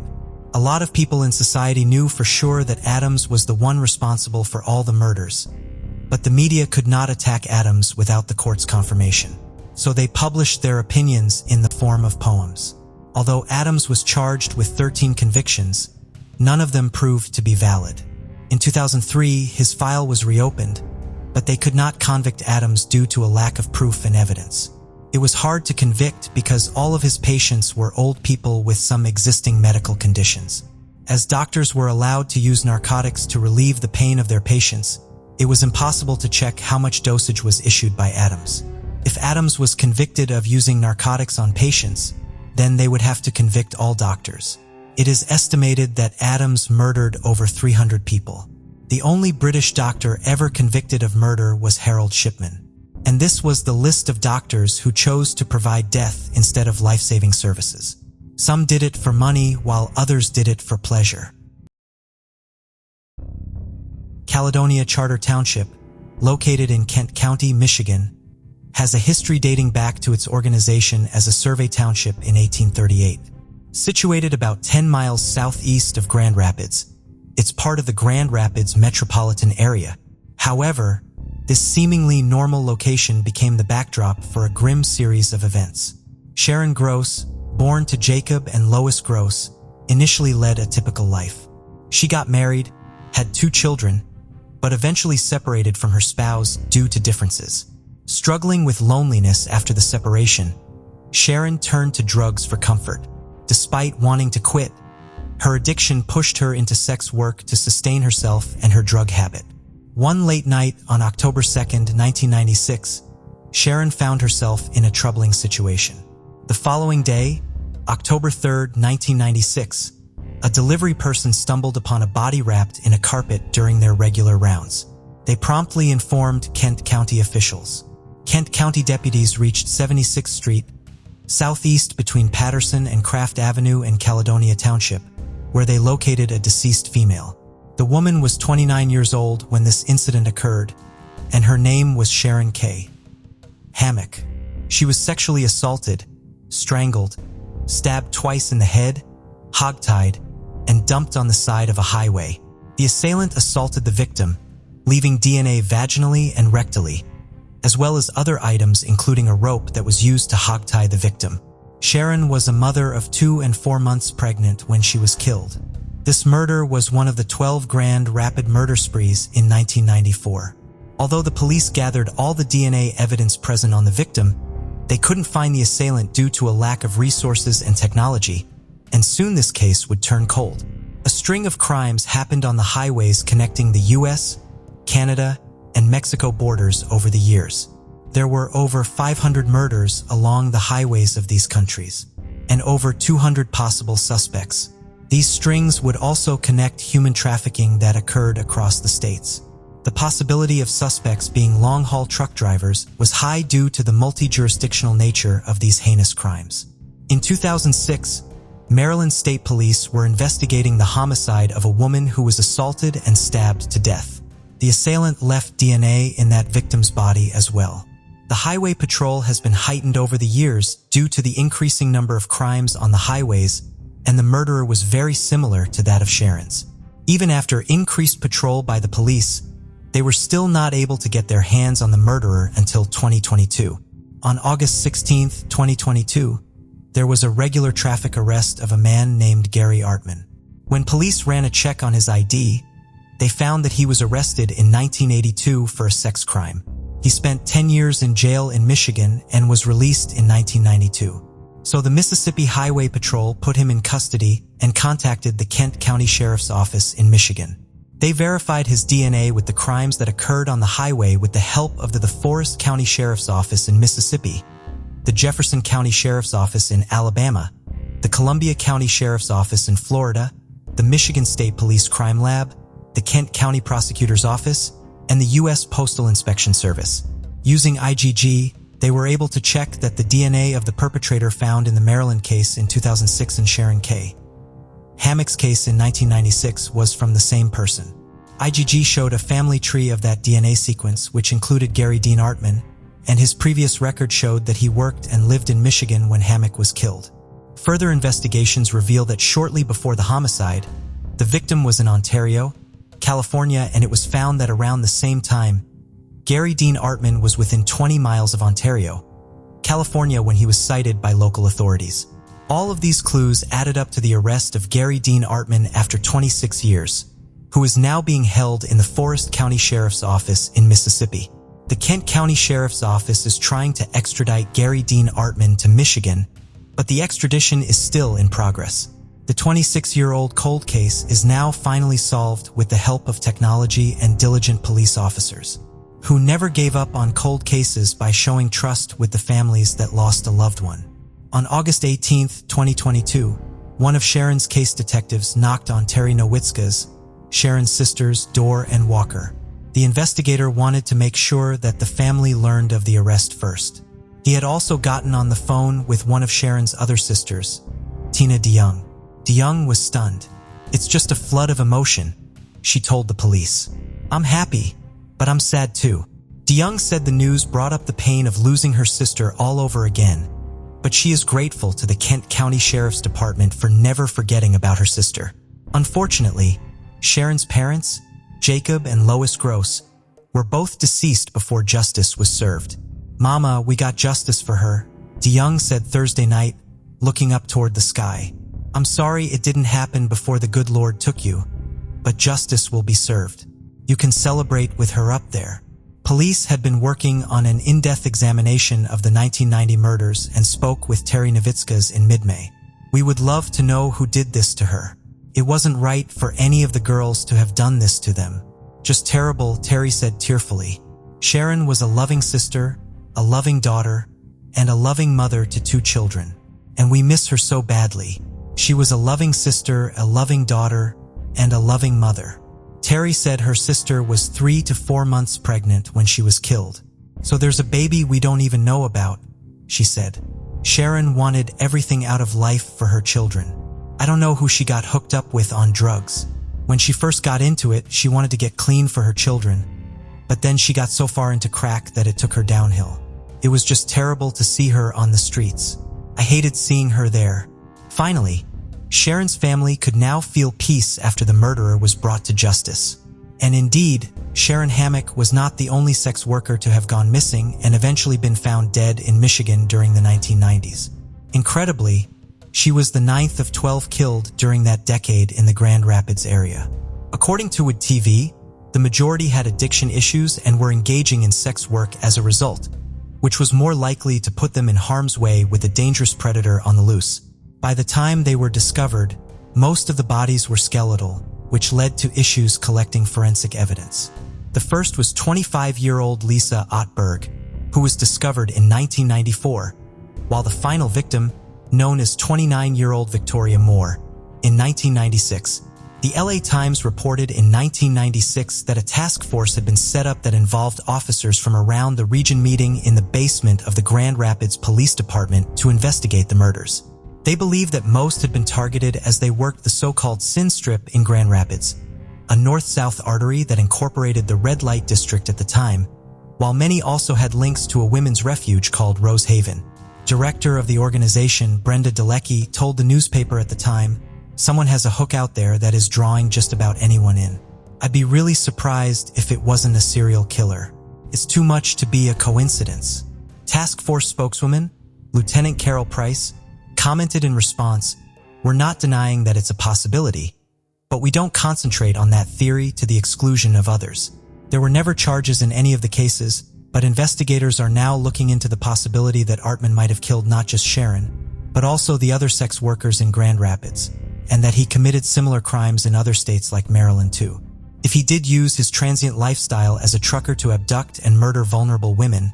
A lot of people in society knew for sure that Adams was the one responsible for all the murders, but the media could not attack Adams without the court's confirmation, so they published their opinions in the form of poems. Although Adams was charged with 13 convictions, none of them proved to be valid. In 2003, his file was reopened, but they could not convict Adams due to a lack of proof and evidence. It was hard to convict because all of his patients were old people with some existing medical conditions. As doctors were allowed to use narcotics to relieve the pain of their patients, it was impossible to check how much dosage was issued by Adams. If Adams was convicted of using narcotics on patients, then they would have to convict all doctors. It is estimated that Adams murdered over 300 people. The only British doctor ever convicted of murder was Harold Shipman. And this was the list of doctors who chose to provide death instead of life-saving services. Some did it for money, while others did it for pleasure. Caledonia Charter Township, located in Kent County, Michigan, has a history dating back to its organization as a survey township in 1838. Situated about 10 miles southeast of Grand Rapids, it's part of the Grand Rapids metropolitan area. However, this seemingly normal location became the backdrop for a grim series of events. Sharon Gross, born to Jacob and Lois Gross, initially led a typical life. She got married, had 2 children, but eventually separated from her spouse due to differences. Struggling with loneliness after the separation, Sharon turned to drugs for comfort. Despite wanting to quit, her addiction pushed her into sex work to sustain herself and her drug habit. One late night on October 2nd, 1996, Sharon found herself in a troubling situation. The following day, October 3rd, 1996, a delivery person stumbled upon a body wrapped in a carpet during their regular rounds. They promptly informed Kent County officials. Kent County deputies reached 76th Street, southeast between Patterson and Craft Avenue in Caledonia Township, where they located a deceased female. The woman was 29 years old when this incident occurred, and her name was Sharon K. Hammock. She was sexually assaulted, strangled, stabbed twice in the head, hogtied, and dumped on the side of a highway. The assailant assaulted the victim, leaving DNA vaginally and rectally, as well as other items including a rope that was used to hogtie the victim. Sharon was a mother of 2 and 4 months pregnant when she was killed. This murder was one of the 12 Grand Rapid murder sprees in 1994. Although the police gathered all the DNA evidence present on the victim, they couldn't find the assailant due to a lack of resources and technology, and soon this case would turn cold. A string of crimes happened on the highways connecting the US, Canada, and Mexico borders over the years. There were over 500 murders along the highways of these countries, and over 200 possible suspects. These strings would also connect human trafficking that occurred across the states. The possibility of suspects being long-haul truck drivers was high due to the multi-jurisdictional nature of these heinous crimes. In 2006, Maryland State Police were investigating the homicide of a woman who was assaulted and stabbed to death. The assailant left DNA in that victim's body as well. The Highway Patrol has been heightened over the years due to the increasing number of crimes on the highways, and the murderer was very similar to that of Sharon's. Even after increased patrol by the police, they were still not able to get their hands on the murderer until 2022. On August 16, 2022, there was a regular traffic arrest of a man named Gary Artman. When police ran a check on his ID, they found that he was arrested in 1982 for a sex crime. He spent 10 years in jail in Michigan and was released in 1992. So the Mississippi Highway Patrol put him in custody and contacted the Kent County Sheriff's Office in Michigan. They verified his DNA with the crimes that occurred on the highway with the help of the Forest County Sheriff's Office in Mississippi, the Jefferson County Sheriff's Office in Alabama, the Columbia County Sheriff's Office in Florida, the Michigan State Police Crime Lab, the Kent County Prosecutor's Office, and the U.S. Postal Inspection Service. Using IgG, they were able to check that the DNA of the perpetrator found in the Maryland case in 2006 and Sharon K. Hammock's case in 1996 was from the same person. IgG showed a family tree of that DNA sequence, which included Gary Dean Artman, and his previous record showed that he worked and lived in Michigan when Hammock was killed. Further investigations reveal that shortly before the homicide, the victim was in Ontario, California, and it was found that around the same time, Gary Dean Artman was within 20 miles of Ontario, California when he was cited by local authorities. All of these clues added up to the arrest of Gary Dean Artman after 26 years, who is now being held in the Forest County Sheriff's Office in Mississippi. The Kent County Sheriff's Office is trying to extradite Gary Dean Artman to Michigan, but the extradition is still in progress. The 26-year-old cold case is now finally solved with the help of technology and diligent police officers. who never gave up on cold cases by showing trust with the families that lost a loved one. On August 18, 2022, one of Sharon's case detectives knocked on Terry Nowitzka's, Sharon's sisters, Dora and Walker. The investigator wanted to make sure that the family learned of the arrest first. He had also gotten on the phone with one of Sharon's other sisters, Tina DeYoung. DeYoung was stunned. "It's just a flood of emotion," she told the police. "I'm happy, but I'm sad too." DeYoung said the news brought up the pain of losing her sister all over again, but she is grateful to the Kent County Sheriff's Department for never forgetting about her sister. Unfortunately, Sharon's parents, Jacob and Lois Gross, were both deceased before justice was served. "Mama, we got justice for her," DeYoung said Thursday night, looking up toward the sky. "I'm sorry it didn't happen before the good Lord took you, but justice will be served. You can celebrate with her up there." Police had been working on an in-depth examination of the 1990 murders and spoke with Terry Nowitzka's in mid-May. "We would love to know who did this to her. It wasn't right for any of the girls to have done this to them. Just terrible," Terry said tearfully. "Sharon was a loving sister, a loving daughter, and a loving mother to 2 children, and we miss her so badly. She was a loving sister, a loving daughter, and a loving mother." Terry said her sister was 3 to 4 months pregnant when she was killed. "So there's a baby we don't even know about," she said. "Sharon wanted everything out of life for her children. I don't know who she got hooked up with on drugs. When she first got into it, she wanted to get clean for her children, but then she got so far into crack that it took her downhill. It was just terrible to see her on the streets. I hated seeing her there." Finally, Sharon's family could now feel peace after the murderer was brought to justice. And indeed, Sharon Hammock was not the only sex worker to have gone missing and eventually been found dead in Michigan during the 1990s. Incredibly, she was the 9th of 12 killed during that decade in the Grand Rapids area. According to WOOD TV, the majority had addiction issues and were engaging in sex work as a result, which was more likely to put them in harm's way with a dangerous predator on the loose. By the time they were discovered, most of the bodies were skeletal, which led to issues collecting forensic evidence. The first was 25-year-old Lisa Ottberg, who was discovered in 1994, while the final victim, known as 29-year-old Victoria Moore, in 1996. The LA Times reported in 1996 that a task force had been set up that involved officers from around the region meeting in the basement of the Grand Rapids Police Department to investigate the murders. They believed that most had been targeted as they worked the so-called Sin Strip in Grand Rapids, a north-south artery that incorporated the red light district at the time, while many also had links to a women's refuge called Rose Haven. Director of the organization, Brenda Delecky, told the newspaper at the time, "Someone has a hook out there that is drawing just about anyone in. I'd be really surprised if it wasn't a serial killer. It's too much to be a coincidence." Task Force spokeswoman, Lieutenant Carol Price, commented in response, "We're not denying that it's a possibility, but we don't concentrate on that theory to the exclusion of others. There were never charges in any of the cases, but investigators are now looking into the possibility that Artman might have killed not just Sharon, but also the other sex workers in Grand Rapids, and that he committed similar crimes in other states like Maryland too. If he did use his transient lifestyle as a trucker to abduct and murder vulnerable women,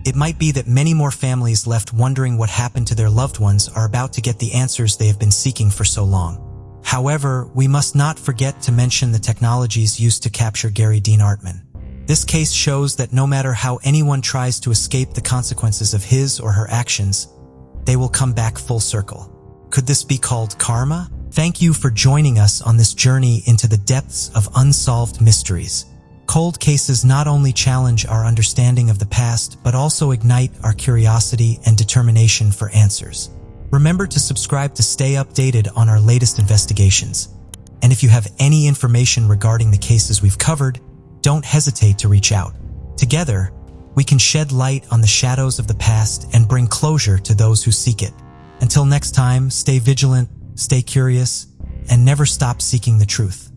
it might be that many more families left wondering what happened to their loved ones are about to get the answers they have been seeking for so long. However, we must not forget to mention the technologies used to capture Gary Dean Artman. This case shows that no matter how anyone tries to escape the consequences of his or her actions, they will come back full circle. Could this be called karma? Thank you for joining us on this journey into the depths of unsolved mysteries. Cold cases not only challenge our understanding of the past, but also ignite our curiosity and determination for answers. Remember to subscribe to stay updated on our latest investigations. And if you have any information regarding the cases we've covered, don't hesitate to reach out. Together, we can shed light on the shadows of the past and bring closure to those who seek it. Until next time, stay vigilant, stay curious, and never stop seeking the truth.